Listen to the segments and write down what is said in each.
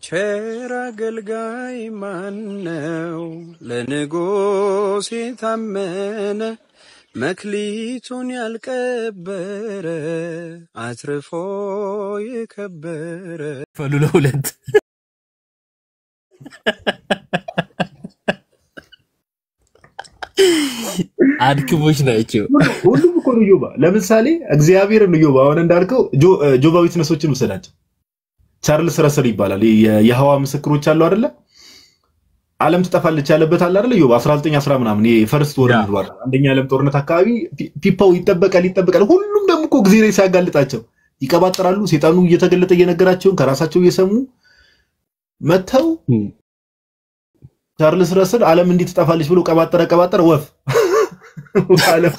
ቸር አገልጋይ ማነው ለንጉሥ የታመነ መክሊቱን ያልቀበረ አትርፎ የከበረ ፈሉለ ሁለት አድክሞች ናቸው ሁሉም እኮ ነው ዮባ ለምሳሌ እግዚአብሔርን ዮባ አሁን እንዳልከው ጆባ ዊትነሶችን ወሰዳቸው ቻርልስ ረሰል ይባላል የሐዋ ምስክሮች አሉ አይደለ ዓለም ትጠፋለች ያለበት አለ አይደለ ዮባ 1910 ምናምን የፈርስት ወርልድ ዋር አንደኛ ዓለም ጦርነት አካባቢ ፒፓው ይጠበቃል ሁሉም ደግሞ እኮ እግዚአብሔር ሲያጋልጣቸው ይቀባጥራሉ ሰይጣኑ እየተገለጠ እየነገራቸው ከራሳቸው እየሰሙ መተው ቻርልስ ረሰል ዓለም እንዴት ትጠፋለች ብሎ ቀባጠረ ወፍ ዓለም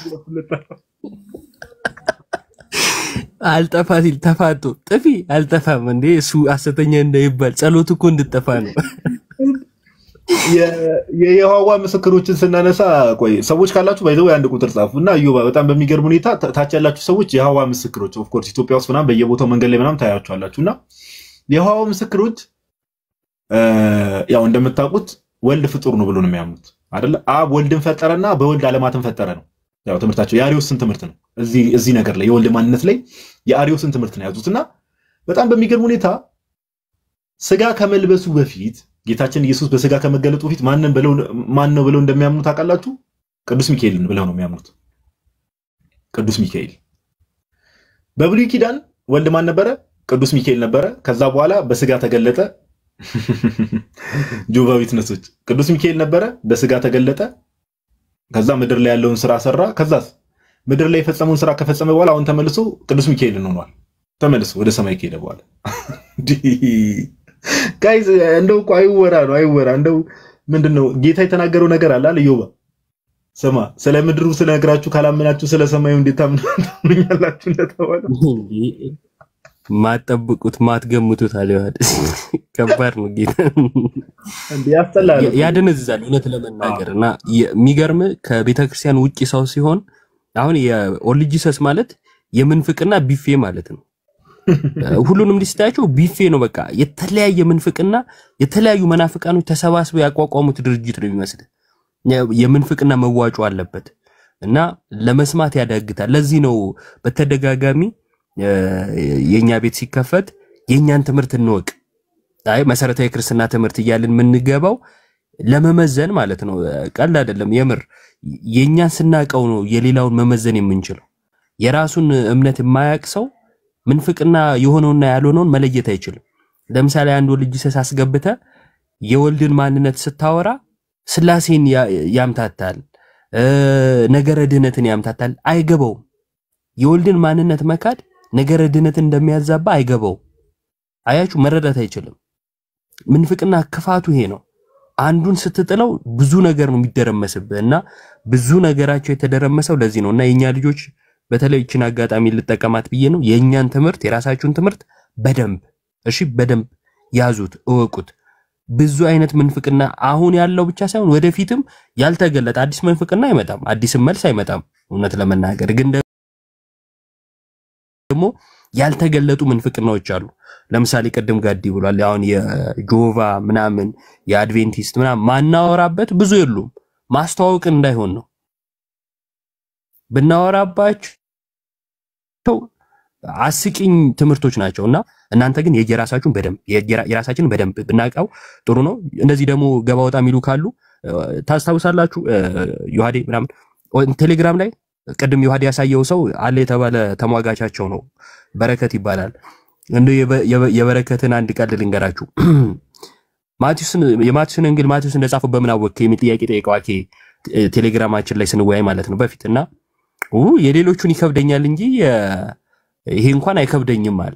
አልጠፋ ሲል ተፋቶ ጥፊ አልጠፋም እንዴ እሱ አሰተኛ እንዳይባል ጸሎት እኮ እንድጠፋ ነው የየሐዋ ምስክሮችን ስናነሳ ቆይ ሰዎች ካላችሁ ባይዘው አንድ ቁጥር ጻፉና ዮባ በጣም በሚገርም ሁኔታ ታች ያላችሁ ሰዎች የየሐዋ ምስክሮች ኦፍ ኮርስ ኢትዮጵያ ውስጥ ምናምን በየቦታው መንገድ ላይ ምናምን ታያችኋላችሁና የየሐዋ ምስክሮች ያው እንደምታውቁት ወልድ ፍጡር ነው ብሎ ነው የሚያምኑት አይደል አብ ወልድን ፈጠረና በወልድ ዓለማትን ፈጠረ ነው ያው ትምርታቸው የአሪዮስን ትምርት ነው እዚህ ነገር ላይ የወልድ ማንነት ላይ የአሪዮስን ትምርት ነው ያዙትና በጣም በሚገርም ሁኔታ ስጋ ከመልበሱ በፊት ጌታችን ኢየሱስ በስጋ ከመገለጡ በፊት ማን ነው ብለው እንደሚያምኑት አቃላችሁ ቅዱስ ሚካኤልን ብለው ነው የሚያምኑት ቅዱስ ሚካኤል በብሉይ ኪዳን ወልድ ማን ነበረ ቅዱስ ሚካኤል ነበረ ከዛ በኋላ በስጋ ተገለጠ ጆባ ዊትነሶች ቅዱስ ሚካኤል ነበረ በስጋ ተገለጠ ከዛ ምድር ላይ ያለውን ስራ ሰራ ከዛስ ምድር ላይ የፈጸመውን ስራ ከፈጸመ በኋላ አሁን ተመልሶ ቅዱስ ሚካኤል ሆኗል ተመልሶ ወደ ሰማይ ከሄደ በኋላ ጋይስ እንደው አይወራ እንደው ምንድነው ጌታ የተናገረው ነገር አለ ዮባ ሰማ ስለ ምድሩ ስለነግራችሁ ካላመናችሁ ስለ ሰማዩ እንዴት ታምናላችሁ እንደተባለ ማጠብቁት ማትገምቱት አለዋድ ከባድ ነው ጌታ እንዴ ያስተላል ያደነዝዛል እውነት ለመናገርና የሚገርም ከቤተክርስቲያን ውጪ ሰው ሲሆን አሁን የኦሊጂሰስ ማለት የምንፍቅና ቢፌ ማለት ነው ሁሉንም ሊስታቸው ቢፌ ነው በቃ የተለያየ ምንፍቅና የተለያዩ መናፍቃኖች ተሰባስበው ያቋቋሙት ድርጅት ነው የሚመስል የምንፍቅና መዋጮ አለበት እና ለመስማት ያዳግታል ለዚህ ነው በተደጋጋሚ የኛ ቤት ሲከፈት የኛን ትምርት እንወቅ አይ መሰረታዊ ክርስትና ትምርት ይያልን ምንገባው ለመመዘን ማለት ነው ቀላል አይደለም የምር የኛን ስናቀው ነው የሌላውን መመዘን የምንችለው የራሱን እምነት የማያቅ ሰው ምንፍቅና የሆነውና ያልሆነውን መለየት አይችልም ለምሳሌ አንድ ልጅ አስገብተ የወልድን ማንነት ስታወራ ስላሴን ያምታታል ነገረ ድህነትን ያምታታል አይገባው የወልድን ማንነት መካድ ነገረ ድህነትን እንደሚያዛባ አይገባው አያችሁ መረዳት አይችልም ምንፍቅና ክፋቱ ይሄ ነው አንዱን ስትጥለው ብዙ ነገር ነው የሚደረመስብህና ብዙ ነገራቸው የተደረመሰው ለዚህ ነውና የኛ ልጆች በተለይ እቺን አጋጣሚ ልጠቀማት ብዬ ነው የኛን ትምርት የራሳችሁን ትምርት በደንብ ያዙት እወቁት ብዙ አይነት ምንፍቅና አሁን ያለው ብቻ ሳይሆን ወደፊትም ያልተገለጠ አዲስ ምንፍቅና አይመጣም አዲስ መልስ አይመጣም እውነት ለመናገር ግን ደግሞ ያልተገለጡ ምንፍቅናዎች አሉ ለምሳሌ ቀደም ጋዲ ብሏል አሁን የጆቫ ምናምን የአድቬንቲስት ምናምን ማናወራበት ብዙ የሉም ማስተዋወቅ እንዳይሆን ነው ብናወራባቸው አስቂኝ ትምርቶች ናቸውና እናንተ ግን የራሳችንን በደንብ ብናቀው ጥሩ ነው እንደዚህ ደግሞ ገባውጣ ሚሉ ካሉ ታስታውሳላችሁ ዮሐዴ ምናምን ቴሌግራም ላይ ቀደም ዮሐዴ ያሳየው ሰው አለ የተባለ ተሟጋቻቸው ነው በረከት ይባላል እንደ የበረከትን አንድ ቃል ልንገራችሁ የማቴዎስን እንግል ማቴዎስ እንደጻፈው በመናወቅ የሚጥያቄ ጠይቀዋኬ ቴሌግራማችን ላይ ስንወያይ ማለት ነው በፊትና የሌሎቹን ይከብደኛል እንጂ ይሄ እንኳን አይከብደኝም አለ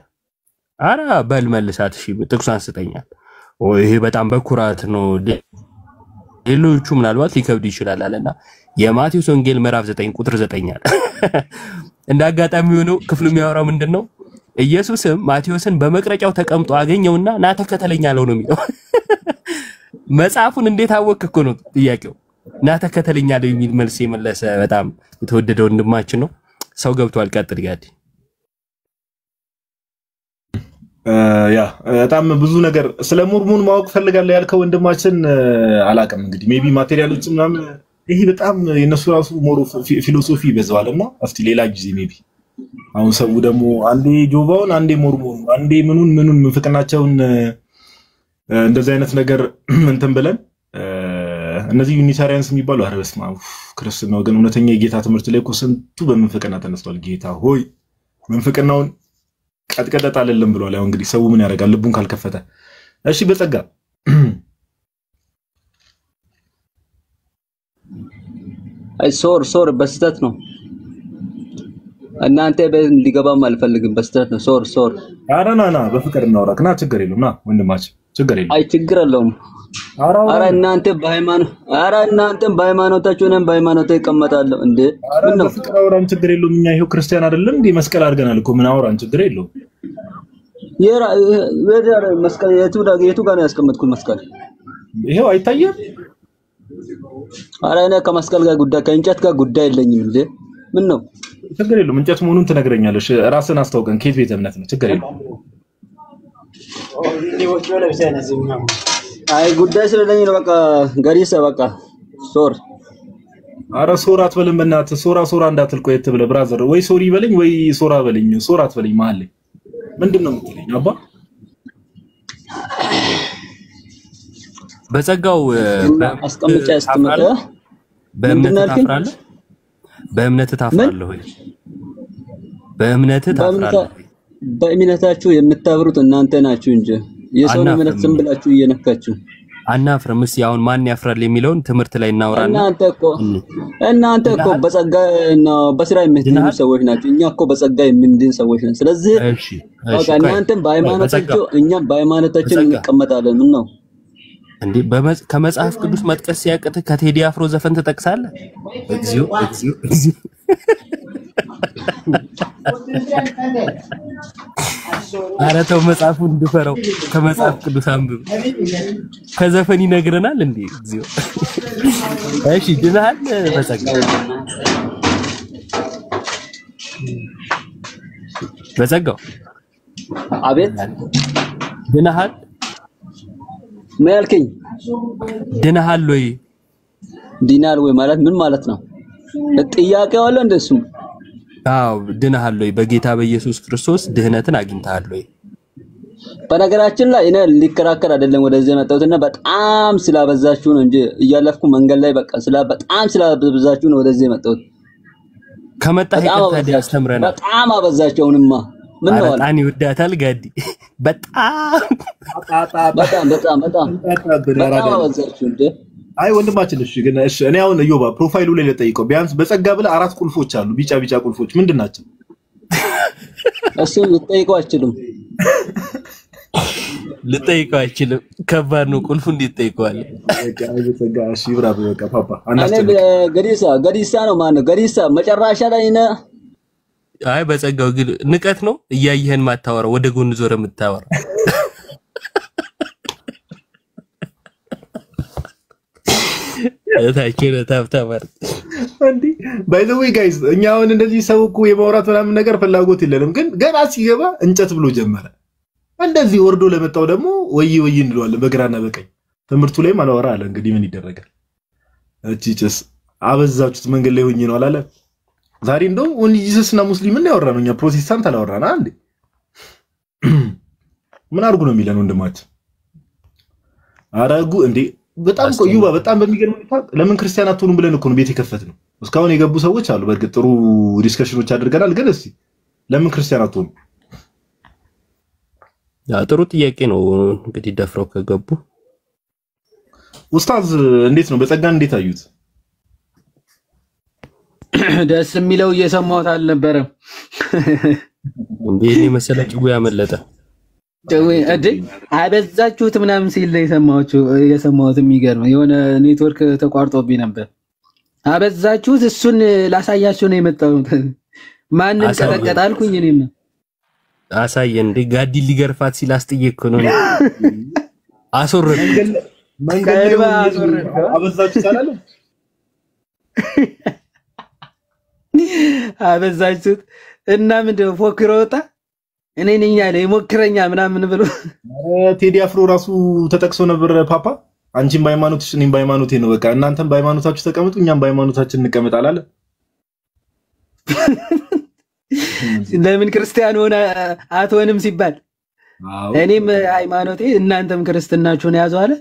አራ በል መልሳት እሺ ጥቅሷን ስጠኛል ይሄ በጣም በኩራት ነው ሌሎቹ ምናልባት ሊከብድ ይችላል አለና የማቴዎስ ወንጌል ምዕራፍ 9 ቁጥር 9 አለ እንዳጋጣሚ ሆኖ ክፍሉ የሚያወራው ምንድነው ኢየሱስም ማቴዎስን በመቅረጫው ተቀምጦ አገኘውና ና ተከተለኝ አለው ነው የሚለው መጽሐፉን እንዴት አወቅክ ነው ጥያቄው ና ተከተለኝ አለው የሚል መልስ የመለሰ በጣም የተወደደ ወንድማችን ነው ሰው ገብቷል ቀጥል ጋዲ ያ በጣም ብዙ ነገር ስለ ሞርሞን ማወቅ ፈልጋለሁ ያልከው ወንድማችን አላውቅም። እንግዲህ ሜቢ ማቴሪያሎች ምናምን ይሄ በጣም የነሱ ራሱ ሞር ፊሎሶፊ ይበዛዋልና እስቲ ሌላ ጊዜ ሜቢ አሁን ሰው ደግሞ አንዴ ጆቫውን አንዴ ሞርሞን አንዴ ምኑን ምንፍቅናቸውን እንደዚህ አይነት ነገር እንትን ብለን እነዚህ ዩኒታሪያንስ የሚባሉ አረ በስመ አብ ክርስቶስ ግን እውነተኛ የጌታ ትምህርት ላይ እኮ ስንቱ በምንፍቅና ተነስቷል። ጌታ ሆይ ምንፍቅናውን ቀጥቀጠጥ አይደለም ብሏል። ያው እንግዲህ ሰው ምን ያደርጋል ልቡን ካልከፈተ። እሺ በጸጋ አይ ሶር በስተት ነው እናንተ እንዲገባም አልፈልግም። በስተት ነው ሶር አራናና በፍቅር እናውራክ ና ችግር የለውም ና ወንድማችን ችግር የለውም። አይ ችግር አለውም። አራ እናንተ በሃይማኖታችሁ ነን በሃይማኖት ይቀመጣለሁ እንዴ ምን ነው በፍቅር አውራን ችግር የለውም። እኛ ይሄው ክርስቲያን አይደለም እንዴ መስቀል አድርገናል እኮ ምን አውራን ችግር የለውም። የራ መስቀል የቱ ጋር ነው ያስቀመጥኩት? መስቀል ይሄው አይታየም። አራ እኔ ከመስቀል ጋር ጉዳይ ከእንጨት ጋር ጉዳይ የለኝም እንዴ ምን ነው ችግር የለውም። እንጨት መሆኑን ትነግረኛለሽ። ራስን አስተዋውቀን ከየት ቤተ እምነት ነው? ችግር የለውም። አይ ጉዳይ ስለሌለኝ ነው በቃ ገሪሳ በቃ ሶር አረ ሶራ አትበልም በእናትህ ሶራ እንዳትል ቆየት ብለህ ብራዘር ወይ ሶሪ በለኝ ወይ ሶራ በለኝ። ሶራ አትበለኝ መሀል ላይ ምንድነው የምትለኝ አባ? በጸጋው አስቀምጫ ያስቀምጠ በእምነት ታፍራለህ? በእምነት ታፍራለህ ወይ? በእምነት ታፍራለህ? በእምነታችሁ የምታብሩት እናንተ ናችሁ እንጂ የሰው እምነት ዝም ብላችሁ እየነካችሁ አናፍርም። እስኪ አሁን ማን ያፍራል የሚለውን ትምህርት ላይ እናወራለን። እናንተ እኮ በጸጋ ነው በስራ የምትድኑ ሰዎች ናችሁ። እኛ እኮ በጸጋ የምንድን ሰዎች ነን። ስለዚህ በቃ እናንተም በሃይማኖታችሁ እኛም በሃይማኖታችን እንቀመጣለን። ምን ነው እንዴ ከመጽሐፍ ቅዱስ መጥቀስ ሲያቅት ከቴዲ አፍሮ ዘፈን ትጠቅሳለህ? እግዚኦ ኧረ ተው መጽሐፉን እንድፈረው ከመጽሐፍ ቅዱስ አንብብ። ከዘፈን ይነግረናል እንዴ? እግዚኦ እሺ ድናል በጸጋው አቤት ድናል ምን ያልከኝ? ድናል ወይ ዲናል ወይ ማለት ምን ማለት ነው? ጥያቄው አለ እንደሱ? አዎ ድናል ወይ በጌታ በኢየሱስ ክርስቶስ ድህነትን አግኝተሃል ወይ? በነገራችን ላይ እኔ ሊከራከር አይደለም ወደዚህ መጣሁትና በጣም ስላበዛችሁ ነው እንጂ እያለፍኩ መንገድ ላይ በቃ በጣም ስላበዛችሁ ነው ወደዚህ መጣሁት። ከመጣህ ይቀርታል ያስተምረናል። በጣም አበዛችሁንማ ምን ነው አጣኒ ወዳታል ጋዲ በጣም አበዛችሁ እንዴ? አይ ወንድማችን እሺ ግን እሺ እኔ አሁን እዮባ ፕሮፋይሉ ላይ ልጠይቀው ቢያንስ በጸጋ ብለ 4 ቁልፎች አሉ ቢጫ ቁልፎች ምንድናቸው? እሱ ልጠይቀው አይችልም። ልጠይቀው አይችልም ከባድ ነው። ቁልፉ እንዴት ጠይቀዋል? በጸጋ እሺ ብራብ በቃ ፓፓ እኔ ገዲሳ ነው ማን ነው ገዲሳ መጨረሻ ላይ ነው። አይ በጸጋው ግን ንቀት ነው እያየህን ማታወራ ወደ ጎን ዞረ የምታወራ ታኪረ ታፍታበር እንዴ ባይ ዘ ዌይ ጋይስ እኛ አሁን እንደዚህ ሰው እኮ የማውራት ምናምን ነገር ፍላጎት የለንም። ግን ገና ሲገባ እንጨት ብሎ ጀመረ። እንደዚህ ወርዶ ለመጣው ደግሞ ወይ እንለዋለን በግራና በቀኝ። ትምህርቱ ላይ ማላወራ አለ እንግዲህ ምን ይደረጋል? እቺስ አበዛችሁት መንገድ ላይ ሆኜ ነው አላለ። ዛሬ እንደው ወንጂስና ሙስሊምን ያወራነው እኛ ፕሮቴስታንት አላወራና አንዴ ምን አርጉ ነው የሚለን ወንድማችን? አራጉ እንዴ በጣም ቆዩባ በጣም በሚገርም ሁኔታ ለምን ክርስቲያን አትሆኑም ብለን እኮ ነው ቤት የከፈትነው። እስካሁን የገቡ ሰዎች አሉ። በእርግጥ ጥሩ ዲስከሽኖች አድርገናል። ግን እስቲ ለምን ክርስቲያን አትሆኑም? ያ ጥሩ ጥያቄ ነው። እንግዲህ ደፍረው ከገቡ ኡስታዝ እንዴት ነው በጸጋ እንዴት አዩት? ደስ የሚለው እየሰማሁት አልነበረም እንዴ እኔ መሰለኝ ጭው ያመለጠ እዴ አበዛችሁት ምናምን ሲል ላይ የሰማሁት የሚገርም የሆነ ኔትወርክ ተቋርጦብኝ ነበር። አበዛችሁት እሱን ላሳያችሁ ነው የመጣሁት። ማንን ቀጠቀጥ አልኩኝ እኔማ አሳየን እንዴ ጋዲ ሊገርፋት ሲል አስጥየክ ነው አሶረድ መንገድ አበዛችሁት አላለ አበዛችሁት እና ምንድነው ፎክሮ ወጣ እኔ ነኝ ያለ ይሞክረኛ ምናምን ብሎ ቴዲ አፍሮ ራሱ ተጠቅሶ ነበር ፓፓ አንቺም በሃይማኖትሽ እኔም በሃይማኖቴ ነው በቃ እናንተም በሃይማኖታችሁ ተቀመጡ እኛም በሃይማኖታችን እንቀመጥ አላለ ለምን ክርስቲያን ሆነ አትሆንም ሲባል እኔም ሃይማኖቴ እናንተም ክርስትናችሁን ያዙ አለ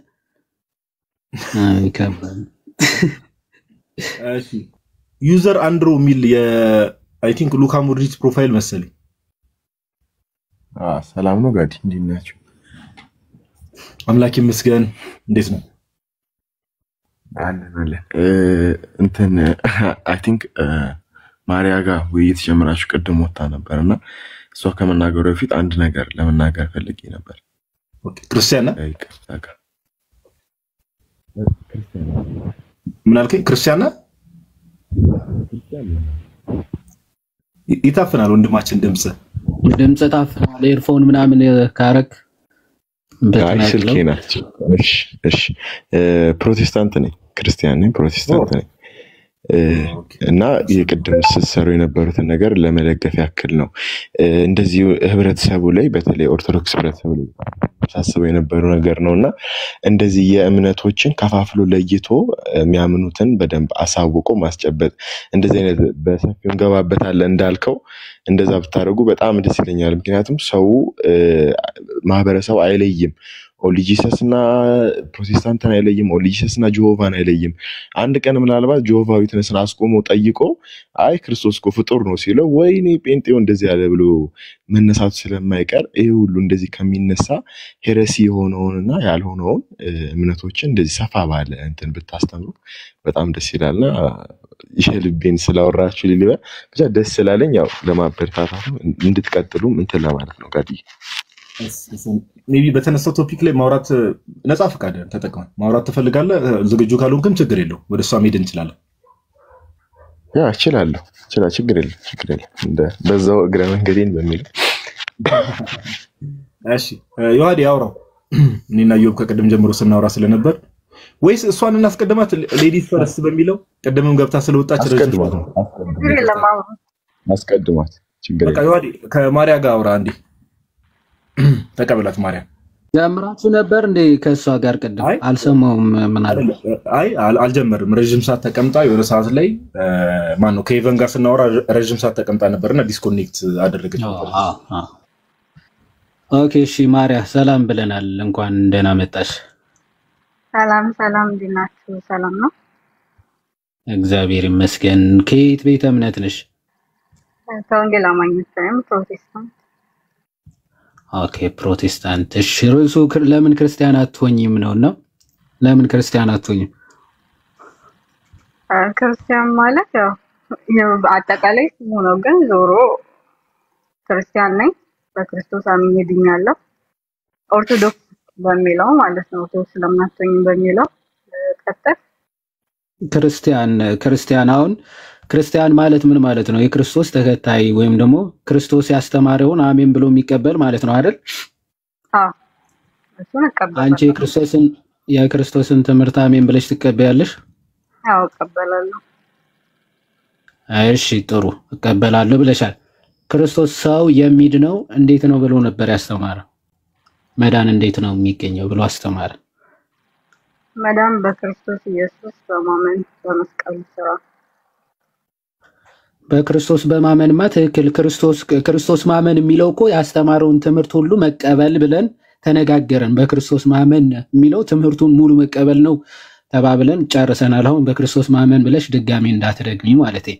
አይከባል እሺ ዩዘር አንድሮ ሚል አይ ቲንክ ሉካ ሞድሪች ፕሮፋይል መሰለኝ ሰላም ነው ጋዲ እንዴት ናችሁ አምላክ ይመስገን እንዴት ነው አለ እንትን አይ ቲንክ ማሪያ ጋር ውይይት ጀምራችሁ ቀደም ወጣ ነበርና እሷ ከመናገሩ በፊት አንድ ነገር ለመናገር ፈልጌ ነበር ኦኬ ክርስቲያን ነህ ምን አልከኝ ክርስቲያን ነህ ይታፈናል ወንድማችን ድምጽ ታፈናል ኤርፎን ምናምን ካረክ ስልኬ ናት እሺ ፕሮቴስታንት ነኝ ክርስቲያን ነኝ ፕሮቴስታንት ነኝ እና የቅድም ስትሰሩ የነበሩትን ነገር ለመለገፍ ያክል ነው እንደዚህ ህብረተሰቡ ላይ በተለይ ኦርቶዶክስ ህብረተሰቡ ላይ ታስበው የነበረው ነገር ነውና እንደዚህ የእምነቶችን ከፋፍሎ ለይቶ የሚያምኑትን በደንብ አሳውቆ ማስጨበጥ እንደዚህ አይነት በሰፊው እንገባበታለን እንዳልከው እንደዛ ብታረጉ በጣም ደስ ይለኛል ምክንያቱም ሰው ማህበረሰቡ አይለይም ኦሊጂሰስና ፕሮቴስታንትን አይለይም ኦሊጂሰስና ጆቫን አይለይም አንድ ቀን ምናልባት ጆቫው ዊትነስን አስቆሞ ጠይቆ አይ ክርስቶስ እኮ ፍጡር ነው ሲለው ወይኔ ጴንጤው እንደዚህ ያለ ብሎ መነሳቱ ስለማይቀር ይሄ ሁሉ እንደዚህ ከሚነሳ ሄረሲ የሆነውንና ያልሆነውን እምነቶችን እንደዚህ ሰፋ ባለ እንትን ብታስተምሩ በጣም ደስ ይላልና ይሄልብኝ ስላወራችሁ ሊልበ ብቻ ደስ ስላለኝ ያው ለማበረታታት እንድትቀጥሉ እንትን ለማለት ነው ጋዲ ሜቢ በተነሳው ቶፒክ ላይ ማውራት ነፃ ፈቃድ ተጠቅመን ማውራት ትፈልጋለህ ዝግጁ ካልሆንክም ችግር የለው ወደሷ መሄድ እንችላለን ያ እችላለሁ ችግር የለም እንደ በዛው እግረ መንገዴን በሚል እሺ ዮሐድ ያውራው እኔና ዮብ ከቀደም ጀምሮ ስናወራ ስለነበር ወይስ እሷን እናስቀድማት ሌዲስ ፈረስ በሚለው ቀደምም ገብታ ስለወጣች አስቀድማት ችግር በቃ ዮሐድ ከማሪያ ጋር አውራ እንዴ ተቀበላት ማሪያ ጀምራችሁ ነበር እንዴ ከሷ ጋር ቀደም አልሰማውም ምን አለ አይ አልጀመርም ረጅም ሰዓት ተቀምጣ የሆነ ሰዓት ላይ ማን ነው ከኢቨን ጋር ስናወራ ረጅም ሰዓት ተቀምጣ ነበርና ዲስኮኔክት አደረገች ኦኬ እሺ ማሪያ ሰላም ብለናል እንኳን ደህና መጣሽ ሰላም እንዴናችሁ ሰላም ነው እግዚአብሔር ይመስገን ከየት ቤተ እምነት ነሽ ከወንጌል አማኞች ነኝ ፕሮቴስታንት ኦኬ ፕሮቴስታንት እሺ ርዕሱ ለምን ክርስቲያን አትሆኝም ነውና ለምን ክርስቲያን አትሆኝም ክርስቲያን ማለት ያው አጠቃላይ ስሙ ነው ግን ዞሮ ክርስቲያን ነኝ በክርስቶስ አምኜ ድኛለሁ ኦርቶዶክስ በሚለው ማለት ነው ኦርቶዶክስ ለምናተኝ በሚለው ቀጥታ ክርስቲያን አሁን ክርስቲያን ማለት ምን ማለት ነው የክርስቶስ ተከታይ ወይም ደግሞ ክርስቶስ ያስተማረውን አሜን ብሎ የሚቀበል ማለት ነው አይደል እሱን እቀበላለሁ አንቺ የክርስቶስን ትምህርት አሜን ብለሽ ትቀበያለሽ አዎ እቀበላለሁ እሺ ጥሩ እቀበላለሁ ብለሻል ክርስቶስ ሰው የሚድነው እንዴት ነው ብሎ ነበር ያስተማረው መዳን እንዴት ነው የሚገኘው ብሎ አስተማረ መዳን በክርስቶስ ኢየሱስ በማመን በመስቀሉ ስራ በክርስቶስ በማመንማ ትክክል ክርስቶስ ማመን የሚለው እኮ ያስተማረውን ትምህርት ሁሉ መቀበል ብለን ተነጋገረን በክርስቶስ ማመን የሚለው ትምህርቱን ሙሉ መቀበል ነው ተባብለን ጨርሰናል አሁን በክርስቶስ ማመን ብለሽ ድጋሚ እንዳትደግሚ ማለት ነው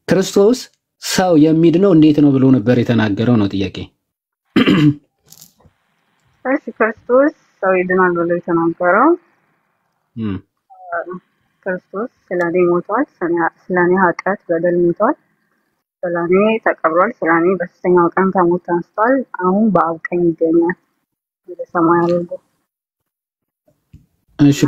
ክርስቶስ ሰው የሚድነው እንዴት ነው ብሎ ነበር የተናገረው ነው ጥያቄ እሺ ክርስቶስ ሰው ይድናል ብሎ የተናገረው ክርስቶስ ስለኔ ሞቷል ስለኔ ኃጢአት በደል ሞቷል ስለኔ ተቀብሯል ስለኔ በሶስተኛው ቀን ከሞት ተነስቷል አሁን በአብ ቀኝ ይገኛል ወደ ሰማይ አልወጣ እሺ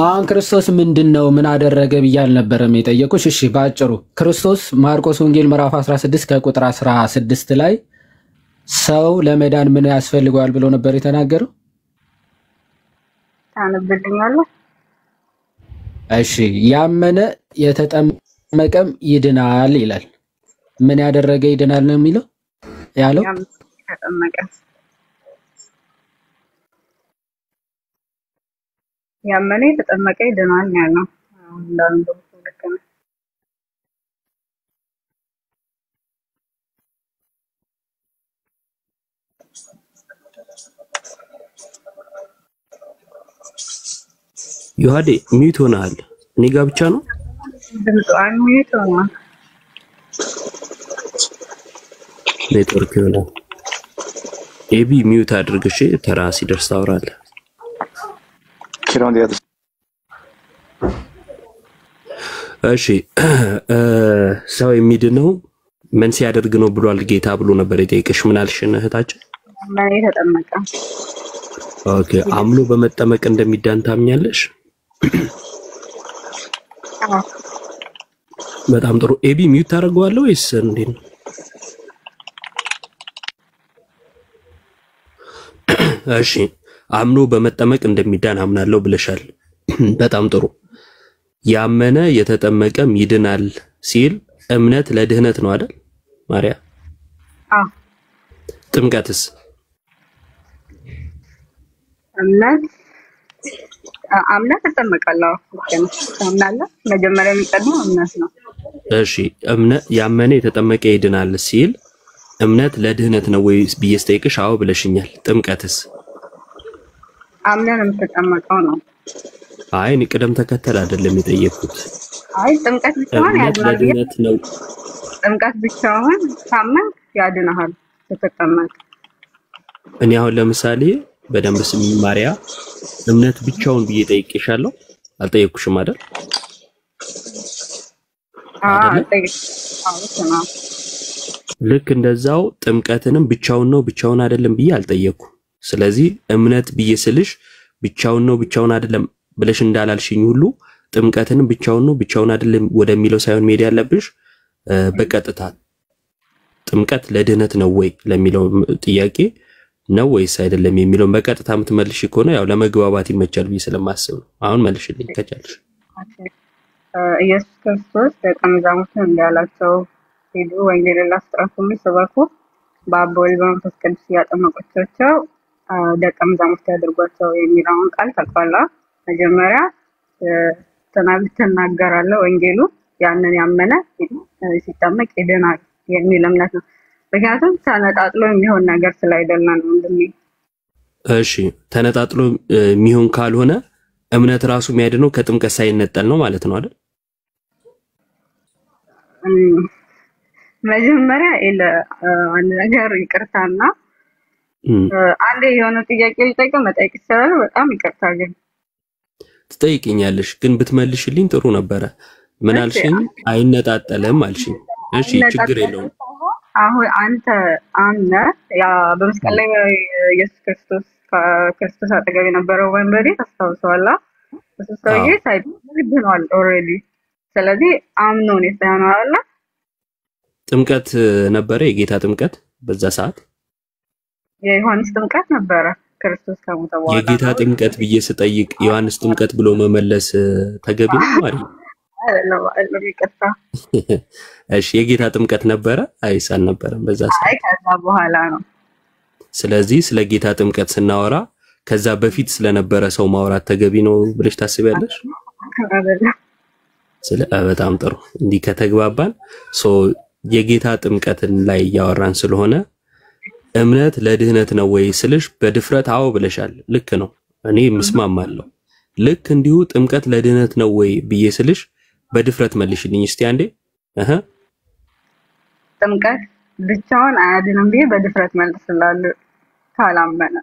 አሁን ክርስቶስ ምንድነው ምን አደረገ ብያል ነበርም የጠየቁሽ እሺ ባጭሩ ክርስቶስ ማርቆስ ወንጌል ምዕራፍ 16 ከቁጥር 16 ላይ ሰው ለመዳን ምን ያስፈልጋል ብሎ ነበር የተናገረው ታነብልኛለህ እሺ ያመነ የተጠመቀም ይድናል ይላል ምን ያደረገ ይድናል ነው የሚለው ያለው ያመነ የተጠመቀ ይድናል ያለው እንዳንዱ ልክ ነው። ዮሐዴ ሚዩት ሆነሃል። እኔ ጋር ብቻ ነው ድምፁ ሚዩት ሆኗል። ኔትወርክ ይሆናል። ኤቢ ሚዩት አድርግሽ፣ ተራ ሲደርስ ታወራለህ። እሺ ሰው የሚድነው ምን ሲያደርግ ነው ብሏል ጌታ ብሎ ነበር የጠየቀሽ። ምን አልሽ እህታችን? ማን የተጠመቀ? ኦኬ አምኖ በመጠመቅ እንደሚዳን ታምኛለሽ? በጣም ጥሩ። ኤቢ ሚዩት ታደርገዋለህ ወይስ እንዴት ነው? እሺ አምኖ በመጠመቅ እንደሚዳን አምናለሁ ብለሻል። በጣም ጥሩ። ያመነ የተጠመቀም ይድናል ሲል እምነት ለድህነት ነው አይደል ማርያ? አዎ። ጥምቀትስ? እምነት ተጠመቃለሁ። አምናለሁ። መጀመሪያ የሚቀድመው እምነት ነው። እሺ ያመነ የተጠመቀ ይድናል ሲል እምነት ለድህነት ነው ወይስ ብዬ ስጠይቅሽ አዎ ብለሽኛል። ጥምቀትስ? አምነን የምትጠመቀው ነው። አይ እኔ ቅደም ተከተል አይደለም የጠየቅኩት። አይ ጥምቀት ብቻውን ያድናል ነው። ጥምቀት ብቻውን ታመን ያድናል ተጠመቅ። እኔ አሁን ለምሳሌ በደንብ ስሚ ማርያ፣ እምነት ብቻውን ብዬ ጠይቄሻለሁ። አልጠየቅኩሽም አይደል? ልክ እንደዛው ጥምቀትንም ብቻውን ነው ብቻውን አይደለም ብዬ አልጠየቅኩም። ስለዚህ እምነት ብዬ ስልሽ ብቻውን ነው ብቻውን አይደለም ብለሽ እንዳላልሽኝ ሁሉ ጥምቀትንም ብቻውን ነው ብቻውን አይደለም ወደሚለው ሳይሆን መሄድ ያለብሽ በቀጥታ ጥምቀት ለድህነት ነው ወይ ለሚለው ጥያቄ ነው ወይስ አይደለም የሚለውን በቀጥታ የምትመልሽ ከሆነ ያው ለመግባባት ይመቻል ብዬ ስለማስብ ነው። አሁን መልሽልኝ ከቻልሽ። ኢየሱስ ክርስቶስ ደቀ መዛሙርቱን እንዲያላቸው ሄዱ፣ ወንጌልን ላስጠራፉ፣ ስበኩ፣ በአብ በወልድ በመንፈስ ቅዱስ እያጠመቋቸው ደቀ መዛሙርት ያድርጓቸው የሚለውን ቃል ተቀበላ። መጀመሪያ ትናገራለህ ወንጌሉ ያንን ያመነ ሲጠመቅ ይድናል የሚል እምነት ነው። ምክንያቱም ተነጣጥሎ የሚሆን ነገር ስላይደለ ነው እንደሚ። እሺ ተነጣጥሎ የሚሆን ካልሆነ እምነት ራሱ የሚያድነው ከጥምቀት ሳይነጠል ነው ማለት ነው አይደል? መጀመሪያ አንድ ነገር ይቅርታና አንዴ የሆነ ጥያቄ ልጠይቅ መጠየቅ ይችላል። በጣም ይቅርታ ግን ትጠይቅኛለሽ፣ ግን ብትመልሽልኝ ጥሩ ነበረ። ምን አልሽኝ? አይነጣጠልም አልሽኝ። እሺ ችግር የለውም። አሁን አንተ አምነ ያ በመስቀል ላይ ኢየሱስ ክርስቶስ አጠገብ የነበረው ወንበዴ ታስታውሰዋለህ? እሱ ሰውዬ ሳይድኗል ኦልሬዲ። ስለዚህ አምኖ ነው የተናናለ። ጥምቀት ነበረ፣ የጌታ ጥምቀት በዛ ሰዓት የዮሐንስ ጥምቀት ነበረ። ክርስቶስ ከሞተ በኋላ የጌታ ጥምቀት ብዬ ስጠይቅ ዮሐንስ ጥምቀት ብሎ መመለስ ተገቢ ነው ማለት ነው? አይደለም ይቅርታ። እሺ የጌታ ጥምቀት ነበረ አይስ አልነበረም በዛ ሰዓት? አይ ከዛ በኋላ ነው። ስለዚህ ስለ ጌታ ጥምቀት ስናወራ ከዛ በፊት ስለነበረ ሰው ማውራት ተገቢ ነው ብለሽ ታስቢያለሽ? በጣም ጥሩ። እንዲህ ከተግባባን የጌታ ጥምቀትን ላይ እያወራን ስለሆነ እምነት ለድህነት ነው ወይ ስልሽ በድፍረት አዎ ብለሻል። ልክ ነው፣ እኔ ምስማማለሁ። ልክ እንዲሁ ጥምቀት ለድህነት ነው ወይ ብዬ ስልሽ በድፍረት መልሽልኝ እስቲ አንዴ። ጥምቀት ብቻውን አያድንም ብዬ በድፍረት መልስላለሁ ካላመነ።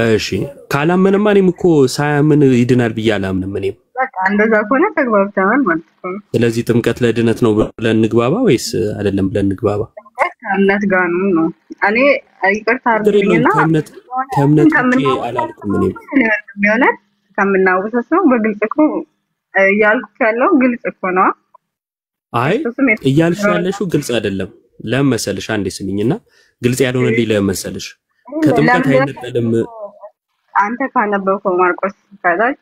እሺ ካላመነማ እኔም እኮ ሳያምን ይድናል ብዬ አላምንም። እኔም በቃ እንደዛ ከሆነ ተግባብተናል ማለት ነው። ስለዚህ ጥምቀት ለድህነት ነው ብለን እንግባባ ወይስ አይደለም ብለን እንግባባ? ከእምነት ጋር ነው። እኔ ይቅርታ አድርግልኝና ከእምነት ውጪ አላልኩም። እኔም የሚሆነ ከምናወሳሰው በግልጽ እኮ እያልኩ ያለው ግልጽ እኮ ነው። አይ እያልሽ ያለሽው ግልጽ አይደለም። ለምን መሰልሽ? አንዴ ስሚኝና ግልጽ ያልሆነልኝ ለምን መሰልሽ? ከጥምቀት አይነጠልም። አንተ ካነበብከው ማርቆስ ከዛች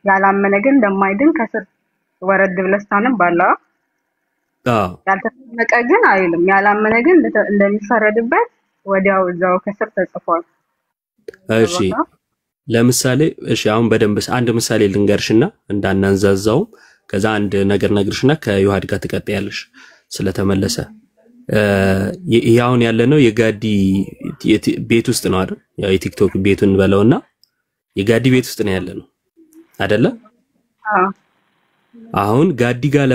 ያላመነ ግን እንደማይድን ከስር ወረድ ብለህ ታነባለህ። ያልተጠመቀ ግን አይልም። ያላመነ ግን እንደሚፈረድበት ወዲያው እዛው ከስር ተጽፏል። እሺ ለምሳሌ እሺ አሁን በደንብ አንድ ምሳሌ ልንገርሽና እንዳናንዛዛው ከዛ አንድ ነገር ነግርሽና ከዮሐድ ጋር ትቀጥያለሽ ስለተመለሰ ያውን ያለነው የጋዲ ቤት ውስጥ ነው አይደል? ያው የቲክቶክ ቤቱን በለውና የጋዲ ቤት ውስጥ ነው ያለነው አይደለ? አሁን ጋዲ ጋር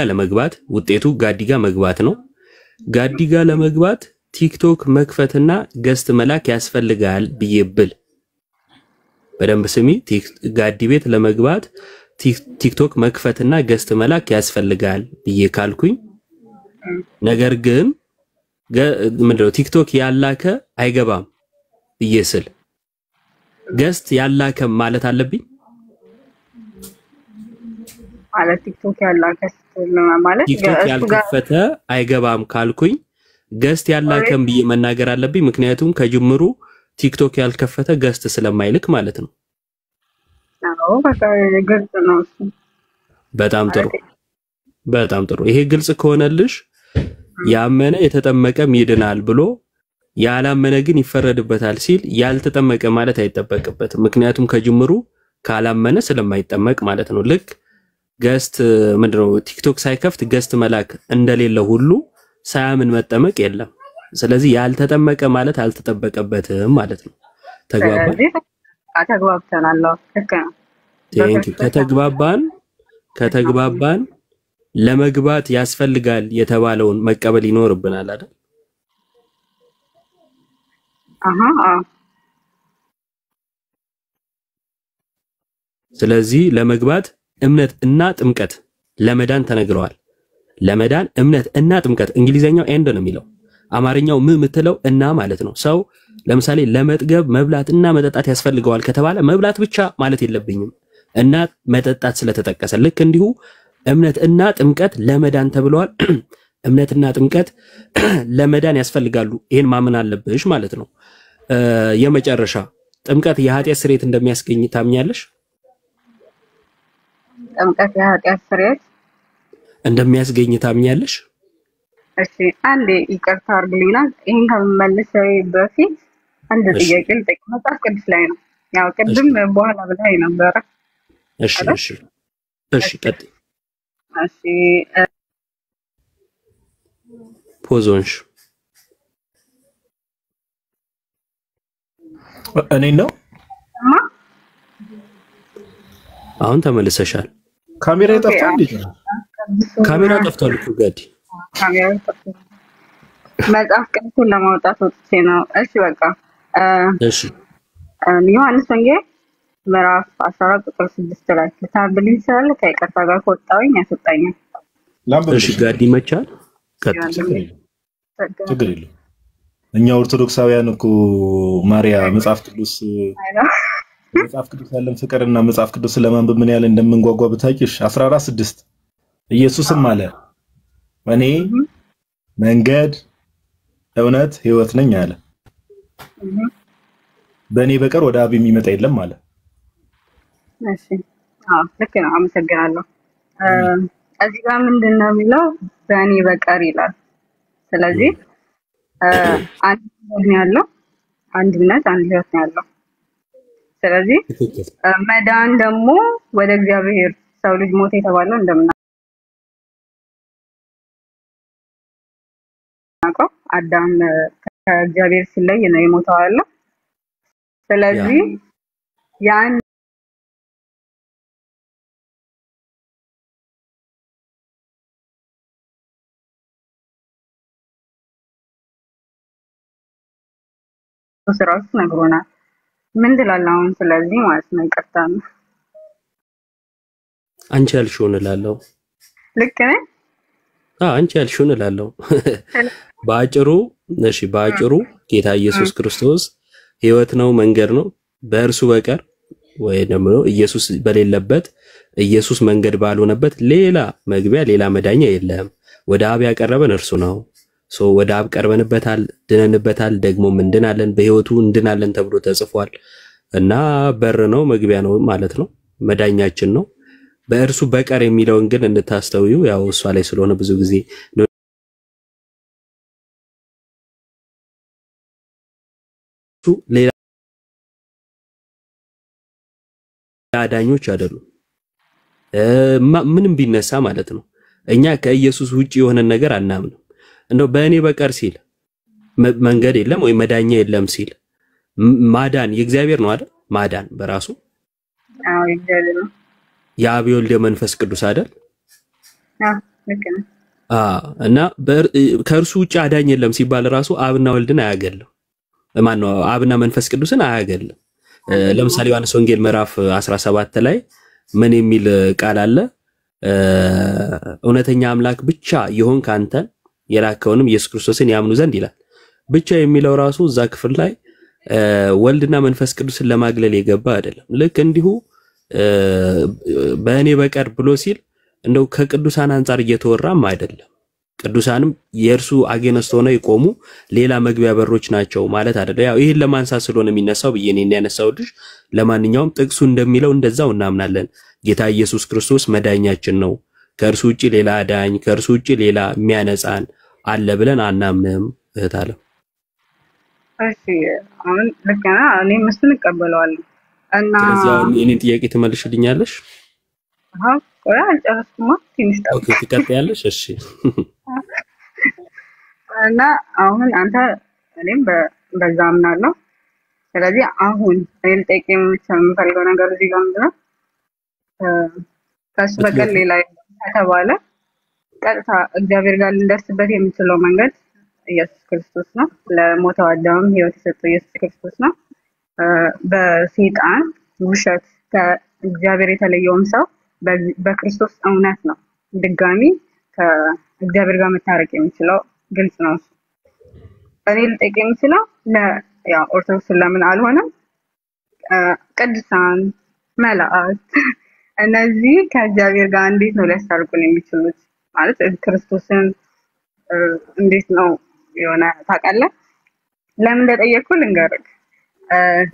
ለመግባት ውጤቱ ጋዲ ጋር መግባት ነው። ጋዲ ጋር ለመግባት ቲክቶክ መክፈትና ገስት መላክ ያስፈልጋል ብዬብል በደንብ ስሚ። ጋዲ ቤት ለመግባት ቲክቶክ መክፈትና ገስት መላክ ያስፈልጋል ብዬ ካልኩኝ ነገር ግን ምንድነው ቲክቶክ ያላከ አይገባም ብዬ ስል ገስት ያላከ ማለት አለብኝ ማለት ቲክቶክ ያላከ ማለት ቲክቶክ ያልከፈተ አይገባም ካልኩኝ ገስት ያላከም ብዬ መናገር አለብኝ ምክንያቱም ከጅምሩ ቲክቶክ ያልከፈተ ገስት ስለማይልክ ማለት ነው። አዎ በቃ ግልጽ ነው። በጣም ጥሩ ይሄ ግልጽ ከሆነልሽ ያመነ የተጠመቀም ይድናል ብሎ ያላመነ ግን ይፈረድበታል ሲል ያልተጠመቀ ማለት አይጠበቅበትም ምክንያቱም ከጅምሩ ካላመነ ስለማይጠመቅ ማለት ነው። ልክ ገስት ምንድነው ቲክቶክ ሳይከፍት ገስት መላክ እንደሌለ ሁሉ ሳያምን መጠመቅ የለም። ስለዚህ ያልተጠመቀ ማለት አልተጠበቀበትም ማለት ነው። ተግባብተናል። ከተግባባን ለመግባት ያስፈልጋል የተባለውን መቀበል ይኖርብናል አይደል? ስለዚህ ለመግባት እምነት እና ጥምቀት ለመዳን ተነግረዋል። ለመዳን እምነት እና ጥምቀት እንግሊዘኛው ኤንድ ነው የሚለው አማርኛው ምትለው እና ማለት ነው። ሰው ለምሳሌ ለመጥገብ መብላትና መጠጣት ያስፈልገዋል ከተባለ መብላት ብቻ ማለት የለብኝም እና መጠጣት ስለተጠቀሰ ልክ እንዲሁ እምነት እና ጥምቀት ለመዳን ተብለዋል። እምነትና ጥምቀት ለመዳን ያስፈልጋሉ። ይሄን ማመን አለብሽ ማለት ነው። የመጨረሻ ጥምቀት የኃጢአት ስርየት እንደሚያስገኝ ታምኛለሽ? ጥምቀት የኃጢአት ስርየት እንደሚያስገኝ ታምኛለሽ? እሺ አንዴ ይቅርታ አድርግልኝና ይሄን ከመመለስ በፊት አንድ ጥያቄ ልጠይቅ። መጽሐፍ ቅዱስ ላይ ነው ያው ቅድም በኋላ ብለኸኝ ነበረ። እሺ ቀጥይ። እሺ ፖዞንሽ እኔ ነው አሁን ተመልሰሻል። ካሜራ ጠፍቷል እንዴ? ካሜራ ጠፍቷል እኮ ጋዲ ካሜራ ጠፍቷል። መጽሐፍ ቅዱስን ለማውጣት ወጥቼ ነው። እሺ በቃ እሺ ዮሐንስ ወንጌል ምዕራፍ 14 ቁጥር 6 ላይ ታብልኝ ስላለ ከይቅርታ ጋር ከወጣሁኝ ያስወጣኛል። እሺ ጋዲ መቻል ችግር የለም። እኛ ኦርቶዶክሳውያን እኮ ማርያ መጽሐፍ ቅዱስ ያለን ፍቅርና መጽሐፍ ቅዱስ ለማንበብ ምን ያህል እንደምንጓጓ ብታውቂሽ 14:6 ኢየሱስም አለ እኔ መንገድ እውነት ሕይወት ነኝ አለ። በእኔ በቀር ወደ አብ የሚመጣ የለም አለ። እሺ ልክ ነው። አመሰግናለሁ። እዚህ ጋር ምንድነው የሚለው? በእኔ በቀር ይላል። ስለዚህ አንድ ነው ያለው፣ አንድ እምነት፣ አንድ ሕይወት ነው ያለው። ስለዚህ መዳን ደግሞ ወደ እግዚአብሔር ሰው ልጅ ሞተ የተባለው እንደምናውቀው አዳም ከእግዚአብሔር ሲለይ ነው የሞተው አለ። ስለዚህ ያን ስራዎች ነግሮናል። ምን ትላለህ አሁን? ስለዚህ ማለት ነው ይቅርታ ነው አንቺ ያልሽውን እላለሁ። ልክ ነህ? አንቺ ያልሽውን እላለሁ። በአጭሩ ጌታ ኢየሱስ ክርስቶስ ሕይወት ነው፣ መንገድ ነው። በእርሱ በቀር ወይ ደግሞ ኢየሱስ በሌለበት ኢየሱስ መንገድ ባልሆነበት ሌላ መግቢያ ሌላ መዳኛ የለም። ወደ አብ ያቀረበን እርሱ ነው። ወደ አብ ቀርበንበታል፣ ድነንበታል፣ ደግሞ እንድናለን፣ በሕይወቱ እንድናለን ተብሎ ተጽፏል። እና በር ነው፣ መግቢያ ነው ማለት ነው፣ መዳኛችን ነው። በእርሱ በቀር የሚለውን ግን እንድታስተውዩ ያው እሷ ላይ ስለሆነ ብዙ ጊዜ ሌላ አዳኞች አይደሉም። ምንም ቢነሳ ማለት ነው። እኛ ከኢየሱስ ውጪ የሆነ ነገር አናምንም። እንደው በእኔ በቀር ሲል መንገድ የለም ወይ መዳኛ የለም ሲል ማዳን የእግዚአብሔር ነው አይደል? ማዳን በራሱ አዎ እግዚአብሔር ነው። የአብ የወልድ መንፈስ ቅዱስ አይደል? ልክ ነው። እና ከእርሱ ውጪ አዳኝ የለም ሲባል ራሱ አብና ወልድን አያገልም። ማን ነው አብና መንፈስ ቅዱስን አያገልም። ለምሳሌ ዮሐንስ ወንጌል ምዕራፍ 17 ላይ ምን የሚል ቃል አለ? እውነተኛ አምላክ ብቻ ይሆን ካንተን የላከውንም ኢየሱስ ክርስቶስን ያምኑ ዘንድ ይላል። ብቻ የሚለው ራሱ እዛ ክፍል ላይ ወልድና መንፈስ ቅዱስን ለማግለል የገባ አይደለም። ልክ እንዲሁ በእኔ በቀር ብሎ ሲል እንደው ከቅዱሳን አንፃር እየተወራም አይደለም። ቅዱሳንም የእርሱ አጌነስት ሆነው የቆሙ ሌላ መግቢያ በሮች ናቸው ማለት አይደለም። ያው ይሄን ለማንሳት ስለሆነ የሚነሳው ብዬ እኔ ያነሳውልሽ። ለማንኛውም ጥቅሱ እንደሚለው እንደዛው እናምናለን። ጌታ ኢየሱስ ክርስቶስ መዳኛችን ነው። ከእርሱ ውጪ ሌላ አዳኝ፣ ከእርሱ ውጪ ሌላ የሚያነጻን አለ ብለን አናምንም። እህት አለ እሺ አሁን ልክ ነህ። እኔም እሱን እቀበለዋለሁ እና እኔን ጥያቄ ትመልሽልኛለሽ? ቆይ አልጨረስኩም። ትንሽ ኦኬ ትቀጥያለሽ? እሺ እና አሁን አንተ እኔም በዛ አምናለሁ። ስለዚህ አሁን እኔ ልጠይቅ የምፈልገው ነገር እዚህ ጋር ምንድን ነው? ከእሱ በቀር ሌላ ከተባለ ቀጥታ እግዚአብሔር ጋር ልንደርስበት የምንችለው መንገድ ኢየሱስ ክርስቶስ ነው። ለሞተው አዳም ሕይወት የሰጠው ኢየሱስ ክርስቶስ ነው። በሰይጣን ውሸት ከእግዚአብሔር የተለየውም ሰው በክርስቶስ እውነት ነው ድጋሚ ከእግዚአብሔር ጋር መታረቅ የሚችለው። ግልጽ ነው። እኔ ልጠይቅ የምችለው ያው ኦርቶዶክስ ለምን አልሆነም? ቅዱሳን መላእክት እነዚህ ከእግዚአብሔር ጋር እንዴት ነው ሊያስታርቁን የሚችሉት? ማለት ክርስቶስን እንዴት ነው የሆነ ታውቃለህ? ለምን እንደጠየቅኩ ልንገርህ።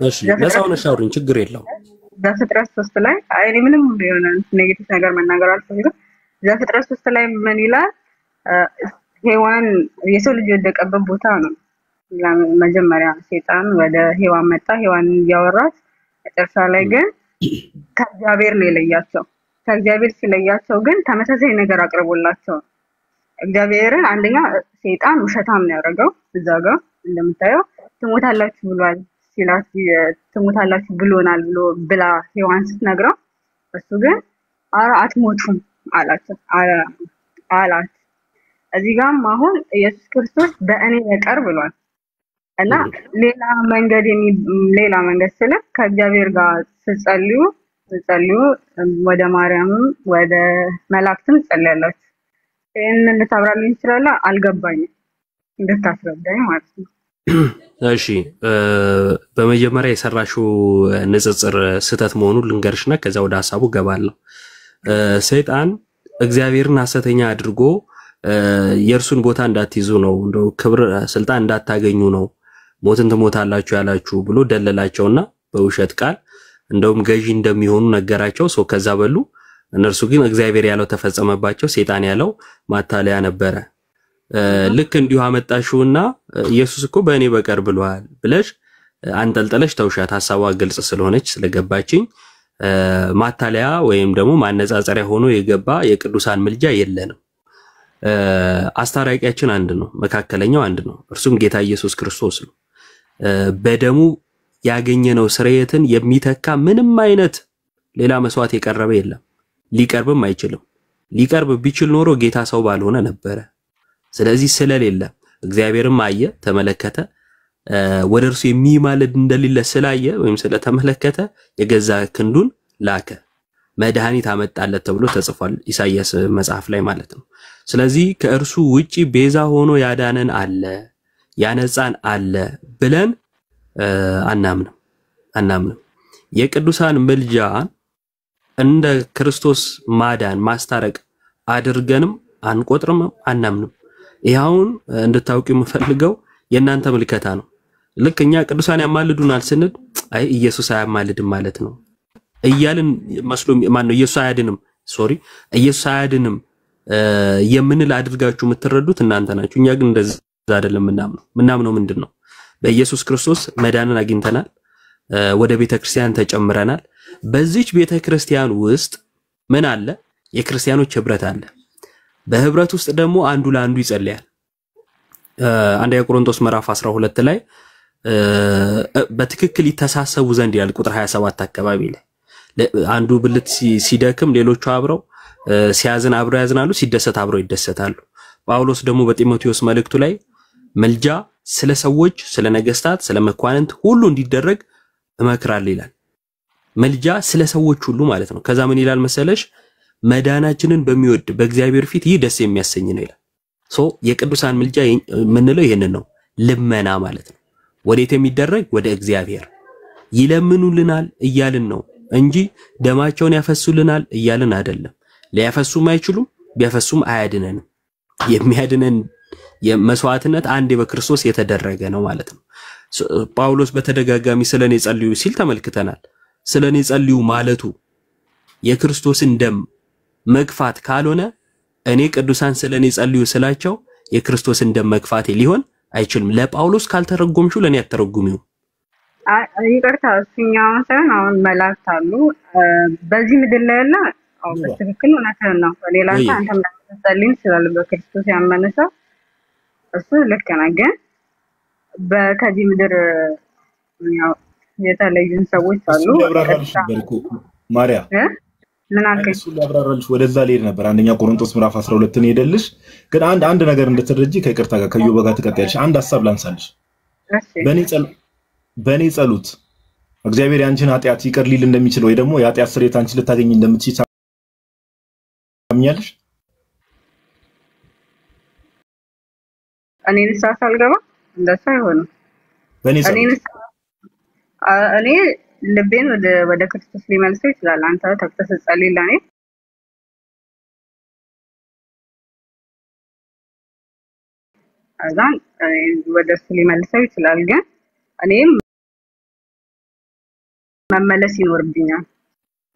እሺ ለዛው ነው ሻውሪን ችግር የለውም። ዘፍጥረት 3 ላይ እኔ ምንም የሆነ ኔጌቲቭ ነገር መናገር አልፈልግም። ዘፍጥረት 3 ላይ ምን ይላል? ሔዋን የሰው ልጅ የወደቀበት ቦታ ነው። መጀመሪያ ሰይጣን ወደ ሔዋን መጣ፣ ሔዋን እያወራት መጨረሻ ላይ ግን ከእግዚአብሔር ነው የለያቸው። ከእግዚአብሔር ሲለያቸው ግን ተመሳሳይ ነገር አቅርቦላቸው እግዚአብሔርን አንደኛ ሰይጣን ውሸታም ነው ያደረገው። እዛ ጋር እንደምታየው ትሞታላችሁ ብሏል ሲላት ትሞታላችሁ ብሎናል ብላ ሔዋን ስትነግረው እሱ ግን አትሞቱም አላት። እዚህ ጋርም አሁን ኢየሱስ ክርስቶስ በእኔ በቀር ብሏል እና ሌላ መንገድ ስለ ከእግዚአብሔር ጋር ስትጸልዩ ወደ ማርያምም ወደ መላእክትም ጸልያላችሁ። ይሄንን ልታብራልኝ ይችላል? አልገባኝም፣ እንድታስረዳኝ ማለት ነው። እሺ በመጀመሪያ የሰራሽው ንጽጽር ስህተት መሆኑን ልንገርሽና ከዛ ወደ ሐሳቡ ገባለሁ። ሰይጣን እግዚአብሔርን ሐሰተኛ አድርጎ የእርሱን ቦታ እንዳትይዙ ነው፣ እንደው ክብር ስልጣን እንዳታገኙ ነው ሞትን ትሞታላችሁ ያላችሁ ብሎ ደለላቸውና በውሸት ቃል እንደውም ገዢ እንደሚሆኑ ነገራቸው። ሰው ከዛ በሉ። እነርሱ ግን እግዚአብሔር ያለው ተፈጸመባቸው፣ ሰይጣን ያለው ማታለያ ነበረ። ልክ እንዲሁ አመጣሽውና ኢየሱስ እኮ በእኔ በቀር ብሏል ብለሽ አንጠልጥለሽ ተውሻት። ሐሳቧ ግልጽ ስለሆነች ስለገባችኝ ማታለያ ወይም ደግሞ ማነጻጸሪያ ሆኖ የገባ የቅዱሳን ምልጃ የለንም። አስታራቂያችን አንድ ነው፣ መካከለኛው አንድ ነው፣ እርሱም ጌታ ኢየሱስ ክርስቶስ ነው። በደሙ ያገኘነው ስርየትን የሚተካ ምንም አይነት ሌላ መስዋዕት የቀረበ የለም፣ ሊቀርብም አይችልም። ሊቀርብ ቢችል ኖሮ ጌታ ሰው ባልሆነ ነበረ። ስለዚህ ስለሌለ እግዚአብሔርም አየ ተመለከተ፣ ወደ እርሱ የሚማልድ እንደሌለ ስላየ ወይም ስለተመለከተ የገዛ ክንዱን ላከ፣ መድኃኒት አመጣለት ተብሎ ተጽፏል ኢሳይያስ መጽሐፍ ላይ ማለት ነው። ስለዚህ ከእርሱ ውጪ ቤዛ ሆኖ ያዳነን አለ ያነጻን አለ ብለን አናምንም። የቅዱሳን ምልጃን እንደ ክርስቶስ ማዳን ማስታረቅ አድርገንም አንቆጥርም አናምንም። ይሄውን እንድታውቁ የምፈልገው የእናንተ ምልከታ ነው። ልክ እኛ ቅዱሳን ያማልዱናል ስንል አይ ኢየሱስ አያማልድም ማለት ነው እያልን መስሎ ማን ነው ኢየሱስ አያድንም ሶሪ ኢየሱስ አያድንም የምንል አድርጋችሁ የምትረዱት እናንተ ናችሁ። እኛ ግን እንደዛ አይደለም ምናምነው ምንድነው በኢየሱስ ክርስቶስ መዳንን አግኝተናል። ወደ ቤተክርስቲያን ተጨምረናል። በዚች ቤተክርስቲያን ውስጥ ምን አለ? የክርስቲያኖች ህብረት አለ። በህብረት ውስጥ ደግሞ አንዱ ለአንዱ ይጸልያል። አንደኛ ቆሮንቶስ ምዕራፍ 12 ላይ በትክክል ይተሳሰቡ ዘንድ ይላል ቁጥር 27 አካባቢ ላይ አንዱ ብልት ሲደክም ሌሎቹ አብረው ሲያዝን አብረው ያዝናሉ፣ ሲደሰት አብረው ይደሰታሉ። ጳውሎስ ደግሞ በጢሞቴዎስ መልእክቱ ላይ መልጃ ስለ ሰዎች፣ ስለ ነገስታት፣ ስለ መኳንንት ሁሉ እንዲደረግ እመክራለሁ ይላል። መልጃ ስለ ሰዎች ሁሉ ማለት ነው። ከዛ ምን ይላል መሰለሽ? መዳናችንን በሚወድ በእግዚአብሔር ፊት ይህ ደስ የሚያሰኝ ነው ይላል። የቅዱሳን ምልጃ የምንለው ይሄንን ነው፣ ልመና ማለት ነው። ወዴት የሚደረግ? ወደ እግዚአብሔር። ይለምኑልናል እያልን ነው እንጂ ደማቸውን ያፈሱልናል እያልን አይደለም። ሊያፈሱም አይችሉም፣ ቢያፈሱም አያድነንም። የሚያድነን የመስዋዕትነት አንዴ በክርስቶስ የተደረገ ነው ማለት ነው። ጳውሎስ በተደጋጋሚ ስለኔ ጸልዩ ሲል ተመልክተናል። ስለኔ ጸልዩ ማለቱ የክርስቶስን ደም መግፋት ካልሆነ እኔ ቅዱሳን ስለኔ ጸልዩ ስላቸው የክርስቶስን ደም መግፋት ሊሆን አይችልም። ለጳውሎስ ካልተረጎምሽው ለኔ አትተረጉሚው። ይቅርታ እሱኛውን ሳይሆን አሁን መላእክት አሉ በዚህ ምድር ላይ ያለ አሁን በትክክል እውነትህን ነው። ሌላ አንተም ጸልይ ይችላል በክርስቶስ ያመነ ሰው እሱ ልክ ነው። ግን በከዚህ ምድር ያው የተለዩን ሰዎች አሉ። ማርያ ምን አልከኝ? እሱ ሊያብራራልሽ ወደዛ ልሄድ ነበር። አንደኛ ቆሮንቶስ ምዕራፍ 12 ነው ሄደልሽ። ግን አንድ ነገር እንድትረጂ ከይቅርታ ጋር ከዮባ ጋር ትቀጥያለሽ። አንድ ሐሳብ ላንሳልሽ። በኔ ጸሎት እግዚአብሔር ያንቺን ኃጢአት ይቅር ሊል እንደሚችል ወይ ደግሞ የኃጢአት ስርየት አንቺ ልታገኝ እንደምትችል ታምኛለሽ? እኔ ንስሐ ሳልገባ እንደሱ አይሆንም። እኔ ልቤን ወደ ክርስቶስ ሊመልሰው ይችላል። አንተ ተክተህ ጸልይ ለኔ አዛን ወደሱ ሊመልሰው ይችላል። ግን እኔም መመለስ ይኖርብኛል።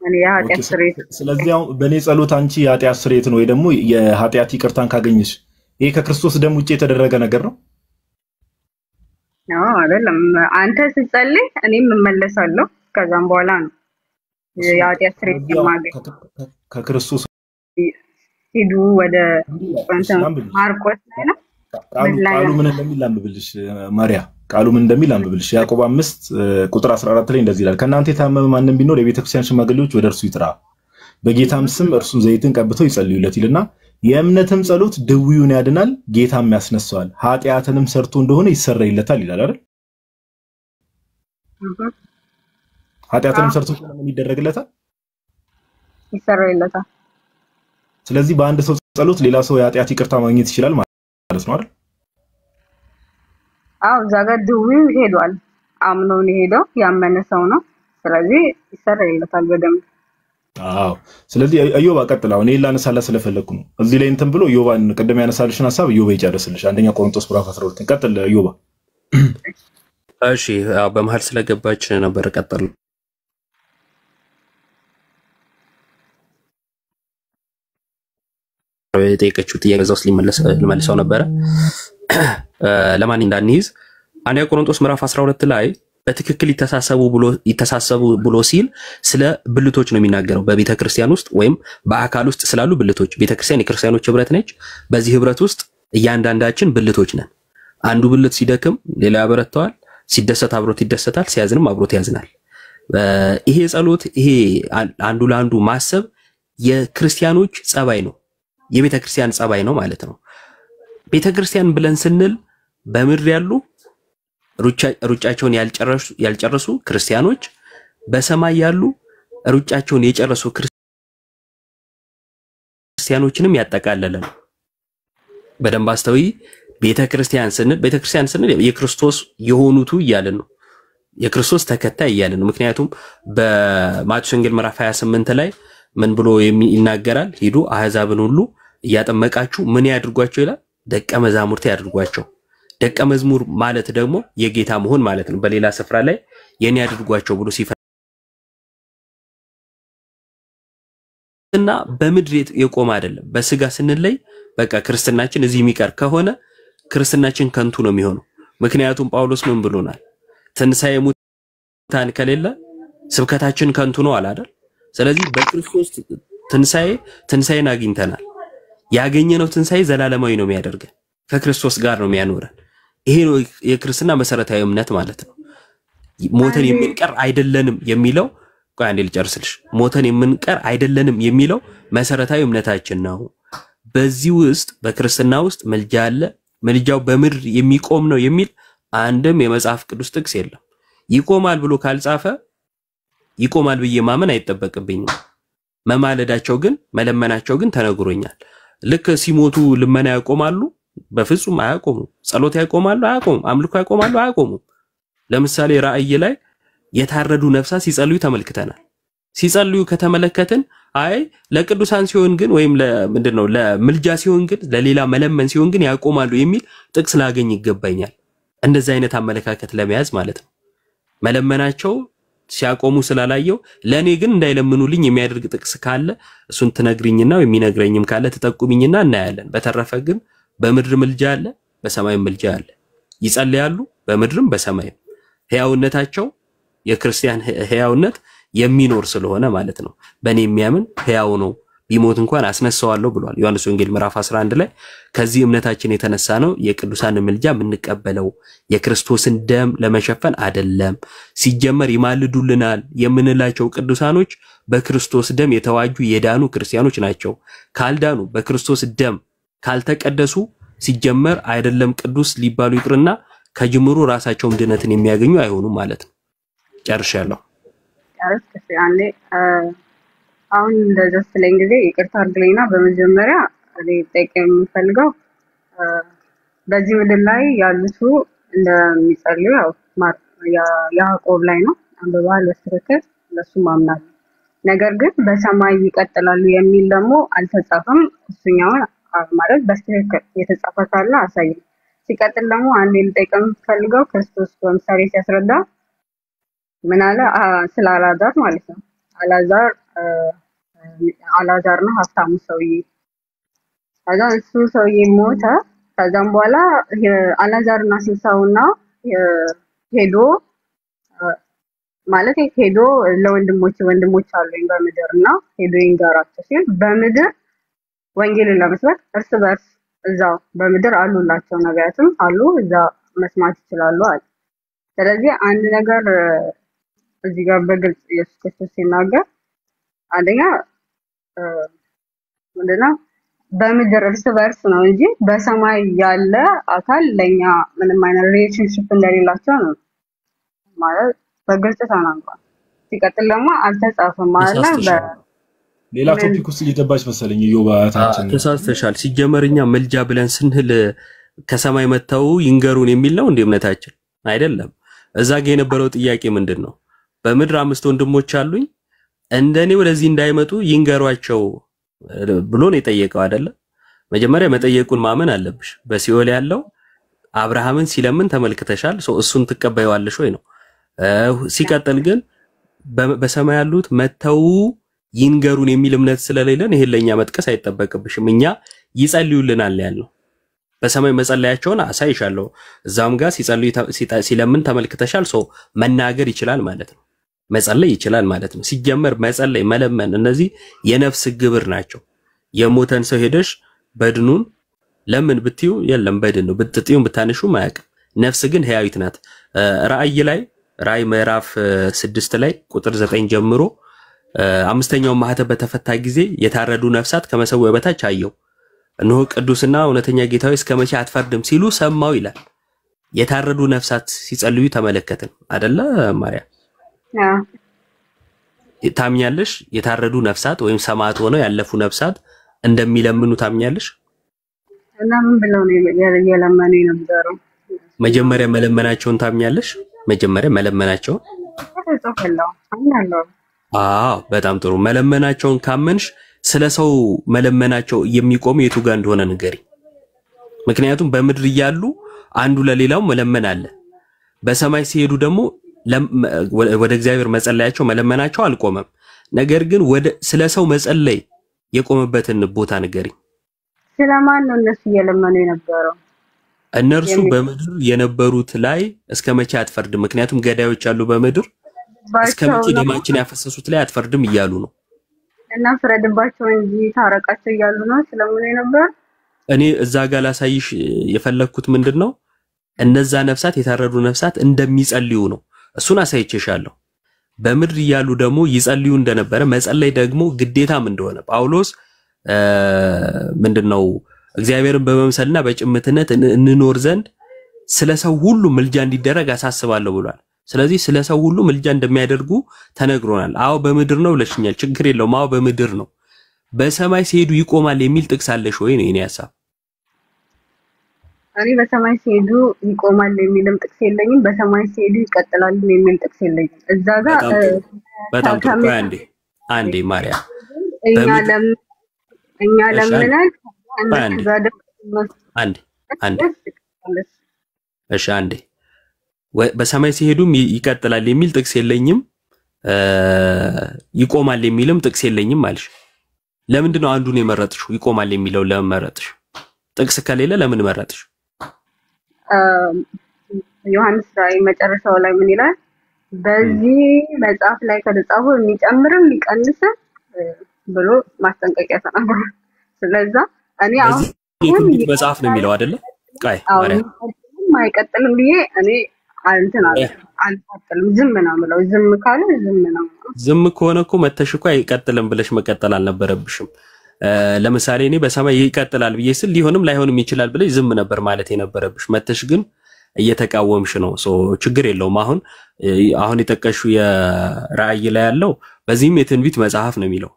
እኔ የኃጢአት ስርየት ስለዚህ አሁን በኔ ጸሎት አንቺ የኃጢአት ስርየት ነው ወይ ደግሞ የኃጢአት ይቅርታን ካገኘሽ ይሄ ከክርስቶስ ደም ውጪ የተደረገ ነገር ነው? ነው አይደለም። አንተ ስትጸልይ እኔም እመለሳለሁ። ከዛም በኋላ ነው የኃጢአት ስርየት የማገኝ። ከክርስቶስ ሂዱ ወደ ማርቆስ ነው ቃሉ ምን እንደሚል አንብብልሽ ማርያ፣ ቃሉ ምን እንደሚል አንብብልሽ። ያዕቆብ 5 ቁጥር 14 ላይ እንደዚህ ይላል፣ ከእናንተ የታመመ ማንም ቢኖር የቤተክርስቲያን ሽማግሌዎች ወደ እርሱ ይጥራ፣ በጌታም ስም እርሱን ዘይትን ቀብተው ይጸልዩለት ይልና የእምነትም ጸሎት ድውዩን ያድናል፣ ጌታም ያስነሳዋል፣ ኃጢአትንም ሰርቶ እንደሆነ ይሰረይለታል ይላል አይደል? ኃጢአትንም ሰርቶ ምን ይደረግለታል? ይሰረይለታል። ስለዚህ በአንድ ሰው ጸሎት ሌላ ሰው የኃጢአት ይቅርታ ማግኘት ይችላል ማለት ነው አይደል? አዎ እዛ ጋር ድውዩ ሄዷል። አምኖ ነው ሄደው ያመነ ሰው ነው። ስለዚህ ይሰረይለታል በደንብ። አዎ ስለዚህ አዮባ ቀጥላው እኔ ላነሳላ ስለፈለኩ ነው። እዚህ ላይ እንትን ብሎ አዮባን ቀደም ያነሳልሽን ሐሳብ አዮባ ይጨርስልሽ። አንደኛ ቆሮንቶስ ምዕራፍ 12 ቀጥል አዮባ። እሺ በመሃል ስለገባች ነበር ቀጥል። የጠየቀችው ጥያቄ እዛው ልመልሰው ነበረ። ለማን እንዳንይዝ አንደኛ ቆሮንቶስ ምዕራፍ 12 ላይ በትክክል ይተሳሰቡ ብሎ ሲል ስለ ብልቶች ነው የሚናገረው። በቤተ ክርስቲያን ውስጥ ወይም በአካል ውስጥ ስላሉ ብልቶች። ቤተ ክርስቲያን የክርስቲያኖች ህብረት ነች። በዚህ ህብረት ውስጥ እያንዳንዳችን ብልቶች ነን። አንዱ ብልት ሲደክም ሌላ ያበረታዋል፣ ሲደሰት አብሮት ይደሰታል፣ ሲያዝንም አብሮት ያዝናል። ይሄ ጸሎት፣ ይሄ አንዱ ለአንዱ ማሰብ የክርስቲያኖች ጸባይ ነው፣ የቤተ ክርስቲያን ጸባይ ነው ማለት ነው። ቤተ ክርስቲያን ብለን ስንል በምድር ያሉ ሩጫቸውን ያልጨረሱ ክርስቲያኖች፣ በሰማይ ያሉ ሩጫቸውን የጨረሱ ክርስቲያኖችንም ያጠቃለለ ነው። በደንብ አስተውይ። ቤተክርስቲያን ስንል የክርስቶስ የሆኑቱ እያልን ነው፣ የክርስቶስ ተከታይ እያልን ነው። ምክንያቱም በማቴዎስ ወንጌል ምዕራፍ 28 ላይ ምን ብሎ ይናገራል? ሂዱ አሕዛብን ሁሉ እያጠመቃችሁ ምን ያድርጓቸው ይላል? ደቀ መዛሙርት ያድርጓቸው። ደቀ መዝሙር ማለት ደግሞ የጌታ መሆን ማለት ነው። በሌላ ስፍራ ላይ የኔ ያድርጓቸው ብሎ ክርስትና በምድር የቆመ አይደለም። በስጋ ስንለይ በቃ ክርስትናችን እዚህ የሚቀር ከሆነ ክርስትናችን ከንቱ ነው የሚሆነው። ምክንያቱም ጳውሎስ ምን ብሎናል? ትንሣኤ ሙታን ከሌለ ስብከታችን ከንቱ ነው አለ አይደል? ስለዚህ በክርስቶስ ትንሣኤን አግኝተናል። ያገኘነው ትንሣኤ ዘላለማዊ ነው የሚያደርገን፣ ከክርስቶስ ጋር ነው የሚያኖረን። ይሄ ነው የክርስትና መሰረታዊ እምነት ማለት ነው። ሞተን የምንቀር አይደለንም የሚለው ቆይ አንዴ ልጨርስልሽ። ሞተን የምንቀር አይደለንም የሚለው መሰረታዊ እምነታችን ነው። በዚህ ውስጥ በክርስትና ውስጥ መልጃ አለ። መልጃው በምድር የሚቆም ነው የሚል አንድም የመጽሐፍ ቅዱስ ጥቅስ የለም። ይቆማል ብሎ ካልጻፈ ይቆማል ብዬ ማመን አይጠበቅብኝም። መማለዳቸው ግን መለመናቸው ግን ተነግሮኛል። ልክ ሲሞቱ ልመና ያቆማሉ? በፍጹም አያቆሙም። ጸሎት ያቆማሉ? አያቆሙም። አምልኮ ያቆማሉ? አያቆሙም። ለምሳሌ ራእይ ላይ የታረዱ ነፍሳት ሲጸልዩ ተመልክተናል። ሲጸልዩ ከተመለከትን አይ ለቅዱሳን ሲሆን ግን ወይም ለምንድነው ለምልጃ ሲሆን ግን ለሌላ መለመን ሲሆን ግን ያቆማሉ የሚል ጥቅስ ላገኝ ይገባኛል። እንደዚህ አይነት አመለካከት ለመያዝ ማለት ነው። መለመናቸው ሲያቆሙ ስላላየው ለኔ ግን እንዳይለምኑልኝ የሚያደርግ ጥቅስ ካለ እሱን ትነግሪኝና የሚነግረኝም ካለ ተጠቁሚኝና እናያለን። በተረፈ ግን በምድር ምልጃ አለ፣ በሰማይ ምልጃ አለ። ይጸልያሉ በምድርም በሰማይም። ሕያውነታቸው የክርስቲያን ሕያውነት የሚኖር ስለሆነ ማለት ነው። በኔ የሚያምን ሕያው ነው ቢሞት እንኳን አስነሳዋለሁ ብሏል ዮሐንስ ወንጌል ምዕራፍ 11 ላይ። ከዚህ እምነታችን የተነሳ ነው የቅዱሳን ምልጃ የምንቀበለው። የክርስቶስን ደም ለመሸፈን አይደለም። ሲጀመር ይማልዱልናል የምንላቸው ቅዱሳኖች በክርስቶስ ደም የተዋጁ የዳኑ ክርስቲያኖች ናቸው። ካልዳኑ በክርስቶስ ደም ካልተቀደሱ ሲጀመር አይደለም ቅዱስ ሊባሉ ይቅርና ከጅምሩ ራሳቸውም ድነትን የሚያገኙ አይሆኑም ማለት ነው። ጨርሻለሁ። አንዴ አሁን እንደዛ ስለኝ ጊዜ ይቅርታ አድርግልኝና በመጀመሪያ እኔ ጠይቄ የምፈልገው በዚህ ምድር ላይ ያሉት እንደሚጸልዩ ያዕቆብ ላይ ነው አንብባል በትክክል ለሱ ማምናል። ነገር ግን በሰማይ ይቀጥላሉ የሚል ደግሞ አልተጻፈም። እሱኛውን ማለት በትክክል የተጻፈ ካለ አሳይ። ሲቀጥል ደግሞ አንዴ ልጠይቅ የምፈልገው ክርስቶስ በምሳሌ ሲያስረዳ ምን አለ ስለ አልዓዛር ማለት ነው። አልዓዛር ነው ሀብታሙ ሰውዬ። ከዛ እሱ ሰውዬ ሞተ። ከዛም በኋላ አልዓዛርና ስልሳውና ሄዶ ማለት ሄዶ ወንድሞች አሉኝ በምድርና ሄዶ ይንገራቸው ሲል በምድር ወንጌልን ለመስበክ እርስ በርስ እዛው በምድር አሉላቸው ነቢያትም አሉ እዛ መስማት ይችላሉ አለ። ስለዚህ አንድ ነገር እዚህ ጋር በግልጽ ኢየሱስ ክርስቶስ ሲናገር አንደኛ ምንድነው በምድር እርስ በርስ ነው እንጂ በሰማይ ያለ አካል ለኛ ምንም አይነት ሪሌሽንሺፕ እንደሌላቸው ነው ማለት በግልጽ ተናግሯል። ሲቀጥል ደግሞ አልተጻፈም ማለት ሌላ ቶፒክ ውስጥ እየገባች መሰለኝ ይዮባታችን ተሳስተሻል። ሲጀመርኛ መልጃ ብለን ስንል ከሰማይ መተው ይንገሩን የሚል ነው እንደ እምነታችን አይደለም። እዛ ጋር የነበረው ጥያቄ ምንድነው? በምድር 5 ወንድሞች አሉኝ እንደኔ ወደዚህ እንዳይመጡ ይንገሯቸው ብሎ ነው የጠየቀው አይደለ? መጀመሪያ መጠየቁን ማመን አለብሽ። በሲኦል ያለው አብርሃምን ሲለምን ተመልክተሻል። እሱን ትቀበይዋለሽ ወይ ነው። ሲቀጥል ግን በሰማይ ያሉት መተው ይንገሩን የሚል እምነት ስለሌለን ይሄን ለኛ መጥቀስ አይጠበቅብሽም። እኛ ይጸልዩልናል ያለው በሰማይ መጸለያቸውን አሳይሻለሁ። እዛም ጋር ሲለምን ተመልክተሻል። መናገር ይችላል ማለት ነው። መጸለይ ይችላል ማለት ነው። ሲጀመር መጸለይ መለመን እነዚህ የነፍስ ግብር ናቸው። የሞተን ሰው ሄደሽ በድኑን ለምን ብትዩ የለም በድን ነው ብትጥዩም ብታነሹ ማያቅ። ነፍስ ግን ሕያዊት ናት። ራእይ ምዕራፍ 6 ላይ ቁጥር 9 ጀምሮ አምስተኛው ማህተም በተፈታ ጊዜ የታረዱ ነፍሳት ከመሰዊያው በታች አየው። እነሆ ቅዱስና እውነተኛ ጌታዬ እስከመቼ አትፈርድም ሲሉ ሰማው ይላል። የታረዱ ነፍሳት ሲጸልዩ ተመለከትን አይደለ ማርያም? ታምኛለሽ? የታረዱ ነፍሳት ወይም ሰማዕት ሆነው ያለፉ ነፍሳት እንደሚለምኑ ታምኛለሽ? እና ምን ብለው ነው የለመኑ የነበረው? መጀመሪያ መለመናቸውን ታምኛለሽ? መጀመሪያ መለመናቸውን ተጽፏል። አምናለሁ። በጣም ጥሩ። መለመናቸውን ካመንሽ ስለ ሰው መለመናቸው የሚቆም የቱ ጋር እንደሆነ ንገሪ። ምክንያቱም በምድር እያሉ አንዱ ለሌላው መለመን አለ። በሰማይ ሲሄዱ ደግሞ ወደ እግዚአብሔር መጸለያቸው መለመናቸው አልቆመም። ነገር ግን ስለ ሰው መጸለይ የቆመበትን ቦታ ንገሪኝ። ስለማን ነው እነሱ እየለመኑ የነበረው? እነርሱ በምድር የነበሩት ላይ እስከ መቼ አትፈርድም? ምክንያቱም ገዳዮች አሉ በምድር እስከ መቼ ደማችን ያፈሰሱት ላይ አትፈርድም እያሉ ነው። እና ፍረድባቸው እንጂ ታረቃቸው እያሉ ነው ስለምን ነበር? እኔ እዛ ጋር ላሳይሽ የፈለኩት ምንድነው እነዛ ነፍሳት የታረዱ ነፍሳት እንደሚጸልዩ ነው። እሱን አሳይቼሻለሁ። በምድር እያሉ ደግሞ ይጸልዩ እንደነበረ መጸለይ ደግሞ ግዴታም እንደሆነ ጳውሎስ ምንድነው እግዚአብሔርን በመምሰልና በጭምትነት እንኖር ዘንድ ስለሰው ሁሉ ምልጃ እንዲደረግ አሳስባለሁ ብሏል። ስለዚህ ስለሰው ሁሉ ምልጃ እንደሚያደርጉ ተነግሮናል። አዎ በምድር ነው ለሽኛል፣ ችግር የለውም። አዎ በምድር ነው። በሰማይ ሲሄዱ ይቆማል የሚል ጥቅስ አለሽ ወይ ነው የኔ ሐሳብ። እኔ በሰማይ ሲሄዱ ይቆማል የሚልም ጥቅስ የለኝም፣ በሰማይ ሲሄዱ ይቀጥላሉ የሚል ጥቅስ የለኝም። እዛ ጋር በጣም ጥሩ። አንዴ ማርያም እኛ ለምነን አንዴ በሰማይ ሲሄዱም ይቀጥላል የሚል ጥቅስ የለኝም፣ ይቆማል የሚልም ጥቅስ የለኝም አልሽ። ለምንድን ነው አንዱን የመረጥሽው? ይቆማል የሚለው ለምን መረጥሽ? ጥቅስ ከሌለ ለምን መረጥሽ? ዮሐንስ ራእይ መጨረሻው ላይ ምን ይላል? በዚህ መጽሐፍ ላይ ከተጻፈው የሚጨምርም የሚቀንስም ብሎ ማስጠንቀቂያ ተናግሯል። ስለዚህ እኔ አሁን የትንቢት መጽሐፍ ነው የሚለው አይደለ? ቃይ ማርያም አይቀጥልም ብዬ እኔ አልቀጥልም፣ ዝም ነው የምለው። ዝም ካለ ዝም ነው። ዝም ከሆነ እኮ መተሽ እኮ አይቀጥልም ብለሽ መቀጠል አልነበረብሽም። ለምሳሌ እኔ በሰማይ ይቀጥላል ብዬ ስል ሊሆንም ላይሆንም ይችላል ብለሽ ዝም ነበር ማለት የነበረብሽ። መተሽ ግን እየተቃወምሽ ነው። ችግር የለውም። አሁን የጠቀሹ የራእይ ላይ ያለው በዚህም የትንቢት መጽሐፍ ነው የሚለው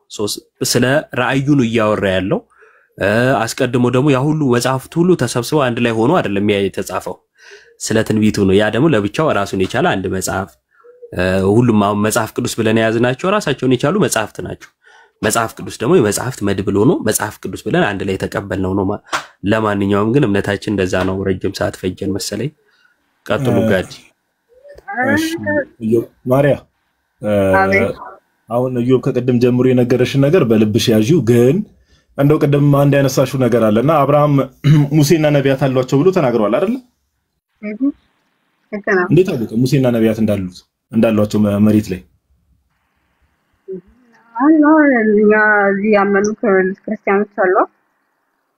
ስለ ራእዩ ነው እያወራ ያለው። አስቀድሞ ደግሞ ያ ሁሉ መጽሐፍት ሁሉ ተሰብስበው አንድ ላይ ሆኖ አይደለም የተጻፈው፣ ስለ ትንቢቱ ነው። ያ ደግሞ ለብቻው ራሱን የቻለ አንድ መጽሐፍ። ሁሉም አሁን መጽሐፍ ቅዱስ ብለን የያዝናቸው ራሳቸውን የቻሉ መጽሐፍት ናቸው። መጽሐፍ ቅዱስ ደግሞ የመጽሐፍት መድብል ሆኖ መጽሐፍ ቅዱስ ብለን አንድ ላይ ተቀበልነው ነው። ለማንኛውም ግን እምነታችን እንደዛ ነው። ረጅም ሰዓት ፈጀን መሰለኝ። ቀጥሉ ጋዲ። ማርያ አሁን ኢዮብ ከቀደም ጀምሮ የነገረሽን ነገር በልብሽ ያዢው። ግን እንደው ቀደም አንድ ያነሳሽው ነገር አለና አብርሃም ሙሴና ነቢያት አሏቸው ብሎ ተናግሯል አይደል? እንዴት አወቀ ሙሴና ነቢያት እንዳሏቸው መሬት ላይ? ያመኑ ክርስቲያኖች አሉ።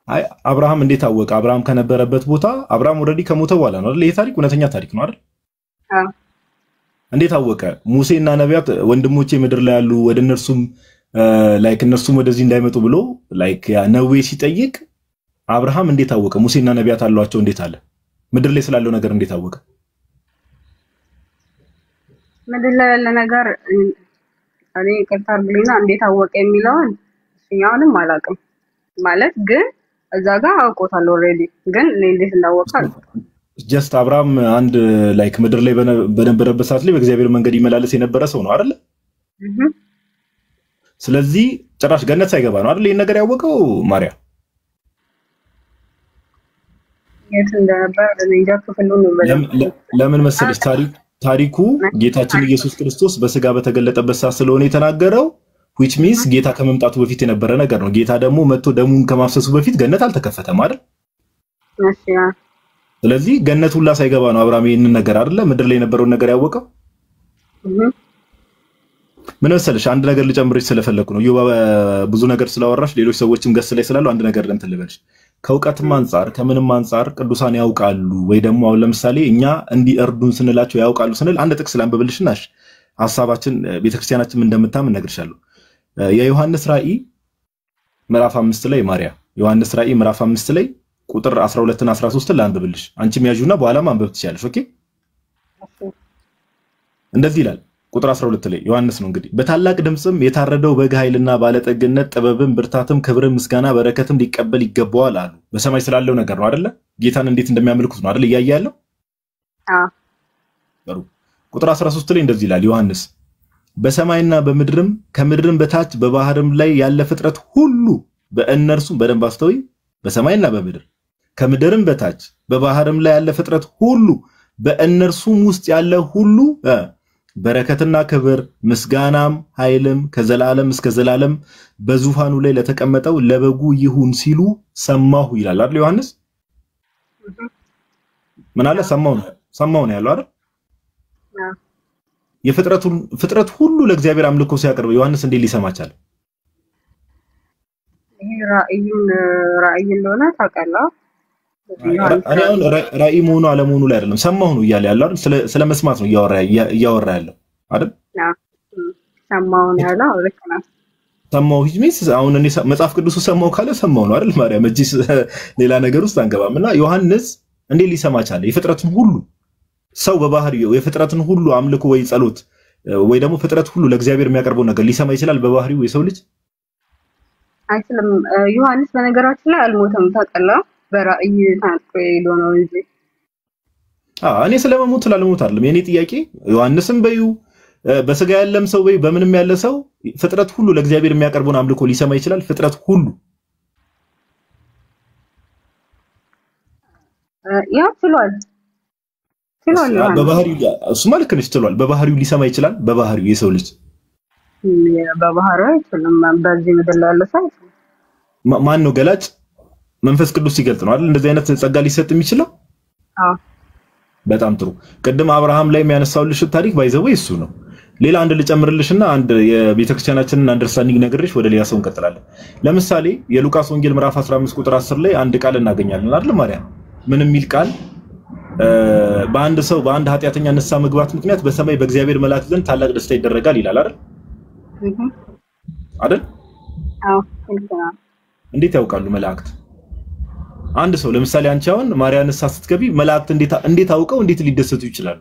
አይ አብርሃም እንዴት አወቀ? አብርሃም ከነበረበት ቦታ አብርሃም ኦልሬዲ ከሞተ በኋላ ነው አይደል? ይሄ ታሪክ እውነተኛ ታሪክ ነው አይደል? እንዴት አወቀ? ሙሴና ነቢያት ወንድሞቼ ምድር ላይ ያሉ ወደ እነርሱም ላይክ እነርሱም ወደዚህ እንዳይመጡ ብሎ ላይክ ያ ነዌ ሲጠይቅ አብርሃም እንዴት አወቀ? ሙሴና ነቢያት አሏቸው እንዴት አለ? ምድር ላይ ስላለው ነገር እንዴት አወቀ? ምድር ላይ ያለ ነገር እኔ ከታር ብሊና እንዴት አወቀ የሚለውን እኛውንም አላውቅም። ማለት ግን እዛ ጋር አውቆታል ኦልሬዲ። ግን እኔ እንዴት እንዳወቀ ጀስት አብርሃም አንድ ላይክ ምድር ላይ በነበረበት ሰዓት ላይ በእግዚአብሔር መንገድ ይመላለስ የነበረ ሰው ነው አይደል? ስለዚህ ጭራሽ ገነት ሳይገባ ነው አይደል ይሄን ነገር ያወቀው ማርያ? የት እንደነበር ለኔጃ ክፍሉ ነው። ለምን መሰለሽ ታሪኩ ጌታችን ኢየሱስ ክርስቶስ በስጋ በተገለጠበት ሰዓት ስለሆነ የተናገረው which means ጌታ ከመምጣቱ በፊት የነበረ ነገር ነው። ጌታ ደግሞ መጥቶ ደሙን ከማፍሰሱ በፊት ገነት አልተከፈተም አይደል? ስለዚህ ገነት ሁላ ሳይገባ ነው አብርሃም ይሄንን ነገር አይደለ ምድር ላይ የነበረውን ነገር ያወቀው። ምን መሰለሽ አንድ ነገር ልጨምርሽ ስለፈለኩ ነው። ዮባ ብዙ ነገር ስላወራሽ ሌሎች ሰዎችም ገስ ላይ ስላሉ አንድ ነገር እንትን ልበልሽ። ከውቀትም አንፃር ከምንም አንፃር ቅዱሳን ያውቃሉ ወይ ደግሞ አሁን ለምሳሌ እኛ እንዲህ እርዱን ስንላቸው ያውቃሉ ስንል አንድ ጥቅስ ላንብብልሽናሽ ሐሳባችን ቤተክርስቲያናችን እንደምታምን ነግርሻለሁ። የዮሐንስ ራእይ ምዕራፍ 5 ላይ ማርያ ዮሐንስ ራእይ ምዕራፍ 5 ላይ ቁጥር 12 እና 13 ላንብብልሽ። አንቺም ያዡና በኋላ ማንበብ ትችያለሽ። ኦኬ እንደዚህ ይላል ቁጥር 12 ላይ ዮሐንስ ነው እንግዲህ በታላቅ ድምጽም የታረደው በግ ኃይልና ባለጠግነት ጥበብም ብርታትም ክብርም ምስጋና በረከትም ሊቀበል ይገባዋል አሉ። በሰማይ ስላለው ነገር ነው አይደለ? ጌታን እንዴት እንደሚያመልኩት ነው አይደል እያየ ያለው? ቁጥር 13 ላይ እንደዚህ ይላል ዮሐንስ በሰማይና በምድርም ከምድርም በታች በባህርም ላይ ያለ ፍጥረት ሁሉ በእነርሱም በደንብ አስተውይ። በሰማይና በምድር ከምድርም በታች በባህርም ላይ ያለ ፍጥረት ሁሉ በእነርሱም ውስጥ ያለ ሁሉ በረከትና ክብር ምስጋናም ኃይልም ከዘላለም እስከ ዘላለም በዙፋኑ ላይ ለተቀመጠው ለበጉ ይሁን ሲሉ ሰማሁ ይላል አይደል ዮሐንስ? ምን አለ? ሰማሁ ነው ያለው አይደል? ፍጥረት ሁሉ ለእግዚአብሔር አምልኮ ሲያቀርብ ዮሐንስ እንዴት ሊሰማ ቻለ? ይሄ ራእይ እንደሆነ ታውቃለህ። እኔ አሁን ራእይ መሆኑ አለመሆኑ ላይ አይደለም ሰማሁ ነው እያለ ያለው አይደል? ስለ መስማት ነው እያወራ ያለው አይደል? ሰማሁ ነው ያለው። ልክ ነው። ሰማሁ ሂጅሚስ አሁን እኔ መጽሐፍ ቅዱስ ሰማሁ ካለ ሰማሁ ነው አይደል? ማርያም እጂስ ሌላ ነገር ውስጥ አንገባምና ዮሐንስ እንዴት ሊሰማ ቻለ? የፍጥረትን ሁሉ ሰው በባህሪው የፍጥረትን ሁሉ አምልኮ ወይ ጸሎት ወይ ደግሞ ፍጥረት ሁሉ ለእግዚአብሔር የሚያቀርበው ነገር ሊሰማ ይችላል በባህሪው የሰው ልጅ አይችልም። ዮሐንስ በነገራችን ላይ አልሞተም ታውቃለህ። በራእይ ታንቆ ሄዶ ነው እንጂ እኔ ስለመሞት ስላለሞት አይደለም የኔ ጥያቄ። ዮሐንስም በዩ በስጋ ያለም ሰው በዩ በምንም ያለ ሰው ፍጥረት ሁሉ ለእግዚአብሔር የሚያቀርበውን አምልኮ ሊሰማ ይችላል ፍጥረት ሁሉ ያ ችሏል በባህሪው እሱማ ልክ ነሽ ችሏል። በባህሪው ሊሰማ ይችላል በባህሪው የሰው ልጅ በባህሪው አይችልም። በዚህ ምድር ላይ ያለ ሰው ማን ነው ገላጭ? መንፈስ ቅዱስ ሲገልጥ ነው አይደል እንደዚህ አይነት ጸጋ ሊሰጥ የሚችለው? በጣም ጥሩ። ቅድም አብርሃም ላይ የሚያነሳውልሽ ታሪክ ባይዘው እሱ ነው። ሌላ አንድ ልጨምርልሽና አንድ የቤተክርስቲያናችንን አንደርስታንዲንግ ነገርሽ ወደ ሌላ ሰው እንቀጥላለን። ለምሳሌ የሉቃስ ወንጌል ምዕራፍ 15 ቁጥር 10 ላይ አንድ ቃል እናገኛለን አይደል ማርያም? ምን የሚል ቃል? በአንድ ኃጢአተኛ ንስሐ መግባት ምክንያት በሰማይ በእግዚአብሔር መላእክት ዘንድ ታላቅ ደስታ ይደረጋል ይላል አይደል? አይደል? እንዴት ያውቃሉ መላእክት? አንድ ሰው ለምሳሌ አንቺ አሁን ማርያም ንስሐ ስትገቢ መላእክት እንዴት አውቀው እንዴት ሊደሰቱ ይችላሉ?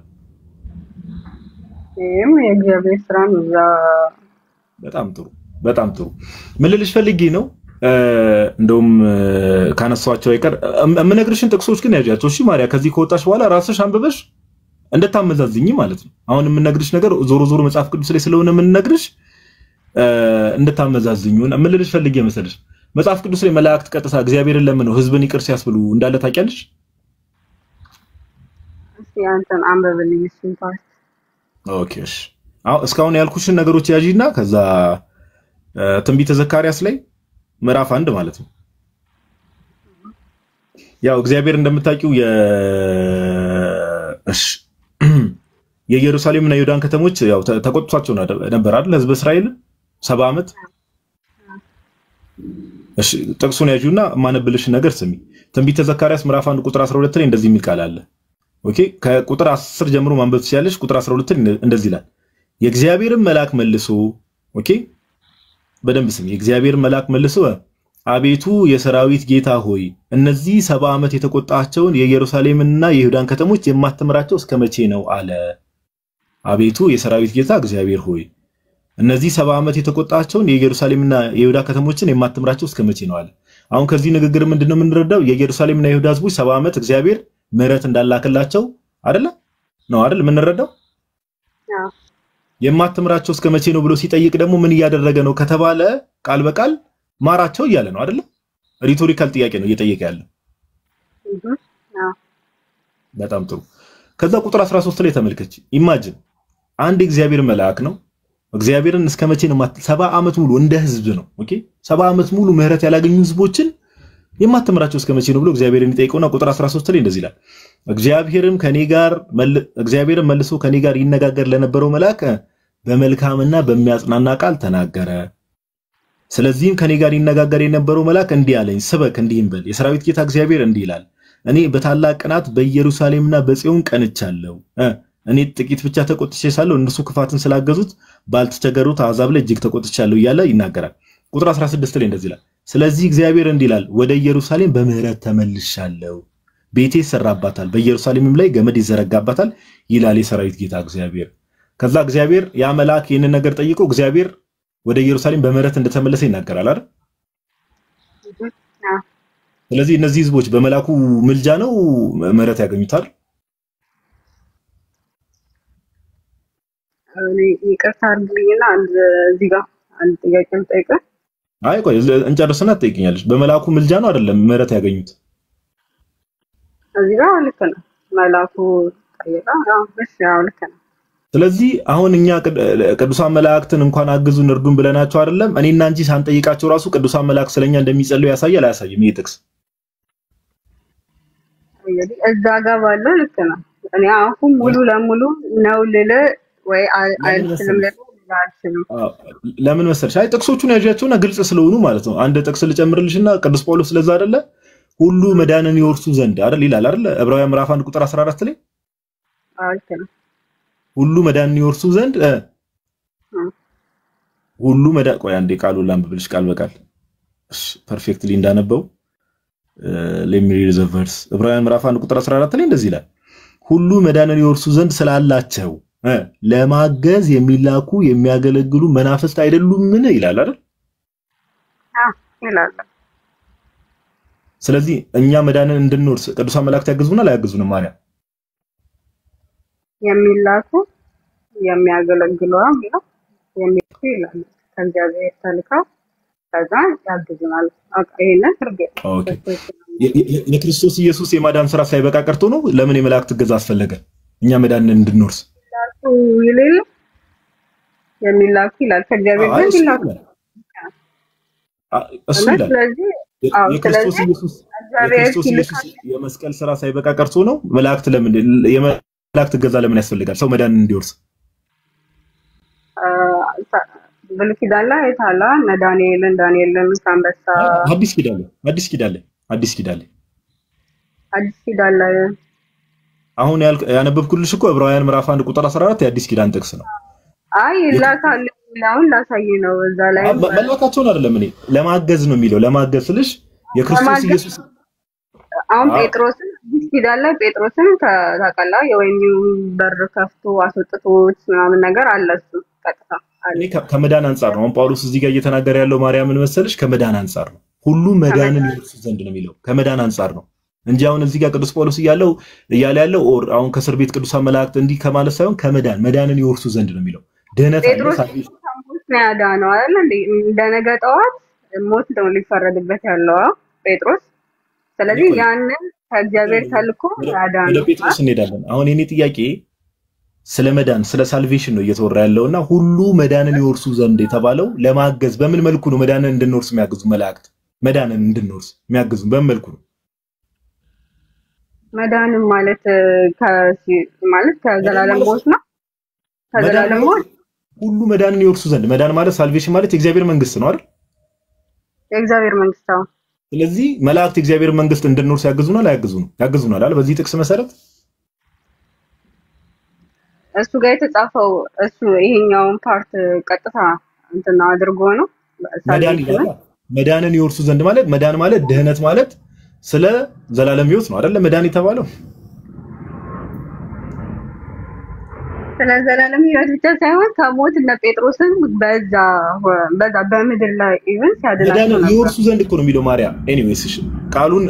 የእግዚአብሔር ስራ ነው። በጣም ጥሩ። ምን ልልሽ ፈልጌ ነው እንደውም ካነሳቸው አይቀር የምነግርሽን ጥቅሶች ግን ያጃቸው። እሺ ማርያም ከዚህ ከወጣሽ በኋላ ራስሽ አንብበሽ እንደታመዛዝኝ ማለት ነው። አሁን የምነግርሽ ነገር ዞሮ መጽሐፍ ቅዱስ ላይ ስለሆነ የምነግርሽ እንደታመዛዝኝ ምን ልልሽ ፈልጌ መሰለሽ መጽሐፍ ቅዱስ ላይ መላእክት ቀጥታ እግዚአብሔርን ለምነው ህዝብን ይቅር ሲያስብሉ እንዳለ ታውቂያለሽ? እስቲ አንተን አንብብልኝ እሱን ፓርት። ኦኬ እሺ። እስካሁን ያልኩሽን ነገሮች ያዢና ከዛ ትንቢተ ዘካርያስ ላይ ምዕራፍ 1 ማለት ነው። ያው እግዚአብሔር እንደምታውቂው የኢየሩሳሌምና የይሁዳን ከተሞች ያው ተቆጥቷቸው ነበር አይደል ህዝብ እስራኤል 70 ዓመት። እሺ ጥቅሱን ያዡና ማነብልሽ ነገር ስሚ። ትንቢተ ዘካርያስ ምዕራፍ 1 ቁጥር 12 ላይ እንደዚህ የሚል ቃል አለ። ኦኬ ከቁጥር 10 ጀምሮ ማንበብ ትችያለሽ። ቁጥር 12 እንደዚህ ይላል። የእግዚአብሔርን መልአክ መልሶ ኦኬ በደንብ ስሚ። የእግዚአብሔርን መልአክ መልሶ አቤቱ የሰራዊት ጌታ ሆይ እነዚህ 70 ዓመት የተቆጣቸውን የኢየሩሳሌምንና የይሁዳን ከተሞች የማትምራቸው እስከመቼ ነው አለ። አቤቱ የሰራዊት ጌታ እግዚአብሔር ሆይ እነዚህ 70 ዓመት የተቆጣቸውን የኢየሩሳሌምና የይሁዳ ከተሞችን የማትምራቸው እስከመቼ ነው አለ። አሁን ከዚህ ንግግር ምንድነው የምንረዳው? የኢየሩሳሌምና የይሁዳ ህዝቦች 70 ዓመት እግዚአብሔር ምህረት እንዳላከላቸው አይደለ ነው አይደል የምንረዳው? የማትምራቸው እስከመቼ ነው ብሎ ሲጠይቅ ደግሞ ምን እያደረገ ነው ከተባለ ቃል በቃል ማራቸው እያለ ነው አይደለ? ሪቶሪካል ጥያቄ ነው እየጠየቀ ያለው። በጣም ጥሩ። ከዛ ቁጥር 13 ላይ ተመልከች። ኢማጂን አንድ እግዚአብሔር መልአክ ነው። እግዚአብሔርን እስከመቼ ነው 70 ዓመት ሙሉ እንደ ህዝብ ነው ኦኬ 70 ዓመት ሙሉ ምህረት ያላገኙ ህዝቦችን የማትምራቸው እስከመቼ ነው ብሎ እግዚአብሔርን ይጠይቀውና ቁጥር 13 ላይ እንደዚህ ይላል። እግዚአብሔርን መልሶ ከኔ ጋር ይነጋገር ለነበረው መልአክ በመልካምና በሚያጽናና ቃል ተናገረ። ስለዚህም ከኔ ጋር ይነጋገር የነበረው መልአክ እንዲህ አለኝ፣ ስበክ እንዲህም በል የሰራዊት ጌታ እግዚአብሔር እንዲህ ይላል፣ እኔ በታላቅ ቅናት በኢየሩሳሌምና በጽዮን ቀንቻለሁ። እኔ ጥቂት ብቻ ተቆጥቼ ሳለሁ እነሱ ክፋትን ስላገዙት ባልተቸገሩት አሕዛብ ላይ እጅግ ተቆጥቻለሁ እያለ ይናገራል። ቁጥር 16 ላይ እንደዚህ ይላል፣ ስለዚህ እግዚአብሔር እንዲህ ይላል፣ ወደ ኢየሩሳሌም በምህረት ተመልሻለሁ፣ ቤቴ ይሰራባታል፣ በኢየሩሳሌምም ላይ ገመድ ይዘረጋባታል ይላል የሰራዊት ጌታ እግዚአብሔር። ከዛ እግዚአብሔር ያ መልአክ ይህንን ነገር ጠይቆ እግዚአብሔር ወደ ኢየሩሳሌም በምህረት እንደተመለሰ ይናገራል አይደል? ስለዚህ እነዚህ ህዝቦች በመልአኩ ምልጃ ነው ምህረት ያገኙታል። ይቅርታ አድርግልኝና እዚህ ጋር አንድ ጥያቄ ልጠይቅህ። አይ ቆይ እንጨርስና ትጠይቅኛለሽ። በመልአኩ ምልጃ ነው አይደለም ምህረት ያገኙት? እዚህ ጋር ልክ ነው። መልአኩ ጠየቀ። እሺ ያው ልክ ነው። ስለዚህ አሁን እኛ ቅዱሳን መላእክትን እንኳን አግዙን እርዱን ብለናቸው አይደለም እኔና እንጂ ሳንጠይቃቸው ራሱ ቅዱሳን መላእክት ስለኛ እንደሚጸልዩ ያሳያል አያሳይም? ይሄ ጥቅስ እንግዲህ እዛ ጋር ባለው ልክ ነው። እኔ አሁን ሙሉ ለሙሉ ነው ልል ወይ አልችልም አልችልም። ለምን መሰለሽ? አይ ጥቅሶቹን ያዣቸውና ግልጽ ስለሆኑ ማለት ነው። አንድ ጥቅስ ልጨምርልሽና ቅዱስ ጳውሎስ ስለዛ አይደለ ሁሉ መዳንን ይወርሱ ዘንድ አይደል ይላል አይደል? ዕብራውያን ምዕራፍ 1 ቁጥር 14 ላይ አልችልም ሁሉ መዳንን ይወርሱ ዘንድ ሁሉ መዳን ቆይ አንዴ ቃሉን ላንብብልሽ ቃል በቃል እሺ ፐርፌክትሊ እንዳነበው let me read the verse ዕብራውያን ምዕራፍ 1 ቁጥር 14 ላይ እንደዚህ ይላል ሁሉ መዳንን ይወርሱ ዘንድ ስላላቸው ለማገዝ የሚላኩ የሚያገለግሉ መናፍስት አይደሉምን ይላል አይደል? ይላል። ስለዚህ እኛ መዳንን እንድንወርስ ቅዱሳን መላእክት ያግዙናል አያግዙንም? ማርያም የሚላኩ የሚያገለግሉ የሚልኩ ይላል ከእግዚአብሔር ተልከው ከዛ ያግዙናል። ይሄንን እርግጥ ኦኬ የክርስቶስ ኢየሱስ የማዳን ስራ ሳይበቃ ቀርቶ ነው ለምን የመላእክት እገዛ አስፈለገ? እኛ መዳንን እንድንወርስ ይላል የሚላኩ ይላል ከእግዚአብሔር ዘንድ ይላኩ እሱ ይላል። ስለዚህ የክርስቶስ ኢየሱስ የመስቀል ስራ ሳይበቃ ቀርቶ ነው መላእክት ለምን የመላእክት እገዛ ለምን ያስፈልጋል? ሰው መዳንን እንዲወርስ ብሉይ ኪዳን ላይ አይተሃል እነ ዳንኤልን ከአንበሳ አዲስ ኪዳን ላይ አሁን ያነበብኩልሽ እኮ ዕብራውያን ምዕራፍ 1 ቁጥር 14 የአዲስ ኪዳን ጥቅስ ነው። አይ ይላካል አሁን ላሳይ ነው እዛ ላይ መላካቸውን አይደለም እኔ ለማገዝ ነው የሚለው ለማገዝ ስልሽ የክርስቶስ ኢየሱስ አሁን ጴጥሮስን አዲስ ኪዳን ላይ ጴጥሮስን ታውቃለህ የወይኑ በር ከፍቶ አስወጥቶት ምናምን ነገር አለ እሱ ቀጥታ እኔ ከመዳን አንፃር ነው አሁን ጳውሎስ እዚህ ጋር እየተናገረ ያለው ማርያምን መሰለሽ ከመዳን አንፃር ነው ሁሉ መዳንን ይወርሱ ዘንድ ነው የሚለው ከመዳን አንፃር ነው እንጂ አሁን እዚህ ጋር ቅዱስ ጳውሎስ እያለ ያለው አሁን ከእስር ቤት ቅዱሳን መላእክት እንዲህ ከማለት ሳይሆን መዳንን ይወርሱ ዘንድ ነው የሚለው ድህነት ነው አይደል እንደ ነገ ጠዋት ሞት ነው ሊፈረድበት ያለው ጴጥሮስ ስለዚህ ያንን ከእግዚአብሔር ተልኮ ያዳነው ወደ ጴጥሮስ እንሄዳለን። አሁን የኔ ጥያቄ ስለ መዳን ስለ ሳልቬሽን ነው እየተወራ ያለውና ሁሉ መዳንን ይወርሱ ዘንድ የተባለው ለማገዝ በምን መልኩ ነው መዳንን እንድንወርስ የሚያግዙ መላእክት መዳንን እንድንወርስ የሚያግዙ በምን መልኩ ነው? መዳንን ማለት ከዘላለም ሞት ነው ከዘላለም ሞት ሁሉ መዳንን ይወርሱ ዘንድ መዳን ማለት ሳልቬሽን ማለት የእግዚአብሔር መንግስት ነው አይደል? የእግዚአብሔር መንግስት ነው። ስለዚህ መላእክት የእግዚአብሔር መንግስት እንድንወርስ ያግዙናል አያግዙንም? ያግዙናል አይደል? በዚህ ጥቅስ መሰረት እሱ ጋር የተጻፈው እሱ ይሄኛውን ፓርት ቀጥታ እንትና አድርጎ ነው መዳንን ይወርሱ ዘንድ ማለት መዳን ማለት ድህነት ማለት ስለ ዘላለም ህይወት ነው አይደል? መዳን የተባለው ስለ ዘላለም ህይወት ብቻ ሳይሆን ከሞት እነ ጴጥሮስን በዛ በምድር ላይ ኢቭን ሲያደናቸው መዳን ይወርሱ ዘንድ እኮ ነው የሚለው ማርያም። ኤኒዌይስ እሺ ቃሉን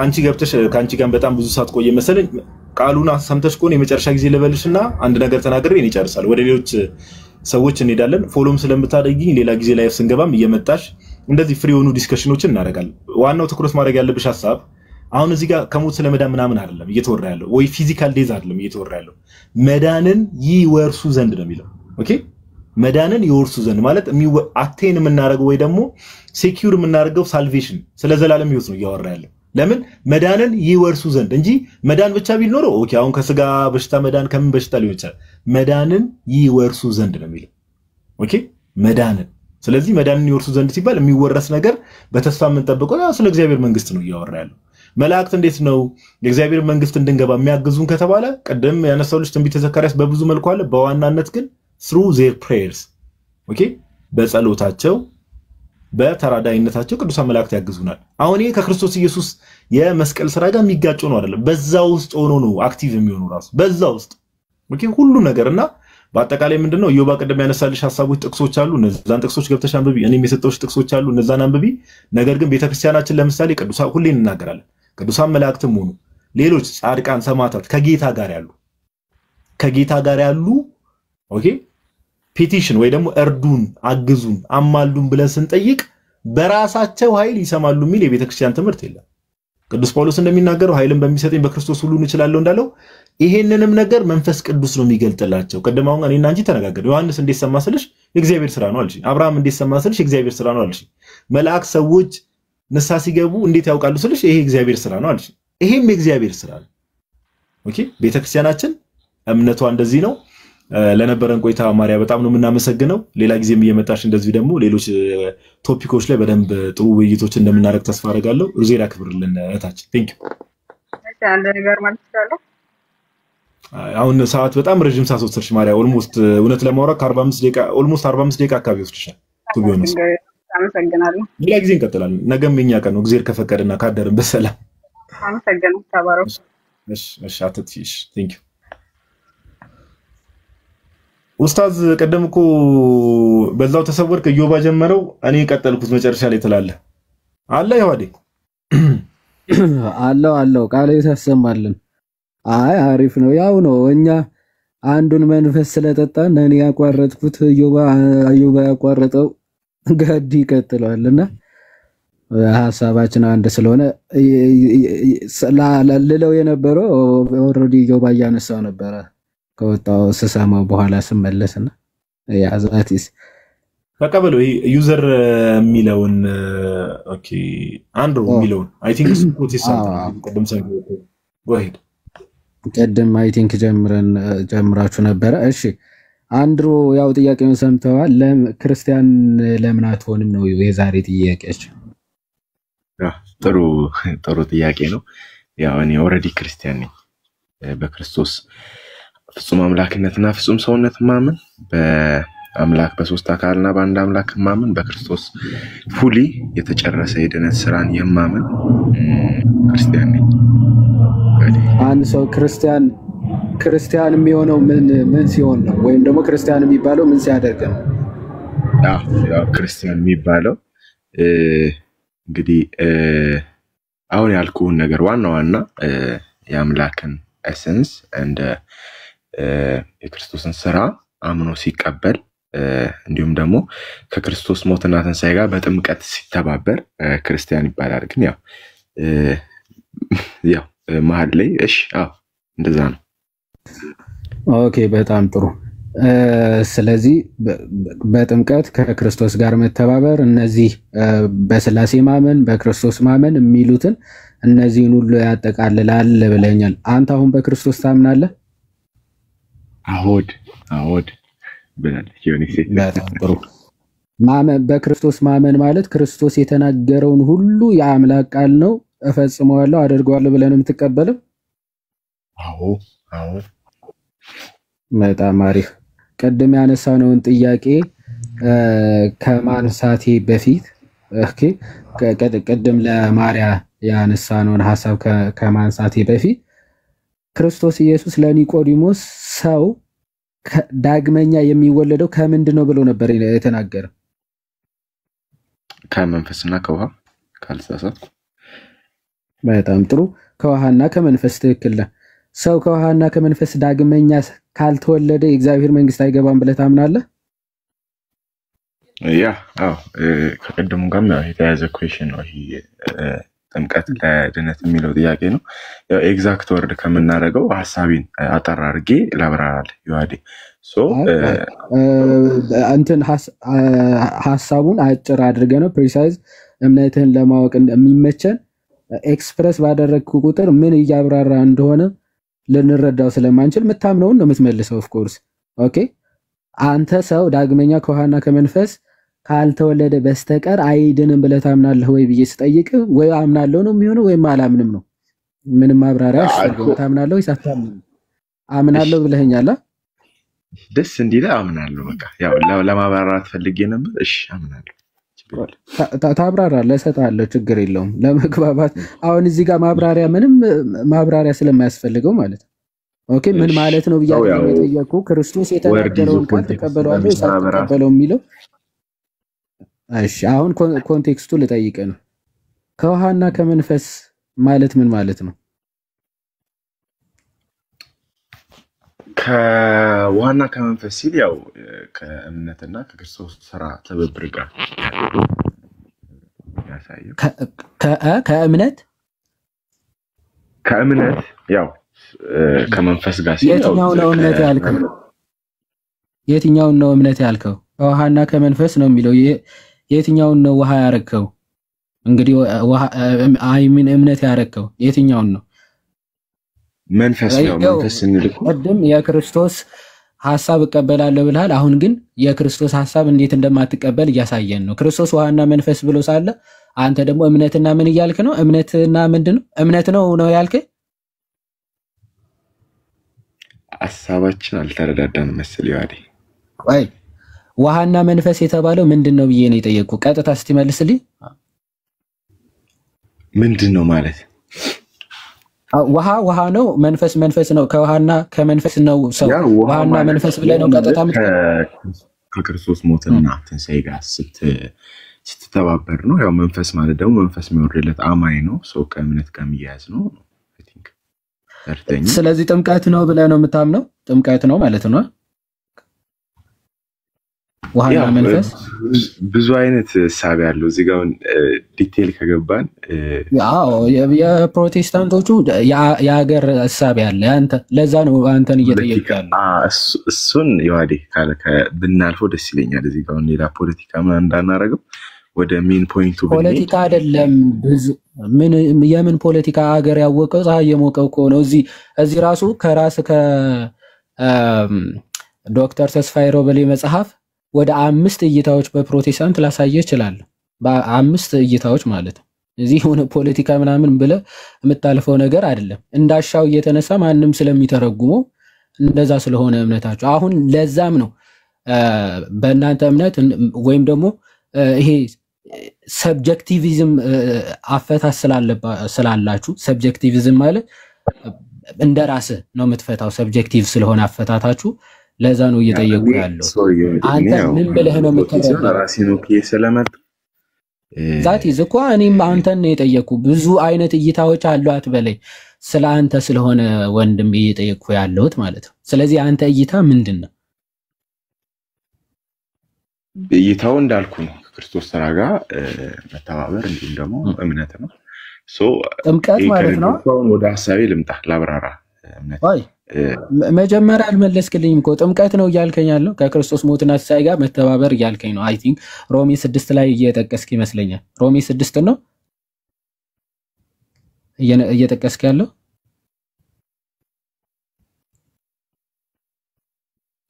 አንቺ ገብተሽ ካንቺ ጋር በጣም ብዙ ሰዓት ቆየ መሰለኝ። ቃሉን ሰምተሽ ከሆነ የመጨረሻ ጊዜ ልበልሽና አንድ ነገር ተናግሬ እኔ እጨርሳለሁ። ወደ ሌሎች ሰዎች እንሄዳለን። ፎሎም ስለምታደርጊኝ ሌላ ጊዜ ላይ ስንገባም እየመጣሽ እንደዚህ ፍሪ የሆኑ ዲስከሽኖችን እናደርጋለን። ዋናው ትኩረት ማድረግ ያለብሽ ሐሳብ አሁን እዚህ ጋር ከሞት ስለመዳን ምናምን አይደለም እየተወራ ያለው ወይ ፊዚካል ዴዝ አይደለም እየተወራ ያለው መዳንን ይወርሱ ዘንድ ነው የሚለው። ኦኬ መዳንን ይወርሱ ዘንድ ማለት አቴን የምናደርገው ወይ ደግሞ ሴኪዩር የምናደርገው ሳልቬሽን ስለ ዘላለም ህይወት ነው እያወራ ያለው። ለምን መዳንን ይወርሱ ዘንድ እንጂ መዳን ብቻ ቢል ኖሮ ኦኬ አሁን ከስጋ በሽታ መዳን ከምን በሽታ ሊሆን ይችላል። መዳንን ይወርሱ ዘንድ ነው የሚለው። ኦኬ መዳንን ስለዚህ መዳንን ይወርሱ ዘንድ ሲባል የሚወረስ ነገር በተስፋ የምንጠብቀው ስለ እግዚአብሔር መንግስት ነው እያወራ ያለው። መላእክት እንዴት ነው የእግዚአብሔር መንግስት እንድንገባ የሚያግዙን ከተባለ ቀደም ያነሳውልሽ ትንቢተ ዘካርያስ በብዙ መልኩ አለ። በዋናነት ግን through their prayers ኦኬ በጸሎታቸው በተራዳይነታቸው ቅዱሳን መላእክት ያግዙናል። አሁን ይሄ ከክርስቶስ ኢየሱስ የመስቀል ስራ ጋር የሚጋጭ ነው አይደለም። በዛ ውስጥ ሆኖ ነው አክቲቭ የሚሆኑ ራሱ በዛ ውስጥ ኦኬ ሁሉ ነገርና በአጠቃላይ ምንድነው ኢዮባ ቀደም ያነሳልሽ ሐሳቦች ጥቅሶች አሉ። እነዛን ጥቅሶች ገብተሽ አንብቢ። እኔም የሰጠሁሽ ጥቅሶች አሉ እነዛን አንብቢ። ነገር ግን ቤተክርስቲያናችን ለምሳሌ ቅዱሳን ሁሌ እንናገራለን ቅዱሳን መላእክትም ሆኑ ሌሎች ጻድቃን ሰማዕታት ከጌታ ጋር ያሉ ኦኬ ፔቲሽን ወይ ደግሞ እርዱን አግዙን አማልዱን ብለን ስንጠይቅ በራሳቸው ኃይል ይሰማሉ የሚል የቤተክርስቲያን ትምህርት የለም። ቅዱስ ጳውሎስ እንደሚናገረው ኃይልን በሚሰጠኝ በክርስቶስ ሁሉን እችላለሁ እንዳለው ይሄንንም ነገር መንፈስ ቅዱስ ነው የሚገልጥላቸው። ቀደም አሁን እኔና አንቺ ተነጋገርን። ዮሐንስ እንዴት ሰማ ስልሽ የእግዚአብሔር ስራ ነው አልሽ። አብርሃም እንዴት ሰማ ስልሽ የእግዚአብሔር ስራ ነው አልሽ። መልአክ ሰዎች ንስሐ ሲገቡ እንዴት ያውቃሉ ስልሽ ይሄ የእግዚአብሔር ስራ ነው አልሽ። ይሄም የእግዚአብሔር ስራ ነው። ኦኬ ቤተክርስቲያናችን እምነቷ እንደዚህ ነው። ለነበረን ቆይታ ማርያ በጣም ነው የምናመሰግነው። ሌላ ጊዜም እየመጣሽ እንደዚህ ደግሞ ሌሎች ቶፒኮች ላይ በደንብ ጥሩ ውይይቶች እንደምናደርግ ተስፋ አደርጋለሁ። ሩዜራ ክብርልን እህታችን። ቴንክ ዩ። እሺ አንድ ነገር ማለት ይችላል። አሁን ሰዓት በጣም ረጅም ሰዓት ወሰድሽ ማርያ። ኦልሞስት እውነት ለማውራት ከ45 ደቂቃ ኦልሞስት 45 ደቂቃ አካባቢ ወስድሻል። ቱ ቢሆንስ አመሰግናለሁ። ሌላ ጊዜ እንቀጥላለን። ነገም የኛ ቀን ነው እግዚአብሔር ከፈቀደና ካደረን በሰላም። አመሰግናለሁ። ተባረኩ። እሺ አትጥፊሽ። ቴንክ ዩ ኡስታዝ። ቀደም እኮ በዛው ተሰወርክ ኢዮባ ጀመረው እኔ ቀጠልኩት መጨረሻ ላይ ትላለህ አለ ይዋዴ አለው ቃል ይተሰማልን። አይ አሪፍ ነው ያው ነው። እኛ አንዱን መንፈስ ስለጠጣን እኔ ያቋረጥኩት ኢዮባ ያቋረጠው ጋዲ ይቀጥላልና ሐሳባችን አንድ ስለሆነ ልለው የነበረው ኦሬዲ ኢዮባ ያነሳው ነበረ ከወጣው ስሰማው በኋላ ስመለስና ያዛቲስ ተቀበለው ዩዘር የሚለውን ኦኬ አንድሮ የሚለውን አይ ቲንክ እሱ ፕሮቴስታንት ቀደም ሰንገው ወሄድ ቀደም አይ ቲንክ ጀምራችሁ ነበረ። እሺ አንድሮ ያው ጥያቄውን ሰምተዋል። ክርስቲያን ለምን አትሆንም ነው የዛሬ ጥያቄያችን። ጥሩ ጥያቄ ነው። ያው እኔ ኦሬዲ ክርስቲያን ነኝ በክርስቶስ ፍጹም አምላክነትና ፍጹም ሰውነት ማመን በአምላክ በሶስት አካልና በአንድ አምላክ ማመን በክርስቶስ ፉሊ የተጨረሰ የድነት ስራን የማመን ክርስቲያን ነኝ። አንድ ሰው ክርስቲያን የሚሆነው ምን ሲሆን ነው? ወይም ደግሞ ክርስቲያን የሚባለው ምን ሲያደርግ ነው? ያው ክርስቲያን የሚባለው እንግዲህ አሁን ያልኩህን ነገር ዋና የአምላክን ኤሰንስ እንደ የክርስቶስን ስራ አምኖ ሲቀበል እንዲሁም ደግሞ ከክርስቶስ ሞትና ትንሣኤ ጋር በጥምቀት ሲተባበር ክርስቲያን ይባላል። ግን ያው መሀል ላይ እሺ እንደዛ ነው። ኦኬ በጣም ጥሩ። ስለዚህ በጥምቀት ከክርስቶስ ጋር መተባበር እነዚህ በስላሴ ማመን በክርስቶስ ማመን የሚሉትን እነዚህን ሁሉ ያጠቃልላል ብለኛል። አንተ አሁን በክርስቶስ ታምናለህ? አዎድ ብላለች ዮኒስ። በጣም ጥሩ። በክርስቶስ ማመን ማለት ክርስቶስ የተናገረውን ሁሉ የአምላክ ቃል ነው እፈጽመዋለሁ አደርገዋለሁ ብለን የምትቀበለው? አዎ። በጣም አሪፍ። ቀደም ያነሳነውን ጥያቄ ከማንሳቴ በፊት ቀደም ለማርያ ያነሳነውን ሐሳብ ከማንሳቴ በፊት ክርስቶስ ኢየሱስ ለኒቆዲሞስ ሰው ዳግመኛ የሚወለደው ከምንድን ነው ብሎ ነበር የተናገረው? ከመንፈስና ከውሃ ካልተሳሳትኩ። በጣም ጥሩ። ከውሃና ከመንፈስ ትክክል ነው። ሰው ከውሃና ከመንፈስ ዳግመኛ ካልተወለደ የእግዚአብሔር መንግስት አይገባም ብለህ ታምናለህ? ከቀደሙ ጋር የተያያዘ ኩዌሽን ነው ይሄ። ጥምቀት ለድነት የሚለው ጥያቄ ነው። ያው ኤግዛክት ወርድ ከምናደርገው ሐሳቢን አጠር አድርጌ ላብራራል ይዋዴ። እንትን ሐሳቡን አጭር አድርገ ነው ፕሪሳይዝ እምነትህን ለማወቅ የሚመቸን ኤክስፕረስ ባደረግኩ ቁጥር ምን እያብራራ እንደሆነ ልንረዳው ስለማንችል የምታምነውን ነው የምትመልሰው። ኦፍ ኮርስ ኦኬ። አንተ ሰው ዳግመኛ ከውሃና ከመንፈስ ካልተወለደ በስተቀር አይድንም ብለህ ታምናለህ ወይ ብዬ ስጠይቅ ወይ አምናለሁ ነው የሚሆነው ወይም አላምንም ነው። ምንም ማብራሪያ አያስፈልግም። ታምናለህ ወይ ሳታምንም? አምናለሁ ብለኸኛል። ደስ እንዲለ አምናለሁ። በቃ ያው ለማብራራት ፈልጌ ነበር። እሺ አምናለሁ። ታብራራለህ፣ እሰጥሃለሁ፣ ችግር የለውም ለመግባባት። አሁን እዚህ ጋር ማብራሪያ ምንም ማብራሪያ ስለማያስፈልገው ማለት ነው። ኦኬ ምን ማለት ነው ብያለሁ የጠየቁ ክርስቶስ የተናገረውን ቃል ተቀበለዋል ወይ ሳትቀበለው የሚለው። እሺ አሁን ኮንቴክስቱ ልጠይቅ ነው። ከውሃና ከመንፈስ ማለት ምን ማለት ነው? ከውሃና ከመንፈስ ሲል ያው ከእምነትና ከክርስቶስ ስራ ትብብር ጋር ያሳየው። ከእምነት ከእምነት ያው ከመንፈስ ጋር የትኛው ነው እምነት ያልከው? የትኛው ነው እምነት ያልከው? ከውሃና ከመንፈስ ነው የሚለው። የትኛው ነው ውሃ ያረከው? እንግዲህ ውሃ አይምን እምነት ያረከው የትኛው ነው? መንፈስ ነው። መንፈስ እንልኩ ቀደም የክርስቶስ ሐሳብ እቀበላለሁ ብለሃል። አሁን ግን የክርስቶስ ሐሳብ እንዴት እንደማትቀበል እያሳየን ነው። ክርስቶስ ውሃና መንፈስ ብሎ ሳለ አንተ ደግሞ እምነትና ምን እያልክ ነው? እምነትና ምንድነው? እምነት ነው ያልክ? ሐሳባችን አልተረዳዳንም መሰለኝ። ያዲ ወይ ውሃና መንፈስ የተባለው ምንድነው ብዬ ነው የጠየቅኩ። ቀጥታ እስቲ መልስልኝ። ምንድነው ማለት? ውሃ ነው፣ መንፈስ ነው። ከውሃና ከመንፈስ ነው ሰው ውሃና መንፈስ ብለህ ነው ቀጥታ ከክርስቶስ ሞትና ትንሣኤ ጋር ስትተባበር ነው። ያው መንፈስ ማለት ደግሞ መንፈስ የሚወርድለት አማኝ ነው። ሰው ከእምነት ጋር የሚያያዝ ነው። አይ ቲንክ ስለዚህ ጥምቀት ነው ብለህ ነው የምታምነው? ጥምቀት ነው ማለት ነው ውሃና መንፈስ። ብዙ አይነት ሳቢ ያለው እዚህ ጋር ዲቴል ከገባን ያው የፕሮቴስታንቶቹ የሀገር ሳቢ ያለ አንተ ለዛ ነው አንተን እየጠየቅኩ ያለው። እሱን ይዋዴ ካለ ብናልፈው ደስ ይለኛል። እዚህ ጋር ሌላ ፖለቲካ ምን እንዳናረገው ወደ ሜን ፖይንቱ ፖለቲካ አይደለም። ብዙ የምን ፖለቲካ ሀገር ያወቀው ፀሐይ የሞቀው እኮ ነው። እዚህ ራሱ ከራስ ዶክተር ተስፋዬ ሮበሌ መጽሐፍ ወደ 5 እይታዎች በፕሮቴስታንት ላሳየ ይችላል። በ5 እይታዎች ማለት ነው። እዚህ ሆነ ፖለቲካ ምናምን ብለ የምታልፈው ነገር አይደለም። እንዳሻው እየተነሳ ማንም ስለሚተረጉመው እንደዛ ስለሆነ እምነታቸው አሁን ለዛም ነው በእናንተ እምነት ወይም ደግሞ ይሄ ሰብጀክቲቪዝም አፈታት ስላላችሁ ሰብጀክቲቪዝም ማለት እንደራስ ነው የምትፈታው። ሰብጀክቲቭ ስለሆነ አፈታታችሁ ለዛ ነው እየጠየቁ ያለው። አንተ ምን ብለህ ነው የምትረዳው? ራሴ ነው ስለመጣ ዛት ይዝኳ እኔም አንተን ነው የጠየቁ። ብዙ አይነት እይታዎች አሏት በላይ ስለ አንተ ስለሆነ ወንድም እየጠየቁ ያለሁት ማለት ነው። ስለዚህ አንተ እይታ ምንድነው? እይታው እንዳልኩ ነው ክርስቶስ ተራ ጋር መተባበር እንዲሁም ደግሞ እምነት ነው። ጥምቀት ማለት ነው። ወደ ሐሳቤ ልምጣ ላብራራ። እምነት መጀመሪያ አልመለስክልኝም እኮ ጥምቀት ነው እያልከኝ ያለው ከክርስቶስ ሞትና ትንሣኤ ጋር መተባበር እያልከኝ ነው። አይ ቲንክ ሮሜ 6 ላይ እየጠቀስክ ይመስለኛል። ሮሜ 6 ነው እየጠቀስክ ያለው።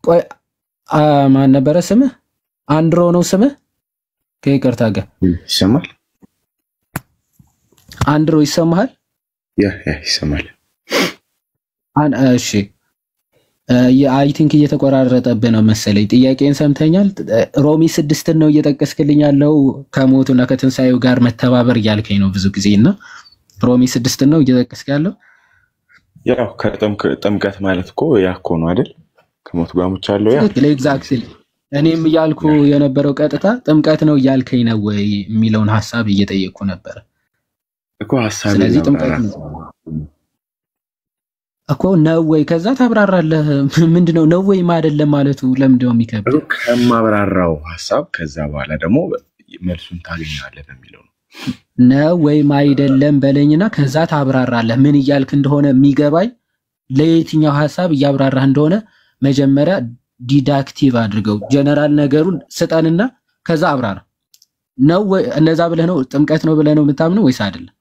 ቆይ ማን ነበረ ስምህ? አንድሮ ነው ስምህ? ከይቅርታ ጋር ይሰማል? አንድሮ ይሰማሃል? ያ ይሰማል። እሺ አይ ቲንክ እየተቆራረጠብህ ነው መሰለኝ። ጥያቄን ሰምተኛል? ሮሜ 6 ነው እየጠቀስክልኝ ያለው ከሞቱና ከትንሣኤው ጋር መተባበር እያልከኝ ነው ብዙ ጊዜ እና ሮሜ 6 ነው እየጠቀስክ ያለው። ያው ጥምቀት ማለት እኮ ያ እኮ ነው አይደል? ከሞቱ ጋር ሙቻለሁ። ያ ኤግዛክትሊ እኔም እያልኩ የነበረው ቀጥታ ጥምቀት ነው እያልከኝ ነው ወይ የሚለውን ሐሳብ እየጠየቅኩ ነበር እኮ ሐሳብ። ስለዚህ ጥምቀት ነው እኮ ነው ወይ? ከዛ ታብራራለህ። ምንድነው ነው ወይ አይደለም ማለቱ ለምንድነው የሚከብድ? ከማብራራው ሐሳብ ከዛ በኋላ ደግሞ መልሱን ታገኛለህ በሚለው ነው ወይ አይደለም በለኝና ከዛ ታብራራለህ። ምን እያልክ እንደሆነ የሚገባኝ ለየትኛው ሐሳብ እያብራራህ እንደሆነ መጀመሪያ ዲዳክቲቭ አድርገው ጀነራል ነገሩን ስጠንና ከዛ አብራራ። ነው ወይ እንደዛ ብለህ ነው ጥምቀት ነው ብለህ ነው የምታምነው ወይስ አይደለም?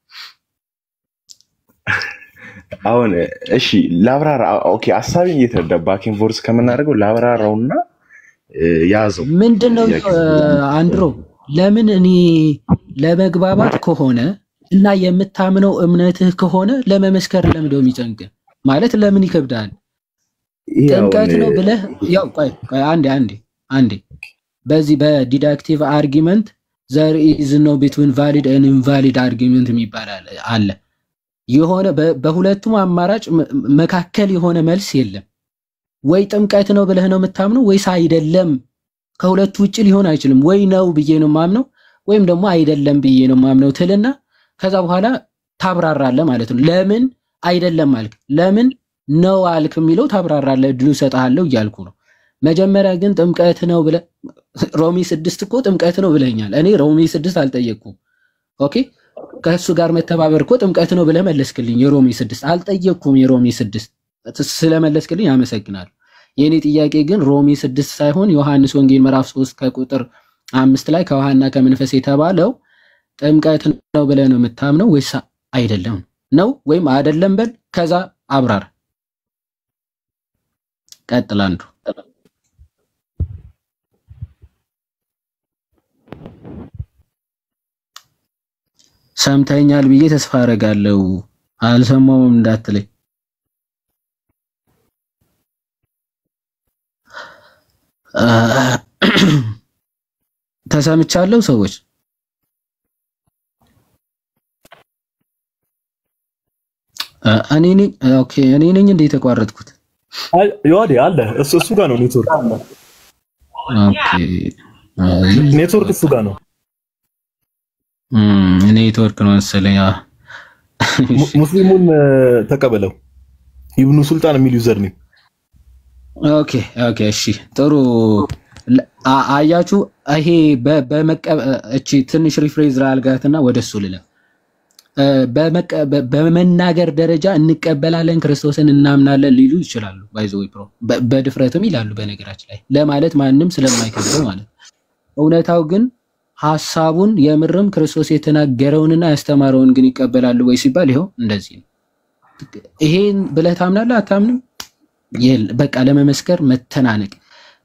አሁን እሺ ላብራራ። ኦኬ ሐሳቤን እየተረዳ ባኪን ፎርስ ከመናደርገው ላብራራውና ያዘው። ምንድነው አንድሮ ለምን እኔ ለመግባባት ከሆነ እና የምታምነው እምነትህ ከሆነ ለመመስከር ለምንድነው የሚጨንቅ? ማለት ለምን ይከብዳል? ጥምቀት ነው ብለህ ያው ቆይ አንዴ በዚህ በዲዳክቲቭ አርጊመንት there is no between valid and invalid argument የሚባል አለ። የሆነ በሁለቱም አማራጭ መካከል የሆነ መልስ የለም። ወይ ጥምቀት ነው ብለህ ነው የምታምነው ወይስ አይደለም? ከሁለቱ ውጪ ሊሆን አይችልም። ወይ ነው ብዬ ነው ማምነው ወይም ደግሞ አይደለም ብዬ ነው ማምነው ትልና ከዛ በኋላ ታብራራለህ ማለት ነው። ለምን አይደለም አልክ፣ ለምን ነው አልክ የሚለው ታብራራለህ፣ እድሉ ሰጣለሁ እያልኩ ነው። መጀመሪያ ግን ጥምቀት ነው ብለህ ሮሜ 6 እኮ ጥምቀት ነው ብለኛል። እኔ ሮሜ 6 አልጠየቅኩም። ኦኬ ከእሱ ጋር መተባበር እኮ ጥምቀት ነው ብለህ መለስክልኝ። የሮሜ 6 አልጠየቅኩም። የሮሜ 6 ስለመለስክልኝ አመሰግናለሁ። የኔ ጥያቄ ግን ሮሜ 6 ሳይሆን ዮሐንስ ወንጌል ምዕራፍ 3 ከቁጥር 5 ላይ ከውሃና ከመንፈስ የተባለው ጥምቀት ነው ብለህ ነው የምታምነው ወይስ አይደለም? ነው ወይም አይደለም በል፣ ከዛ አብራር። ቀጥል አንዱ። ሰምተኛል ብዬ ተስፋ አደርጋለሁ። አልሰማውም እንዳትለኝ። ተሰምቻለሁ ሰዎች። እኔ ነኝ። ኦኬ እኔ ነኝ እንዴ የተቋረጥኩት? ይወዲ አለ እሱ ጋር ነው ኔትወርክ። ኦኬ ኔትወርክ እሱ ጋር ነው። ኔትወርክ ነው መሰለኝ። ሙስሊሙን ተቀበለው ኢብኑ ሱልጣን የሚል ዩዘር ነው። ኦኬ እሺ ጥሩ። አያችሁ ይሄ እቺ ትንሽ ሪፍሬዝ ላልጋትና ወደሱ ልለ በመናገር ደረጃ እንቀበላለን ክርስቶስን እናምናለን ሊሉ ይችላሉ። ባይዘው ፕሮ በድፍረትም ይላሉ። በነገራችን ላይ ለማለት ማንም ስለማይከብደው ማለት እውነታው ግን ሐሳቡን የምርም ክርስቶስ የተናገረውንና ያስተማረውን ግን ይቀበላሉ ወይ ሲባል ይሄው እንደዚህ ነው። ይሄን ብለህ ታምናለህ አታምንም? በቃ ለመመስከር መተናነቅ።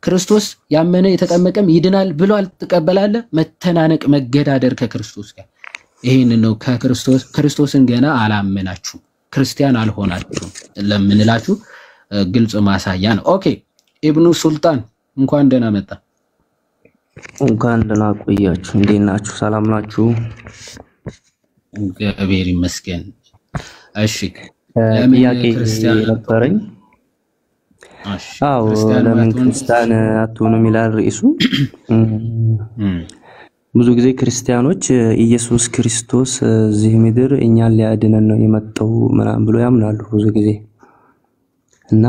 ክርስቶስ ያመነ የተጠመቀም ይድናል ብሏል ትቀበላለህ? መተናነቅ፣ መገዳደር ከክርስቶስ ጋር። ይሄን ነው ክርስቶስን ገና አላመናችሁ ክርስቲያን አልሆናችሁ ለምንላችሁ ግልጽ ማሳያ ነው። ኦኬ ኢብኑ ሱልጣን እንኳን ደህና መጣ። እንኳን ደህና ቆያችሁ። እንዴት ናችሁ? ሰላም ናችሁ? እግዚአብሔር ይመስገን። እሺ ጥያቄ ነበረኝ። አዎ ለምን ክርስቲያን አትሆኑም ይላል ርዕሱ። ብዙ ጊዜ ክርስቲያኖች ኢየሱስ ክርስቶስ እዚህ ምድር እኛን ሊያድነን ነው የመጣው ምናምን ብሎ ያምናሉ ብዙ ጊዜ እና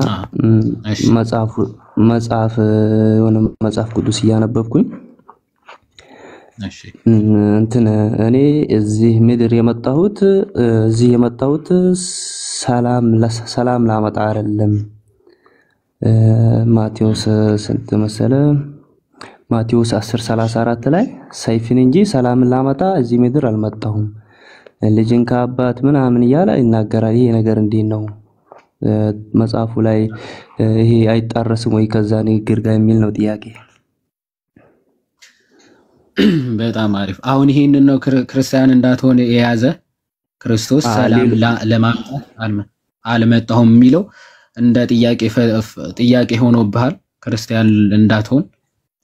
መጽሐፍ ቅዱስ እያነበብኩኝ እኔ እዚህ ምድር የመጣሁት ሰላም ላመጣ አይደለም። ማቴዎስ ስንት መሰለ? ማቴዎስ 10:34 ላይ ሰይፍን እንጂ ሰላምን ላመጣ እዚህ ምድር አልመጣሁም፣ ልጅን ከአባት ምናምን እያለ ይናገራል። ይሄ ነገር እንዴት ነው? መጽሐፉ ላይ ይሄ አይጣረስም ወይ ከዛ ንግግር ጋር የሚል ነው ጥያቄ። በጣም አሪፍ። አሁን ይሄንን ነው ክርስቲያን እንዳትሆን የያዘ ክርስቶስ ሰላም ለማምጣት አልመጣሁም የሚለው እንደ ጥያቄ ሆኖብሃል። ክርስቲያን እንዳትሆን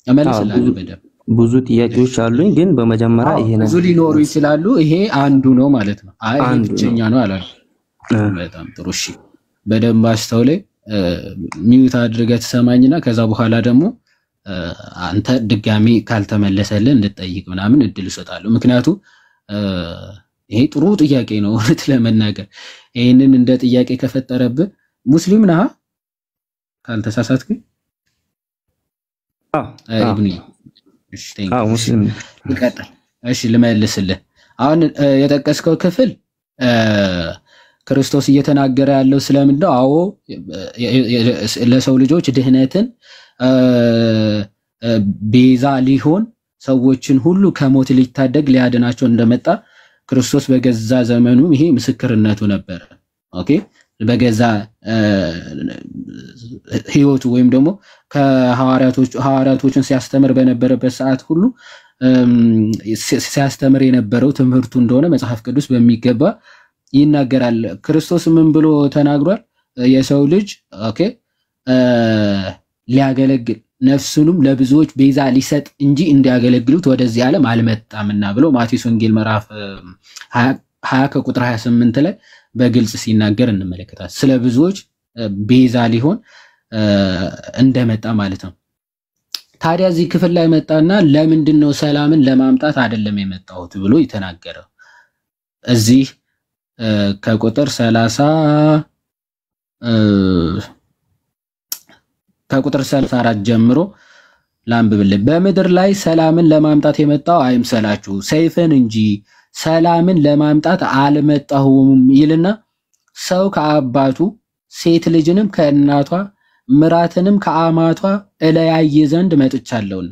እመልስልሃለሁ በደንብ። ብዙ ጥያቄዎች አሉኝ ግን በመጀመሪያ ይሄ ነው። ብዙ ሊኖሩ ይችላሉ። ይሄ አንዱ ነው ማለት ነው። አይ ብቸኛ ነው አላልኩም። በጣም ጥሩ እሺ። በደንብ አስተውለኝ። ሚውት አድርገህ ትሰማኝና ከዛ በኋላ ደግሞ አንተ ድጋሚ ካልተመለሰልን እንድጠይቅ ምናምን እድል እሰጣለሁ። ምክንያቱም ይሄ ጥሩ ጥያቄ ነው እውነት ለመናገር። ይሄንን እንደ ጥያቄ ከፈጠረብህ ሙስሊም ነህ ካልተሳሳትኩኝ? ኢብኑ እሺ ሙስሊም ይቀጥል። እሺ ልመልስልህ። አሁን የጠቀስከው ክፍል ክርስቶስ እየተናገረ ያለው ስለምንድን ነው? አዎ ለሰው ልጆች ድህነትን ቤዛ ሊሆን ሰዎችን ሁሉ ከሞት ሊታደግ ሊያድናቸው እንደመጣ ክርስቶስ በገዛ ዘመኑ ይሄ ምስክርነቱ ነበር። ኦኬ በገዛ ህይወቱ ወይም ደግሞ ከሐዋርያቶችን ሲያስተምር በነበረበት ሰዓት ሁሉ ሲያስተምር የነበረው ትምህርቱ እንደሆነ መጽሐፍ ቅዱስ በሚገባ ይናገራል። ክርስቶስ ምን ብሎ ተናግሯል? የሰው ልጅ ኦኬ ሊያገለግል ነፍሱንም ለብዙዎች ቤዛ ሊሰጥ እንጂ እንዲያገለግሉት ወደዚህ ዓለም አልመጣምና ብሎ ማቴዎስ ወንጌል ምዕራፍ 20 ከቁጥር 28 ላይ በግልጽ ሲናገር እንመለከታለን። ስለ ብዙዎች ቤዛ ሊሆን እንደመጣ ማለት ነው። ታዲያ እዚህ ክፍል ላይ መጣና ለምንድነው ሰላምን ለማምጣት አይደለም የመጣሁት ብሎ የተናገረው? እዚህ ከቁጥር 34 ጀምሮ ላንብብልህ። በምድር ላይ ሰላምን ለማምጣት የመጣው አይምሰላችሁ፣ ሰይፍን እንጂ ሰላምን ለማምጣት አልመጣሁም ይልና ሰው ከአባቱ ሴት ልጅንም ከእናቷ ምራትንም ከአማቷ እለያይ ዘንድ መጥቻለሁና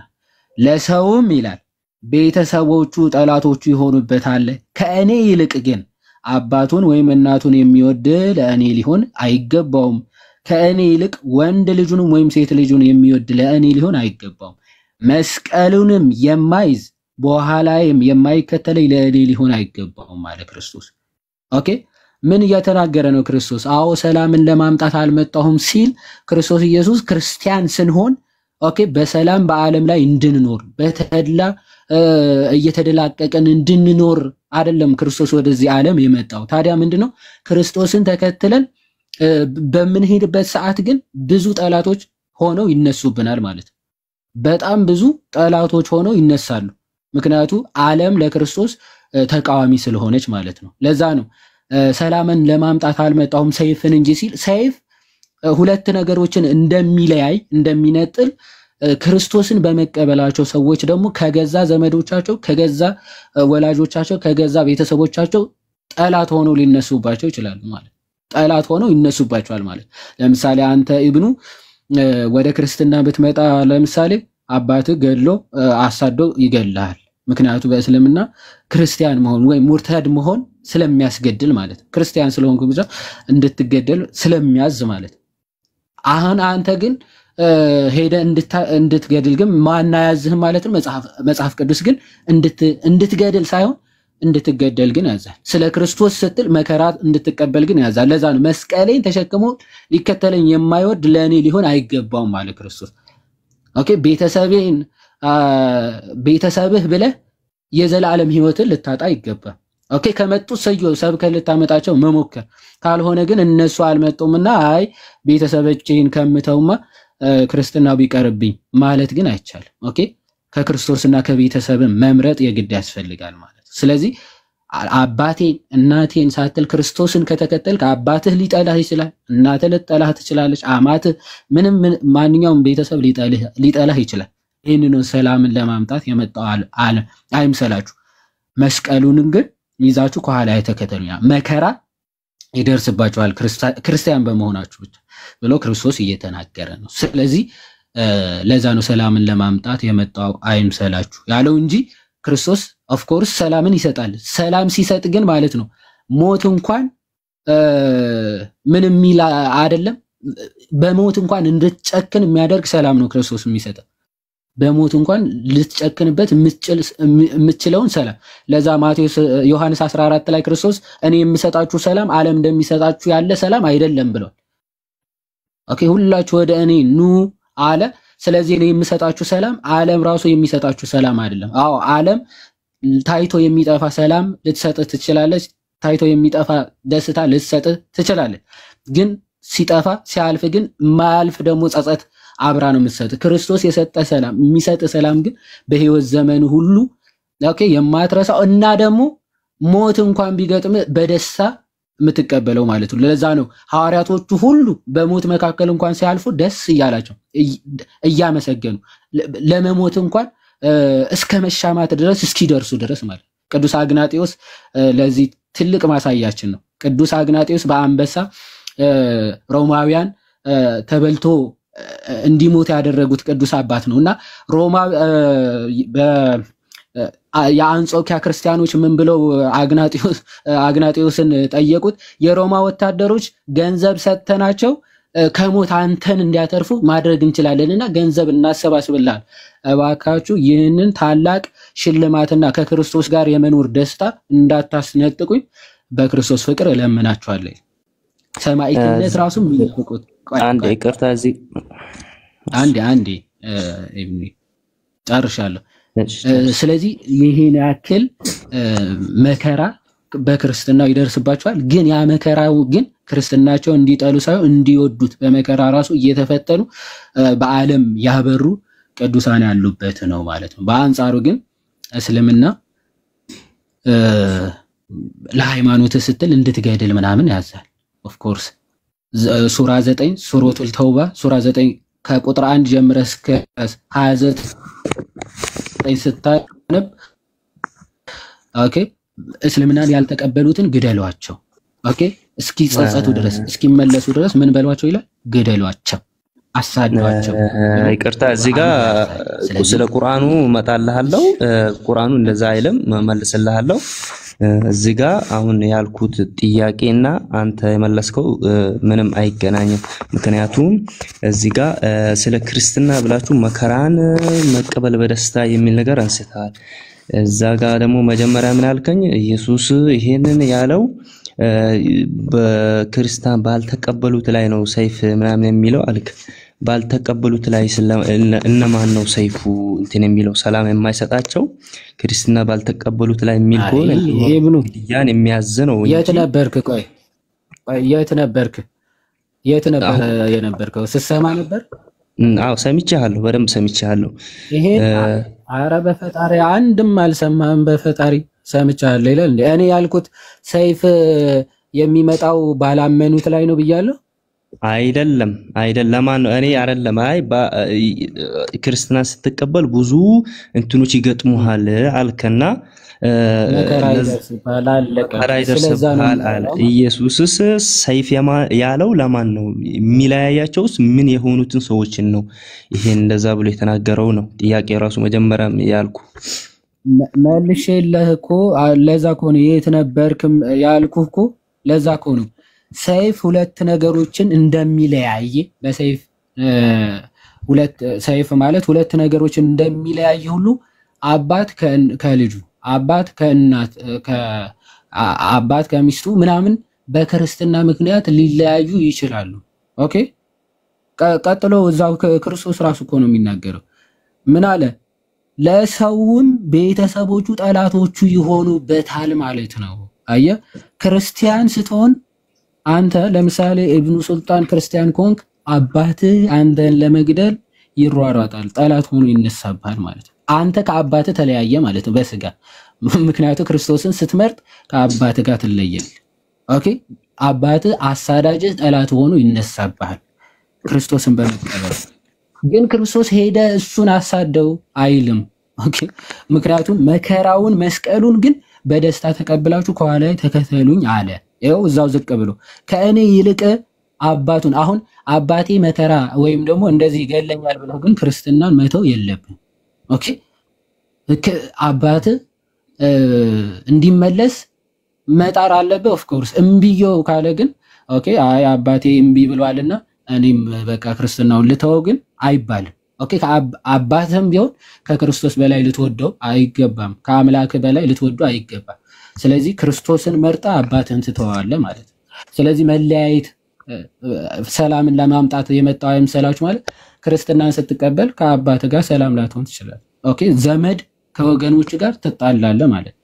ለሰውም ይላል ቤተሰቦቹ ጠላቶቹ ይሆኑበታል። ከእኔ ይልቅ ግን አባቱን ወይም እናቱን የሚወድ ለእኔ ሊሆን አይገባውም። ከእኔ ይልቅ ወንድ ልጁንም ወይም ሴት ልጁን የሚወድ ለእኔ ሊሆን አይገባውም። መስቀሉንም የማይዝ በኋላዬም የማይከተለኝ ለእኔ ሊሆን አይገባውም አለ ክርስቶስ። ኦኬ ምን እየተናገረ ነው ክርስቶስ? አዎ ሰላምን ለማምጣት አልመጣሁም ሲል ክርስቶስ ኢየሱስ ክርስቲያን ስንሆን ኦኬ በሰላም በዓለም ላይ እንድንኖር በተድላ እየተደላቀቀን እንድንኖር አይደለም ክርስቶስ ወደዚህ ዓለም የመጣው። ታዲያ ምንድነው ክርስቶስን ተከትለን በምንሄድበት ሰዓት ግን ብዙ ጠላቶች ሆነው ይነሱብናል ማለት ነው። በጣም ብዙ ጠላቶች ሆነው ይነሳሉ። ምክንያቱ ዓለም ለክርስቶስ ተቃዋሚ ስለሆነች ማለት ነው። ለዛ ነው ሰላምን ለማምጣት አልመጣሁም ሰይፍን እንጂ ሲል ሰይፍ ሁለት ነገሮችን እንደሚለያይ እንደሚነጥል ክርስቶስን በመቀበላቸው ሰዎች ደግሞ ከገዛ ዘመዶቻቸው ከገዛ ወላጆቻቸው ከገዛ ቤተሰቦቻቸው ጠላት ሆነው ሊነሱባቸው ይችላሉ ማለት ጠላት ሆነው ይነሱባቸዋል ማለት። ለምሳሌ አንተ ኢብኑ ወደ ክርስትና ብትመጣ ለምሳሌ አባትህ ገድሎ አሳዶ ይገልሃል። ምክንያቱ በእስልምና ክርስቲያን መሆን ወይ ሙርተድ መሆን ስለሚያስገድል ማለት ክርስቲያን ስለሆንኩ ብቻ እንድትገደል ስለሚያዝ ማለት። አሁን አንተ ግን ሄደ እንድትገድል ግን ማን ያዝህ ማለት ነው? መጽሐፍ ቅዱስ ግን እንድትገድል ሳይሆን እንድትገደል ግን ያዛል። ስለ ክርስቶስ ስትል መከራ እንድትቀበል ግን ያዛል። ለዛ ነው መስቀሌን ተሸክሞ ሊከተለኝ የማይወድ ለእኔ ሊሆን አይገባውም ማለት ክርስቶስ። ኦኬ ቤተሰብህ ብለህ የዘላለም ህይወትን ልታጣ ይገባል። ኦኬ ከመጡ ሰየው ሰብከህ ልታመጣቸው መሞከር፣ ካልሆነ ግን እነሱ አልመጡምና አይ ቤተሰቦቼን ከምተውማ ክርስትናው ቢቀርብኝ ማለት ግን አይቻልም። ኦኬ ከክርስቶስና ከቤተሰብ መምረጥ የግድ ያስፈልጋል ማለት። ስለዚህ አባቴን እናቴን ሳትል ክርስቶስን ከተከተልክ አባትህ ሊጠላህ ይችላል፣ እናትህ ልጠላህ ትችላለች፣ አማትህ ምንም ማንኛውም ቤተሰብ ሊጠላህ ይችላል። ይህንን ሰላምን ለማምጣት የመጣው አይምሰላችሁ። መስቀሉን ግን ይዛችሁ ከኋላ ተከተሉኛ፣ መከራ ይደርስባችኋል ክርስቲያን በመሆናችሁ ብቻ ብሎ ክርስቶስ እየተናገረ ነው። ስለዚህ ለዛ ነው ሰላምን ለማምጣት የመጣው አይምሰላችሁ ያለው እንጂ ክርስቶስ ኦፍ ኮርስ ሰላምን ይሰጣል። ሰላም ሲሰጥ ግን ማለት ነው ሞት እንኳን ምንም ሚላ አይደለም። በሞት እንኳን እንድትጨክን የሚያደርግ ሰላም ነው ክርስቶስ የሚሰጠው። በሞት እንኳን ልትጨክንበት የምትችለውን ሰላም። ለዛ ማቴዎስ ዮሐንስ 14 ላይ ክርስቶስ እኔ የምሰጣችሁ ሰላም ዓለም እንደሚሰጣችሁ ያለ ሰላም አይደለም ብሏል። ኦኬ ሁላችሁ ወደ እኔ ኑ አለ። ስለዚህ እኔ የምሰጣችሁ ሰላም ዓለም ራሱ የሚሰጣችሁ ሰላም አይደለም። አዎ ዓለም ታይቶ የሚጠፋ ሰላም ልትሰጥ ትችላለች፣ ታይቶ የሚጠፋ ደስታ ልትሰጥ ትችላለች። ግን ሲጠፋ ሲያልፍ ግን ማያልፍ ደግሞ ጸጸት አብራ ነው የምትሰጥ። ክርስቶስ የሰጠ ሰላም የሚሰጥ ሰላም ግን በህይወት ዘመን ሁሉ ኦኬ የማትረሳው እና ደግሞ ሞት እንኳን ቢገጥም በደስታ የምትቀበለው ማለት ነው። ለዛ ነው ሐዋርያቶቹ ሁሉ በሞት መካከል እንኳን ሲያልፉ ደስ እያላቸው እያመሰገኑ ለመሞት እንኳን እስከ መሻማት ድረስ እስኪደርሱ ድረስ ማለት። ቅዱስ አግናጤዎስ ለዚህ ትልቅ ማሳያችን ነው። ቅዱስ አግናጤዎስ በአንበሳ ሮማውያን ተበልቶ እንዲሞት ያደረጉት ቅዱስ አባት ነውና የአንጾኪያ ክርስቲያኖች ምን ብለው አግናጤዎስን ጠየቁት? የሮማ ወታደሮች ገንዘብ ሰጥተናቸው ከሞት አንተን እንዲያተርፉ ማድረግ እንችላለንና ገንዘብ እናሰባስብልሃል። እባካችሁ ይህንን ታላቅ ሽልማትና ከክርስቶስ ጋር የመኖር ደስታ እንዳታስነጥቁኝ በክርስቶስ ፍቅር እለምናችኋለሁ። ሰማዕትነት ራሱ የሚጠብቁት አንዴ ይቅርታ፣ እዚህ አንዴ ጨርሻለሁ። ስለዚህ ይሄን ያክል መከራ በክርስትናው ይደርስባቸዋል። ግን ያ መከራው ግን ክርስትናቸው እንዲጠሉ ሳይሆን እንዲወዱት በመከራ ራሱ እየተፈተኑ በዓለም ያበሩ ቅዱሳን ያሉበት ነው ማለት ነው። በአንጻሩ ግን እስልምና ለሃይማኖት ስትል እንድትገድል ምናምን ያዛል። ኦፍ ኮርስ ሱራ 9 ሱረቱል ተውባ ሱራ 9 ከቁጥር 1 ጀምረ እስከ 29 ስታነብ ኦኬ እስልምናን ያልተቀበሉትን ግደሏቸው። ኦኬ እስኪ ጸጸቱ ድረስ እስኪመለሱ ድረስ ምን በሏቸው ይላል? ግደሏቸው፣ አሳዷቸው። ይቅርታ እዚህ ጋር ስለ ቁርአኑ እመጣልሃለሁ። ቁርአኑ እንደዛ አይልም፣ መልስልሃለሁ። እዚህ ጋር አሁን ያልኩት ጥያቄና አንተ የመለስከው ምንም አይገናኝም። ምክንያቱም እዚህ ጋር ስለ ክርስትና ብላችሁ መከራን መቀበል በደስታ የሚል ነገር አንስተሃል። እዛ ጋር ደግሞ መጀመሪያ ምን አልከኝ? ኢየሱስ ይሄንን ያለው በክርስቲያን ባልተቀበሉት ላይ ነው ሰይፍ ምናምን የሚለው አልክ። ባልተቀበሉት ላይ እነማን ነው ሰይፉ እንትን የሚለው? ሰላም የማይሰጣቸው ክርስትና ባልተቀበሉት ላይ የሚል ከሆነ ያን የሚያዘነው የት ነበርክ? ቆይ የት ነበርክ? የት ነበር የነበርከው? ስትሰማ ነበር? አዎ ሰምቻለሁ፣ በደንብ ሰምቻለሁ። ይሄ ኧረ በፈጣሪ አንድም አልሰማህም? በፈጣሪ ሰምቻለሁ ይላል እንዴ? እኔ ያልኩት ሰይፍ የሚመጣው ባላመኑት ላይ ነው ብያለሁ። አይደለም ለማን ነው? እኔ አይደለም። አይ ክርስትና ስትቀበል ብዙ እንትኖች ይገጥሙሃል አልከና መከራ ይደርስብሃል አለ። ኢየሱስስ ሰይፍ ያለው ለማን ነው? የሚለያያቸውስ ምን የሆኑትን ሰዎችን ነው? ይሄን እንደዛ ብሎ የተናገረው ነው ጥያቄ ራሱ መጀመሪያም ያልኩ መልሼልህ እኮ ለዛ እኮ ነው የት ነበርክም ያልኩህ እኮ ለዛ እኮ ነው። ሰይፍ ሁለት ነገሮችን እንደሚለያይ በሰይፍ ሰይፍ ማለት ሁለት ነገሮችን እንደሚለያይ ሁሉ አባት ከልጁ አባት ከእናት አባት ከሚስቱ ምናምን በክርስትና ምክንያት ሊለያዩ ይችላሉ። ኦኬ ቀጥሎ እዛው ክርስቶስ ራሱ እኮ ነው የሚናገረው። ምን አለ? ለሰውም ቤተሰቦቹ ጠላቶቹ ይሆኑበታል ማለት ነው። አየ ክርስቲያን ስትሆን አንተ ለምሳሌ ኢብኑ ሱልጣን ክርስቲያን ኮንክ አባትህ አንተን ለመግደል ይሯሯጣል፣ ጠላት ሆኖ ይነሳብሃል ማለት ነው። አንተ ከአባትህ ተለያየ ማለት ነው በስጋ። ምክንያቱም ክርስቶስን ስትመርጥ ከአባትህ ጋር ትለያለህ። ኦኬ አባትህ አሳዳጅህ ጠላት ሆኖ ይነሳብሃል ክርስቶስን በመቀበል። ግን ክርስቶስ ሄደ እሱን አሳደው አይልም። ኦኬ ምክንያቱም መከራውን መስቀሉን ግን በደስታ ተቀብላችሁ ከኋላ ተከተሉኝ አለ። ይኸው እዛው ዝቅ ብሎ ከእኔ ይልቅ አባቱን አሁን አባቴ መከራ ወይም ደግሞ እንደዚህ ይገለኛል ብለው ግን ክርስትናን መተው የለብን። ኦኬ አባት እንዲመለስ መጣር አለበት። ኦፍ ኮርስ እምቢዮ ካለ ግን ኦኬ አይ አባቴ እምቢ ብሏልና እኔም በቃ ክርስትናውን ልተው ግን አይባልም። ኦኬ አባትም ቢሆን ከክርስቶስ በላይ ልትወደው አይገባም፣ ከአምላክ በላይ ልትወደው አይገባም። ስለዚህ ክርስቶስን መርጣ አባትህን ትተዋለህ ማለት ነው። ስለዚህ መለያየት ሰላምን ለማምጣት የመጣው አይምሰላችሁ ማለት ክርስትናን ስትቀበል ከአባት ጋር ሰላም ላትሆን ትችላለህ። ኦኬ ዘመድ ከወገኖች ጋር ትጣላለህ ማለት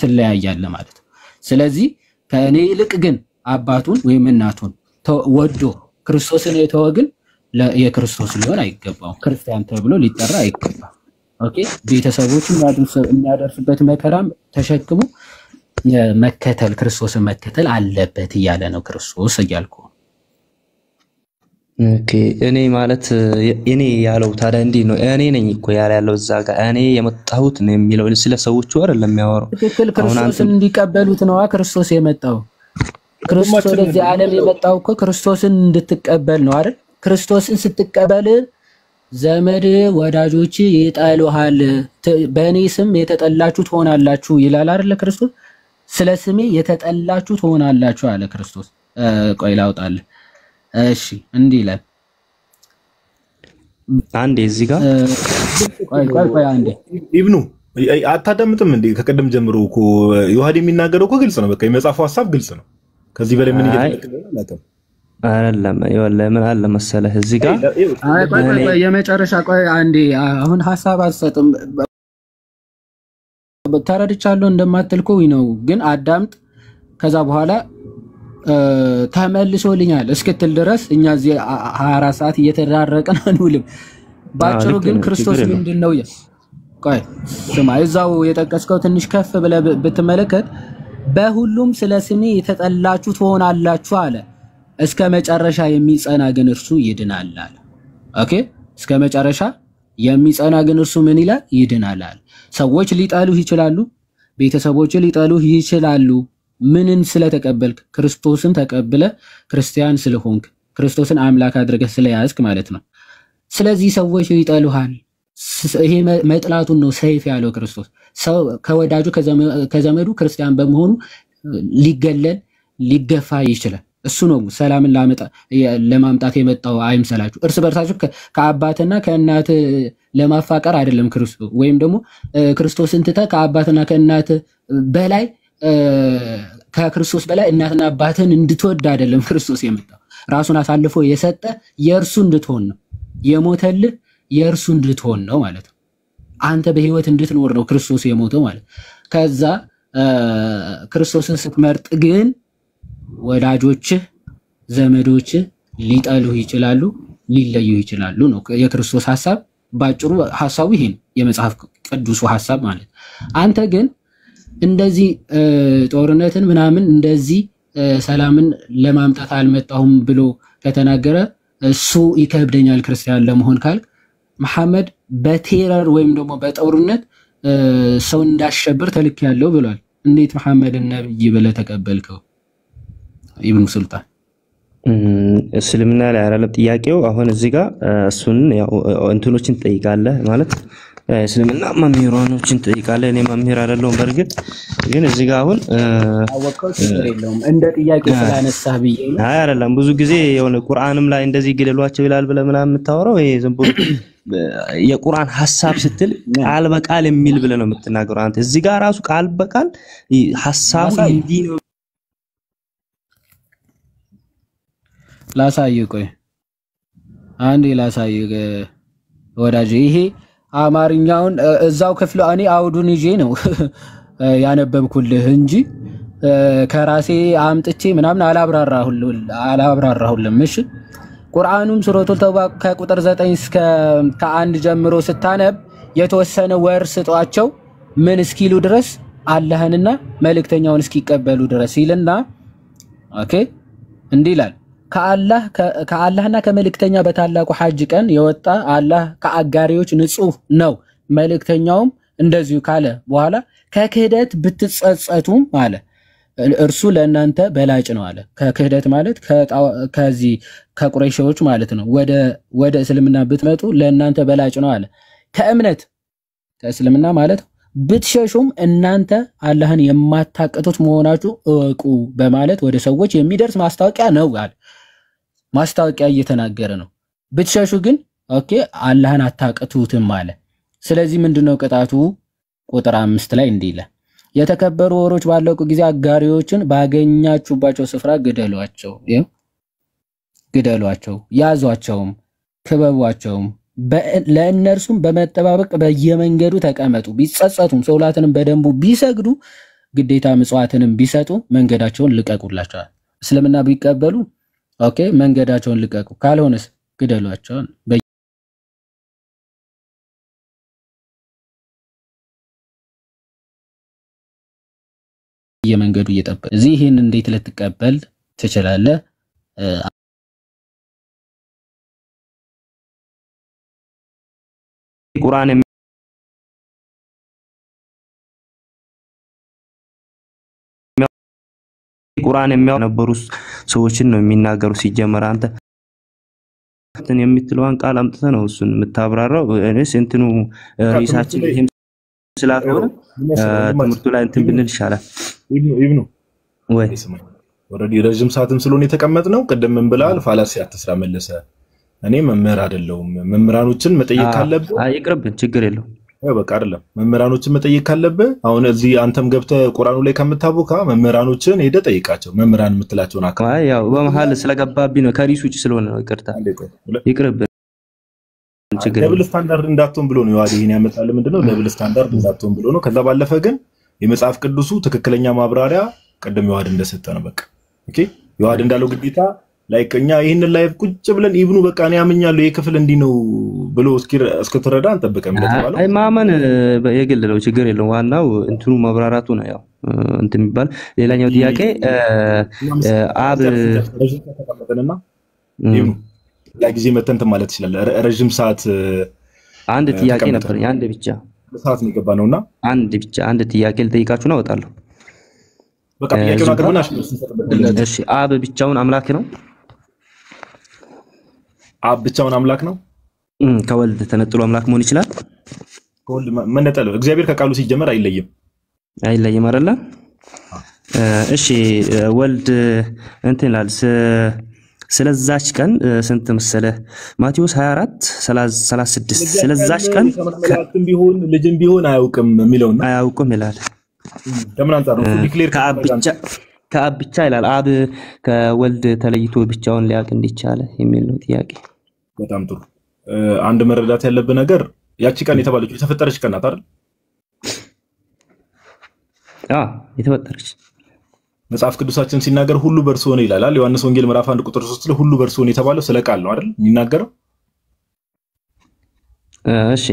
ትለያያለህ ማለት። ስለዚህ ከእኔ ይልቅ ግን አባቱን ወይም እናቱን ወዶ ክርስቶስን የተወ ግን የክርስቶስ ሊሆን አይገባው፣ ክርስቲያን ተብሎ ሊጠራ አይገባም። ኦኬ ቤተሰቦቹ የሚያደርሱበት መከራም ተሸክሙ መከተል ክርስቶስን መከተል አለበት እያለ ነው ክርስቶስ እያልኩ። ኦኬ እኔ ማለት እኔ ያለው ታዲያ እንዲህ ነው። እኔ ነኝ እኮ ያለው እዛ ጋር እኔ የመጣሁት ነው የሚለው ስለ ሰዎቹ አይደለም የሚያወራው። ትክክል ክርስቶስን እንዲቀበሉት ነው ክርስቶስ የመጣው። ክርስቶስ ወደዚህ ዓለም የመጣው እኮ ክርስቶስን እንድትቀበል ነው አይደል? ክርስቶስን ስትቀበል ዘመድ ወዳጆች ይጠሉሃል፣ በእኔ ስም የተጠላችሁ ትሆናላችሁ ይላል አይደል ክርስቶስ። ስለ ስሜ የተጠላችሁ ትሆናላችሁ አለ ክርስቶስ። ቆይ ላውጣልህ። እሺ እንዲህ ይላል። አንዴ እዚህ ጋር ቆይ አንዴ ኢብኑ አታዳምጥም እንዴ? ከቀደም ጀምሮ እኮ ዮሐድ የሚናገረው እኮ ግልጽ ነው። በቃ የመጽሐፉ ሐሳብ ግልጽ ነው። ከዚህ በላይ ምን እየተነገረ አላውቅም። አይደለም ይኸውልህ ምን አለ መሰለህ እዚህ ጋር ቆይ የመጨረሻ ቆይ አንዴ አሁን ሐሳብ አልሰጥም ተረድቻለሁ እንደማትልኩኝ ነው፣ ግን አዳምጥ። ከዛ በኋላ ተመልሶልኛል እስክትል ድረስ እኛ እዚህ 24 ሰዓት እየተዳረቅን አንውልም። ባጭሩ ግን ክርስቶስ ምንድነው? ቆይ ስማ፣ እዛው የጠቀስከው ትንሽ ከፍ ብለህ ብትመለከት በሁሉም ስለ ስሜ የተጠላችሁ ትሆናላችሁ አለ። እስከ መጨረሻ የሚጸና ግን እርሱ ይድናል አለ። ኦኬ እስከ መጨረሻ የሚጸና ግን እርሱ ምን ይላል? ይድናል አለ። ሰዎች ሊጠሉህ ይችላሉ፣ ቤተሰቦች ሊጠሉህ ይችላሉ። ምንን ስለተቀበልክ? ክርስቶስን ተቀብለ ክርስቲያን ስለሆንክ ክርስቶስን አምላክ አድርገህ ስለያዝክ ማለት ነው። ስለዚህ ሰዎች ይጠሉሃል። ይሄ መጥላቱን ነው ሰይፍ ያለው ክርስቶስ። ሰው ከወዳጁ ከዘመዱ ክርስቲያን በመሆኑ ሊገለል ሊገፋ ይችላል። እሱ ነው ሰላምን ለማምጣት የመጣው አይምሰላችሁ። እርስ በርሳችሁ ከአባትና ከእናት ለማፋቀር አይደለም ክርስቶስ። ወይም ደግሞ ክርስቶስን ትተህ ከአባትና ከእናት በላይ ከክርስቶስ በላይ እናትና አባትን እንድትወድ አይደለም ክርስቶስ የመጣው። ራሱን አሳልፎ የሰጠ የእርሱ እንድትሆን ነው። የሞተልህ የእርሱ እንድትሆን ነው ማለት ነው። አንተ በህይወት እንድትኖር ነው ክርስቶስ የሞተው ማለት። ከዛ ክርስቶስን ስትመርጥ ግን ወዳጆችህ ዘመዶችህ ሊጠሉህ ይችላሉ፣ ሊለዩህ ይችላሉ ነው የክርስቶስ ሐሳብ። ባጭሩ ሐሳቡ ይሄ ነው፣ የመጽሐፍ ቅዱሱ ሐሳብ ማለት። አንተ ግን እንደዚህ ጦርነትን ምናምን እንደዚህ ሰላምን ለማምጣት አልመጣሁም ብሎ ከተናገረ እሱ ይከብደኛል ክርስቲያን ለመሆን ካልክ መሐመድ በቴረር ወይም ደግሞ በጦርነት ሰው እንዳሸብር ተልክ ያለው ብሏል። እንዴት መሐመድን ነብይ ብለህ ተቀበልከው? ኢብኑ ሱልጣን እስልምና ላይ አይደለም ጥያቄው። አሁን እዚህ ጋር እሱን ያው እንትኖችን ትጠይቃለህ ማለት እስልምና መምህራኖችን ትጠይቃለህ። እኔ መምህር አይደለሁም በርግጥ ግን እዚህ ጋር አሁን አወቀው ችግር የለውም እንደ ጥያቄ ስላነሳህ ብዬ ነው። አይ አይደለም ብዙ ጊዜ የሆነ ቁርአንም ላይ እንደዚህ ግደሏቸው ይላል ብለህ ምናምን የምታወራው ይሄ ዝም ብሎ የቁርአን ሐሳብ ስትል ቃል በቃል የሚል ብለህ ነው የምትናገረው አንተ። እዚህ ጋር ራሱ ቃል በቃል ሐሳቡ እንዲህ ነው። ላሳይህ፣ ቆይ አንዴ ላሳይህ ወዳጄ። ይሄ አማርኛውን እዛው ክፍል እኔ አውዱን ይዤ ነው ያነበብኩልህ እንጂ ከራሴ አምጥቼ ምናምን አላብራራሁልም። እሺ ቁርአኑም ሱረቱል ተውባ ከቁጥር 9 እስከ ከ1 ጀምሮ ስታነብ የተወሰነ ወር ስጧቸው ምን እስኪሉ ድረስ አላህንና መልእክተኛውን እስኪቀበሉ ድረስ ይልና ኦኬ እንዲህ ይላል። ከአላህና ከመልእክተኛ በታላቁ ሐጅ ቀን የወጣ አላህ ከአጋሪዎች ንጹህ ነው፣ መልእክተኛውም እንደዚሁ ካለ በኋላ ከክህደት ብትጸጸቱም አለ እርሱ ለእናንተ በላጭ ነው አለ። ከክህደት ማለት ከዚህ ከቁረይሾች ማለት ነው። ወደ እስልምና ብትመጡ ለእናንተ በላጭ ነው አለ። ከእስልምና ማለት ብትሸሹም እናንተ አላህን የማታቀቱት መሆናችሁ እወቁ በማለት ወደ ሰዎች የሚደርስ ማስታወቂያ ነው አለ። ማስታወቂያ እየተናገረ ነው። ብትሸሹ ግን ኦኬ አላህን አታቀቱትም አለ። ስለዚህ ምንድነው ቅጣቱ? ቁጥር 5 ላይ እንዲህ ይላል፣ የተከበሩ ወሮች ባለቁ ጊዜ አጋሪዎችን ባገኛችሁባቸው ስፍራ ግደሏቸው፣ ያዟቸውም፣ ክበቧቸውም፣ ለእነርሱም በመጠባበቅ በየመንገዱ ተቀመጡ። ቢጸጸቱም ሶላትንም በደንቡ ቢሰግዱ ግዴታ ምጽዋትንም ቢሰጡ መንገዳቸውን ልቀቁላቸዋል። እስልምና ቢቀበሉ ኦኬ መንገዳቸውን ልቀቁ፣ ካልሆነስ ግደሏቸው። በየመንገዱ እየጠበቁ እዚህ ይሄን እንዴት ልትቀበል ትችላለህ? ቁርአን የሚያነበሩ ሰዎችን ነው የሚናገሩ። ሲጀመር አንተ የምትለዋን ቃል አምጥተህ ነው እሱን የምታብራራው። እኔስ እንትኑ ሪሳችን ይሄም ስላልሆነ ትምህርቱ ላይ እንትን ብንል ይሻላል። ኢብኑ ወይ ኦሬዲ ረጅም ሰዓትም ስለሆነ የተቀመጥነው ቅድም ምን ብላል? ፋላሲ አትስራ መለሰ። እኔ መምህር አይደለሁም። መምህራኖችን መጠየቅ ካለብህ ይቅርብን፣ ችግር የለውም። በቃ አይደለም መምህራኖችን መጠየቅ ካለብህ አሁን እዚህ አንተም ገብተህ ቁርአኑ ላይ ከምታቦካ መምህራኖችን ሄደህ ጠይቃቸው። መምህራን የምትላቸውን አካባቢ ያው በመሃል ስለገባብኝ ነው ከሪስ ውጪ ስለሆነ ነው። ይቅርታ ይቅርብን፣ ችግር ደብል ስታንዳርድ እንዳትሆን ብሎ ነው ይሄን ያመጣልህ። ምንድነው ደብል ስታንዳርድ እንዳትሆን ብሎ ነው። ከዛ ባለፈ ግን የመጽሐፍ ቅዱሱ ትክክለኛ ማብራሪያ ቀደም ይዋድ እንደሰጠ ነው። በቃ ኦኬ ይዋድ እንዳለው ግዴታ ላይክ እኛ ይሄን ላይቭ ቁጭ ብለን ኢብኑ በቃ እኔ ያመኛለሁ የክፍል እንዲ ነው ብሎ እስከተረዳ አንጠብቀም እንደተባለው አይ ማመን የግል ነው፣ ችግር የለውም። ዋናው እንትኑ ማብራራቱ ነው። ያው እንትን የሚባል ሌላኛው ጥያቄ አብ ተቀመጠንና ኢብኑ ለጊዜ መተንተ ማለት ይችላል። ረጅም ሰዓት አንድ ጥያቄ ነበር አንድ ብቻ ሰዓት ነው የገባነውና አንድ ጥያቄ ልጠይቃችሁ ነው እወጣለሁ። በቃ ጥያቄውን አቅርበና እሺ አብ ብቻውን አምላክ ነው? አብ ብቻውን አምላክ ነው? ከወልድ ተነጥሎ አምላክ መሆን ይችላል? ከወልድ መነጠል እግዚአብሔር ከቃሉ ሲጀመር አይለይም አይደለ? እሺ ወልድ እንትን ይላል ስለዛች ቀን ስንት መሰለ? ማቴዎስ 24:36 ስለዛች ቀን ከመላእክትም ቢሆን ልጅም ቢሆን አያውቅም የሚለውና አያውቅም ይላል። ለምን አንፃር ነው ዲክሌር ከአብ ብቻ ይላል? አብ ከወልድ ተለይቶ ብቻውን ሊያውቅ እንዲቻለ የሚል ነው ጥያቄ። በጣም ጥሩ። አንድ መረዳት ያለብን ነገር ያቺ ቀን የተባለችው የተፈጠረች ቀን ናት አይደል? የተፈጠረች መጽሐፍ ቅዱሳችን ሲናገር ሁሉ በእርሱ ሆነ ይላል። ዮሐንስ ወንጌል ምዕራፍ 1 ቁጥር 3 ላይ ሁሉ በእርሱ ሆነ የተባለው ስለ ቃል ነው አይደል የሚናገረው? እሺ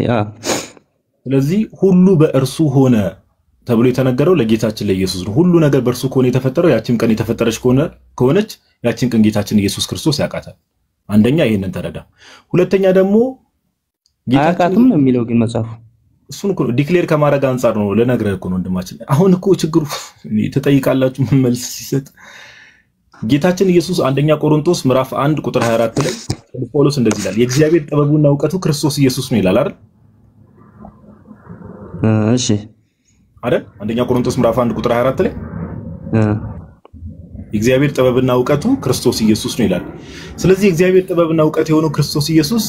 ስለዚህ ሁሉ በእርሱ ሆነ ተብሎ የተነገረው ለጌታችን ለኢየሱስ ነው። ሁሉ ነገር በእርሱ ከሆነ የተፈጠረው ያቺም ቀን የተፈጠረች ከሆነች ያቺን ቀን ጌታችን ኢየሱስ ክርስቶስ ያውቃታል። አንደኛ ይሄንን ተረዳ። ሁለተኛ ደግሞ አያውቃትም ነው የሚለው ግን መጽሐፉ እሱን እኮ ዲክሌር ከማድረግ አንፃር ነው ለነገርህ እኮ ነው ወንድማችን። አሁን እኮ ችግሩ ተጠይቃላችሁ መልስ ሲሰጥ ጌታችን ኢየሱስ አንደኛ ቆሮንቶስ ምዕራፍ 1 ቁጥር 24 ላይ ጳውሎስ እንደዚህ ይላል የእግዚአብሔር ጥበቡና ዕውቀቱ ክርስቶስ ኢየሱስ ነው ይላል አይደል? እሺ አይደል? አንደኛ ቆሮንቶስ ምዕራፍ 1 ቁጥር 24 ላይ የእግዚአብሔር ጥበብና ዕውቀቱ ክርስቶስ ኢየሱስ ነው ይላል። ስለዚህ የእግዚአብሔር ጥበብና ዕውቀት የሆነው ክርስቶስ ኢየሱስ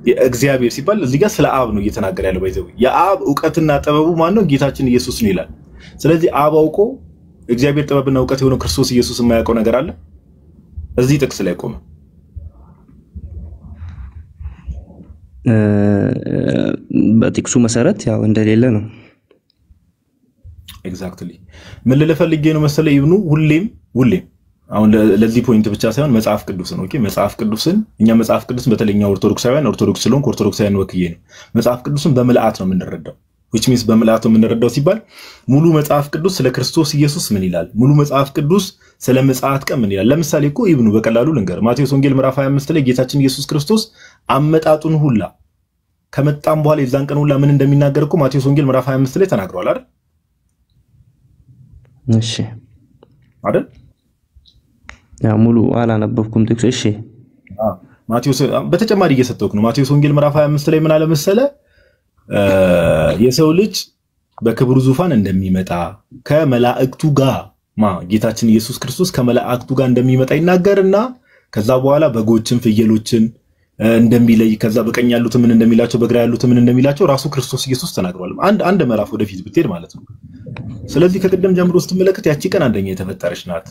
የእግዚአብሔር ሲባል እዚህ ጋር ስለ አብ ነው እየተናገረ ያለው። ባይዘው የአብ ዕውቀትና ጥበቡ ማን ነው? ጌታችን ኢየሱስ ነው ይላል። ስለዚህ አብ አውቆ እግዚአብሔር ጥበብና ዕውቀት የሆነው ክርስቶስ ኢየሱስ የማያውቀው ነገር አለ? እዚህ ጥቅስ ላይ ቆመ። በጥቅሱ መሰረት ያው እንደሌለ ነው። ኤግዛክትሊ ምን ልፈልጌ ነው መሰለ ኢብኑ ሁሌም አሁን ለዚህ ፖይንት ብቻ ሳይሆን መጽሐፍ ቅዱስን ኦኬ መጽሐፍ ቅዱስን እኛ መጽሐፍ ቅዱስን በተለኛ ኦርቶዶክስ ስለሆንኩ ኦርቶዶክሳውያን ወክዬ ነው መጽሐፍ ቅዱስን በመልአት ነው የምንረዳው። which means በመልአት ነው የምንረዳው ሲባል ሙሉ መጽሐፍ ቅዱስ ስለ ክርስቶስ ኢየሱስ ምን ይላል? ሙሉ መጽሐፍ ቅዱስ ስለ ምጽአት ቀን ምን ይላል? ለምሳሌ እኮ ኢብኑ በቀላሉ ልንገር ማቴዎስ ወንጌል ምዕራፍ 25 ላይ ጌታችን ኢየሱስ ክርስቶስ አመጣጡን ሁላ ከመጣም በኋላ የዛን ቀን ሁላ ምን እንደሚናገር እኮ ማቴዎስ ወንጌል ምዕራፍ 25 ላይ ተናግሯል አይደል? እሺ አይደል? ያ ሙሉ አላነበብኩም ጥቅስ። እሺ ማቴዎስ በተጨማሪ እየሰጠውክ ነው። ማቴዎስ ወንጌል ምዕራፍ 25 ላይ ምን አለ መሰለ? የሰው ልጅ በክብሩ ዙፋን እንደሚመጣ ከመላእክቱ ጋር ጌታችን ኢየሱስ ክርስቶስ ከመላእክቱ ጋር እንደሚመጣ ይናገርና ከዛ በኋላ በጎችን ፍየሎችን እንደሚለይ ከዛ በቀኝ ያሉት ምን እንደሚላቸው በግራ ያሉት ምን እንደሚላቸው ራሱ ክርስቶስ ኢየሱስ ተናግሯል። አንድ ምዕራፍ ወደፊት ብትሄድ ማለት ነው። ስለዚህ ከቀደም ጀምሮ ስትመለከት ያቺ ቀን አንደኛ የተፈጠረች ናት።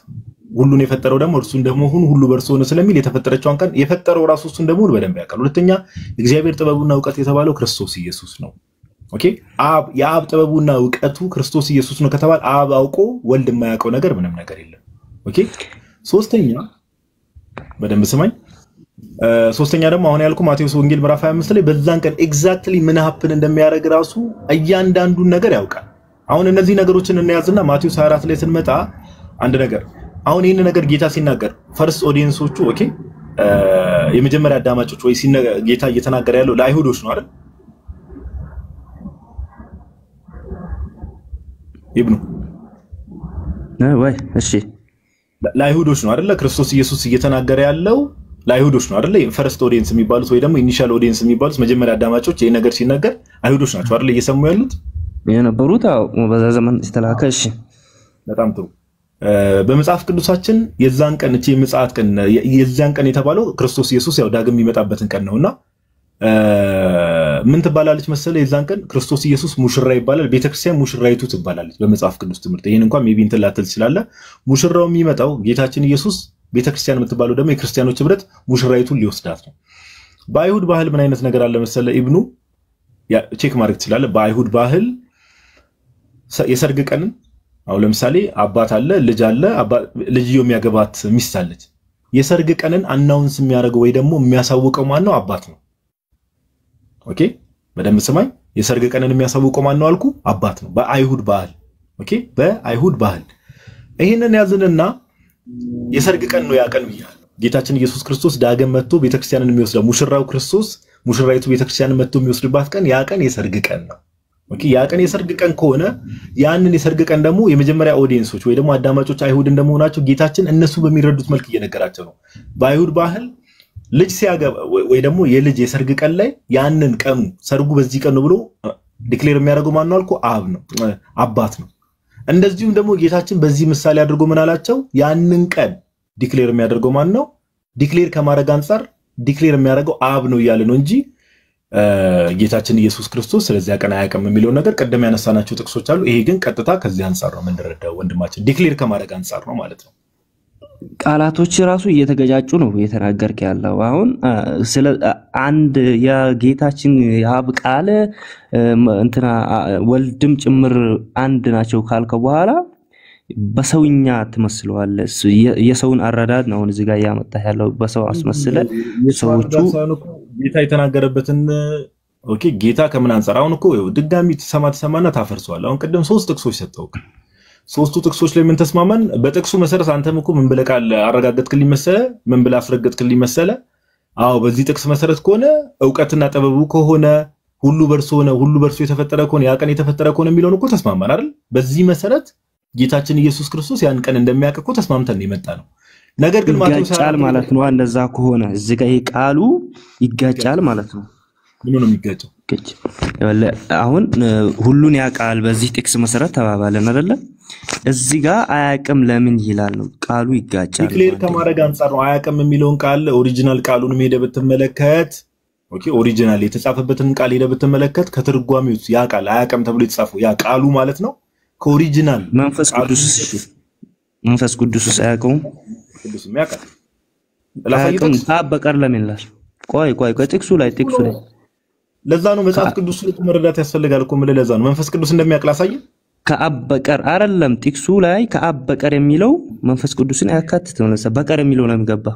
ሁሉን የፈጠረው ደግሞ እርሱ እንደመሆኑ ሁሉ በእርሱ ሆነ ስለሚል የተፈጠረችውን ቀን የፈጠረው ራሱ እሱ እንደመሆኑ በደንብ ያውቃል። ሁለተኛ እግዚአብሔር ጥበቡና ዕውቀት የተባለው ክርስቶስ ኢየሱስ ነው። ኦኬ የአብ ጥበቡና ዕውቀቱ ክርስቶስ ኢየሱስ ነው ከተባለ አብ አውቆ ወልድ የማያውቀው ነገር ምንም ነገር የለም። ኦኬ ሶስተኛ በደንብ ስማኝ። ሶስተኛ ደግሞ አሁን ያልኩ ማቴዎስ ወንጌል ምዕራፍ 25 ላይ በዛን ቀን ኤግዛክትሊ ምን ሀፕን እንደሚያደርግ ራሱ እያንዳንዱን ነገር ያውቃል። አሁን እነዚህ ነገሮችን እንያዝና ማቴዎስ 24 ላይ ስንመጣ አንድ ነገር አሁን ይሄን ነገር ጌታ ሲናገር ፈርስት ኦዲየንሶቹ ኦኬ የመጀመሪያ አዳማጮች ወይ ጌታ እየተናገረ ያለው ለአይሁዶች ነው አይደል? ኢብኑ ወይ እሺ ለአይሁዶች ነው አይደል? ክርስቶስ ኢየሱስ እየተናገረ ያለው ለአይሁዶች ነው አይደል? ፈርስት ኦዲየንስ የሚባሉት ወይ ደግሞ ኢኒሻል ኦዲየንስ የሚባሉት መጀመሪያ አዳማጮች ይሄ ነገር ሲናገር አይሁዶች ናቸው አይደል? እየሰሙ ያሉት የነበሩት በዛ ዘመን ተላከ። እሺ በጣም ጥሩ። በመጽሐፍ ቅዱሳችን የዛን ቀን እቺ የምጽአት ቀን የዛን ቀን የተባለው ክርስቶስ ኢየሱስ ያው ዳግም የሚመጣበትን ቀን ነውና ምን ትባላለች መሰለ? የዛን ቀን ክርስቶስ ኢየሱስ ሙሽራ ይባላል። ቤተክርስቲያን ሙሽራይቱ ትባላለች በመጽሐፍ ቅዱስ ትምህርት። ይሄን እንኳን ሜቢ እንትን ላትል ትችላለህ። ሙሽራው የሚመጣው ጌታችን ኢየሱስ፣ ቤተክርስቲያን የምትባለው ደግሞ የክርስቲያኖች ህብረት ሙሽራይቱን ሊወስዳት ነው። በአይሁድ ባህል ምን አይነት ነገር አለ መሰለ? ኢብኑ ቼክ ማድረግ ትችላለህ። በአይሁድ ባህል የሰርግ ቀንን አሁን ለምሳሌ አባት አለ፣ ልጅ አለ፣ ልጅየው የሚያገባት ሚስት አለች። የሰርግ ቀንን አናውንስ የሚያደርገው ወይ ደግሞ የሚያሳውቀው ማን ነው? አባት ነው። ኦኬ በደንብ ስማኝ። የሰርግ ቀንን የሚያሳውቀው ማን ነው አልኩ? አባት ነው በአይሁድ ባህል። ኦኬ በአይሁድ ባህል ይሄንን ያዝንና የሰርግ ቀን ነው ያ ቀን ብያለሁ። ጌታችን ኢየሱስ ክርስቶስ ዳግም መጥቶ ቤተክርስቲያንን የሚወስደው ሙሽራው ክርስቶስ ሙሽራይቱ ቤተክርስቲያንን መጥቶ የሚወስድባት ቀን ያ ቀን የሰርግ ቀን ነው። ኦኬ ያ ቀን የሰርግ ቀን ከሆነ ያንን የሰርግ ቀን ደግሞ የመጀመሪያ ኦዲየንሶች ወይ ደግሞ አዳማጮች አይሁድ እንደመሆናቸው ጌታችን እነሱ በሚረዱት መልክ እየነገራቸው ነው። በአይሁድ ባህል ልጅ ሲያገባ ወይ ደግሞ የልጅ የሰርግ ቀን ላይ ያንን ቀኑ ሰርጉ በዚህ ቀን ነው ብሎ ዲክሌር የሚያደርገው ማን ነው አልኩ? አብ ነው፣ አባት ነው። እንደዚሁም ደግሞ ጌታችን በዚህ ምሳሌ አድርጎ ምን አላቸው? ያንን ቀን ዲክሌር የሚያደርገው ማን ነው? ዲክሌር ከማድረግ አንፃር ዲክሌር የሚያደርገው አብ ነው እያለ ነው እንጂ ጌታችን ኢየሱስ ክርስቶስ ስለዚያ ቀን አያውቅም የሚለው ነገር ቀደም ያነሳናቸው ጥቅሶች አሉ። ይሄ ግን ቀጥታ ከዚህ አንፃር ነው የምንረዳው ወንድማችን፣ ዲክሌር ከማድረግ አንፃር ነው ማለት ነው። ቃላቶች ራሱ እየተገጫጩ ነው እየተናገርክ ያለው። አሁን ስለ አንድ የጌታችን የአብ ቃል እንትና ወልድም ጭምር አንድ ናቸው ካልከ በኋላ በሰውኛ ትመስለዋለህ። የሰውን አረዳድ ነው እዚህ ጋር ያመጣህ ያለው። በሰው አስመስለ ሰዎቹ ጌታ የተናገረበትን ኦኬ ጌታ ከምን አንፃር አሁን እኮ ድጋሚ ተሰማና ታፈርሰዋለህ። አሁን ቀደም 3 ጥቅሶች ሰጠው። 3ቱ ጥቅሶች ላይ ምን ተስማማን? በጥቅሱ መሰረት አንተም እኮ ምን ብለህ ቃል አረጋገጥክልኝ መሰለ? ምን ብለህ አስረገጥክልኝ መሰለ? አዎ በዚህ ጥቅስ መሰረት ከሆነ ዕውቀትና ጥበቡ ከሆነ ሁሉ በርሱ ሆነ፣ ሁሉ በርሱ የተፈጠረ ከሆነ ያ ቀን የተፈጠረ ከሆነ የሚለውን እኮ ተስማማን አይደል? በዚህ መሰረት ጌታችን ኢየሱስ ክርስቶስ ያን ቀን እንደሚያውቅ እኮ ተስማምተን የመጣ ነው። ነገር ግን ማቴዎስ ይጋጫል ማለት ነው። እንደዛ ከሆነ እዚህ ጋር ይሄ ቃሉ ይጋጫል ማለት ነው። ምን ነው የሚጋጨው? አሁን ሁሉን ያውቃል በዚህ ጥቅስ መሰረት ተባባለን አይደለ? እዚህ ጋር አያውቅም ለምን ይላል ነው ቃሉ ይጋጫል። ዲክሌር ከማድረግ አንፃር ነው። አያውቅም የሚለውን ቃል ኦሪጂናል ቃሉን ሄደህ ብትመለከት ኦኬ ኦሪጂናል የተጻፈበትን ቃል ሄደህ ብትመለከት ከትርጓሜው ያ ቃል አያውቅም ተብሎ የተጻፈው ያ ቃሉ ማለት ነው ከኦሪጂናል መንፈስ ቅዱስ አያውቀውም። ቅዱስ የሚያውቃል አያውቅም ከአብ በቀር ለምን ይላል? ቆይ ጥቅሱ ላይ ለዛ ነው መጽሐፍ ቅዱስ ላይ መረዳት ያስፈልጋል እኮ ምን ለዛ ነው መንፈስ ቅዱስ እንደሚያውቅ ላሳየህ። ከአብ በቀር አይደለም ጥቅሱ ላይ ከአብ በቀር የሚለው መንፈስ ቅዱስን አያካትትም። ለዛ በቀር የሚለው ነው የሚገባ።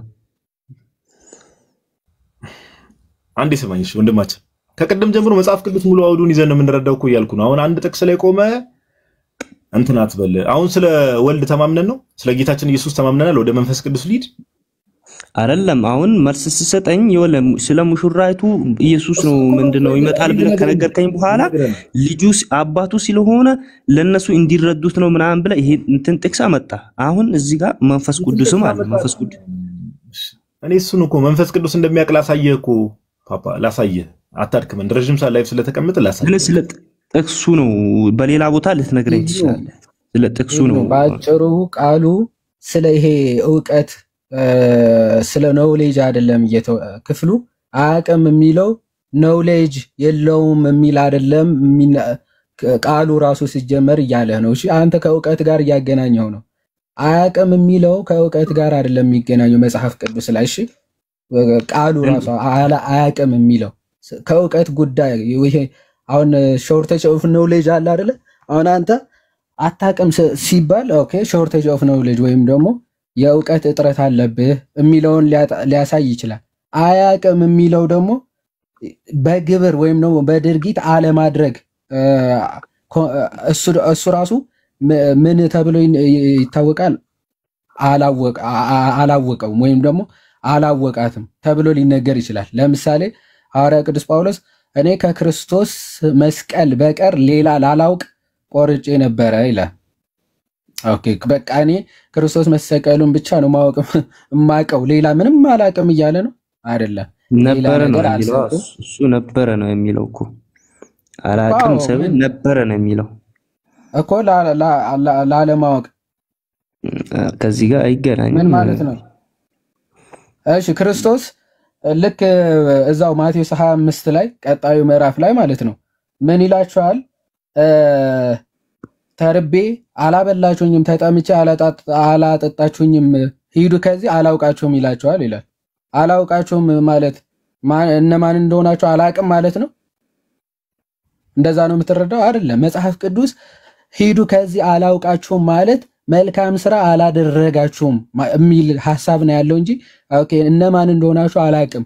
አንዴ ስማኝ እሺ ወንድማችን፣ ከቀደም ጀምሮ መጽሐፍ ቅዱስ ሙሉ አውዱን ይዘን ነው የምንረዳው እኮ እያልኩ ነው። አሁን አንድ ጥቅስ ላይ ቆመ እንትን አትበል። አሁን ስለ ወልድ ተማምነን ነው ስለ ጌታችን ኢየሱስ ተማምነናል። ወደ መንፈስ ቅዱስ ሊድ አይደለም አሁን መልስ ሲሰጠኝ ስለ ሙሽራይቱ ኢየሱስ ነው ምንድነው ይመጣል ብለህ ከነገርከኝ በኋላ ልጁ አባቱ ስለሆነ ለነሱ እንዲረዱት ነው ምናምን ብለህ ይሄ እንትን ጥቅስ አመጣ። አሁን እዚህ ጋር መንፈስ ቅዱስም አለ። መንፈስ ቅዱስ እኔ እሱን እኮ መንፈስ ቅዱስ እንደሚያውቅ ላሳየህ እኮ ፓፓ ላሳየህ። አታድክም እንደ ረጅም ሰዓት ላይፍ ስለተቀመጠ ላሳየህ። ስለ ጥቅሱ ነው በሌላ ቦታ ልትነግረኝ ትችላለህ። ስለ ጥቅሱ ነው ባጭሩ ቃሉ ስለ ይሄ ዕውቀት ስለ ኖሌጅ አይደለም ክፍሉ አያውቅም የሚለው ኖሌጅ የለውም የሚል አይደለም። ቃሉ ራሱ ሲጀመር እያለ ነው። እሺ አንተ ከዕውቀት ጋር እያገናኘው ነው። አያውቅም የሚለው ከዕውቀት ጋር አይደለም የሚገናኘው መጽሐፍ ቅዱስ ላይ። እሺ ቃሉ ራሱ አያውቅም የሚለው ከዕውቀት ጉዳይ ይሄ አሁን ሾርቴጅ ኦፍ ኖሌጅ አለ አይደለ? አሁን አንተ አታውቅም ሲባል ኦኬ ሾርቴጅ ኦፍ ኖሌጅ ወይም ደግሞ የዕውቀት እጥረት አለብህ የሚለውን ሊያሳይ ይችላል። አያውቅም የሚለው ደግሞ በግብር ወይም ደግሞ በድርጊት አለማድረግ እሱ ራሱ ምን ተብሎ ይታወቃል? አላወቀውም ወይም ደግሞ አላወቃትም ተብሎ ሊነገር ይችላል። ለምሳሌ ሐዋርያ ቅዱስ ጳውሎስ እኔ ከክርስቶስ መስቀል በቀር ሌላ ላላውቅ ቆርጬ ነበረ ይላል። ኦኬ በቃ እኔ ክርስቶስ መሰቀሉን ብቻ ነው ማውቀው ሌላ ምንም አላውቅም እያለ ነው አይደለም። ነበረ ነው የሚለው እሱ ነበረ ነው የሚለው እኮ አላውቅም ሰብን ነበረ ነው የሚለው እኮ ላለማወቅ ከዚህ ጋር አይገናኝም። ምን ማለት ነው? እሺ ክርስቶስ ልክ እዛው ማቴዎስ 25 ላይ ቀጣዩ ምዕራፍ ላይ ማለት ነው ምን ይላችኋል? ተርቤ አላበላችሁኝም፣ ተጠምቼ አላጠጣችሁኝም፣ ሂዱ ከዚህ አላውቃችሁም ይላችኋል ይላል። አላውቃችሁም ማለት እነማን እንደሆናችሁ አላቅም ማለት ነው። እንደዛ ነው የምትረዳው አይደለም? መጽሐፍ ቅዱስ ሂዱ ከዚህ አላውቃችሁም ማለት መልካም ስራ አላደረጋችሁም የሚል ሐሳብ ነው ያለው እንጂ ኦኬ እነማን እንደሆናችሁ አላቅም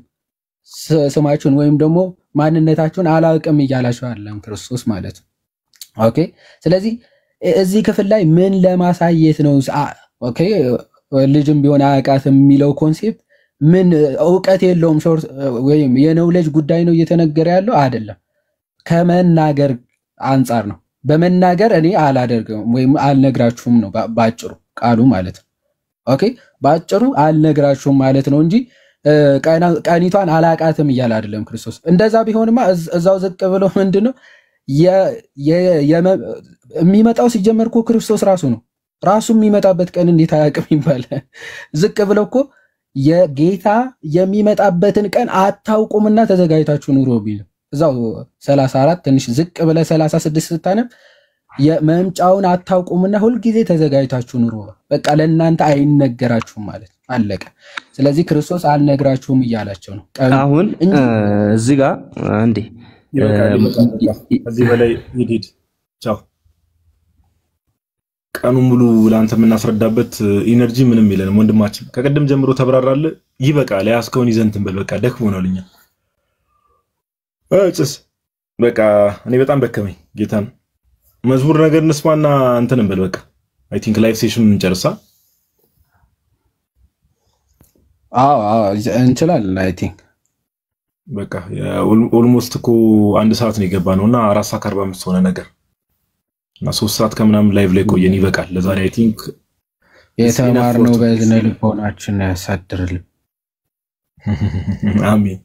ስማችሁን ወይም ደግሞ ማንነታችሁን አላውቅም እያላችሁ አይደለም ክርስቶስ ማለት ነው። ኦኬ ስለዚህ እዚህ ክፍል ላይ ምን ለማሳየት ነው? ኦኬ ልጅም ቢሆን አያውቃትም የሚለው ኮንሴፕት ምን ዕውቀት የለውም ወይም የኖሌጅ ጉዳይ ነው እየተነገረ ያለው አይደለም። ከመናገር አንጻር ነው። በመናገር እኔ አላደርገውም ወይም አልነግራችሁም ነው ባጭሩ ቃሉ ማለት ነው። ኦኬ ባጭሩ አልነግራችሁም ማለት ነው እንጂ ቀኒቷን አላቃትም እያለ አይደለም ክርስቶስ። እንደዛ ቢሆንማ እዛው ዝቅ ብሎ ምንድነው የሚመጣው ሲጀመር እኮ ክርስቶስ ራሱ ነው። ራሱ የሚመጣበት ቀን እንዴት አያውቅም ይባላል? ዝቅ ብለው እኮ የጌታ የሚመጣበትን ቀን አታውቁምና ተዘጋጅታችሁ ኑሮ ቢል እዛው 34 ትንሽ ዝቅ ብለ 36 ስታነብ የመምጫውን አታውቁምና ሁልጊዜ ተዘጋጅታችሁ ኑሮ፣ በቃ ለእናንተ አይነገራችሁም ማለት አለቀ። ስለዚህ ክርስቶስ አልነግራችሁም እያላቸው ነው። አሁን እዚህ ጋር አንዴ ከዚህ በላይ ይዲድ ቻው። ቀኑ ሙሉ ላንተ የምናስረዳበት ኢነርጂ ምንም የለንም ወንድማችን። ከቀደም ጀምሮ ተብራራለ። ይበቃል። ያስከውን ይዘንትን በል በቃ ደክሞናልኛ። እጭስ በቃ እኔ በጣም ደከመኝ ጌታን። መዝሙር ነገር እንስማና እንተንም በል በቃ አይ ቲንክ ላይቭ ሴሽኑን እንጨርሳ። አዎ እንችላለን። አይ ቲንክ በቃ ኦልሞስት እኮ 1 ሰዓት ነው የገባነውና 4 ሰዓት 45 ሆነ ነገር እና 3 ሰዓት ከምናምን ላይቭ ላይ ቆየን። ይበቃል ለዛሬ አይ ቲንክ የተማርነው በዝነ ልቦናችን ያሳድርልን። አሜን።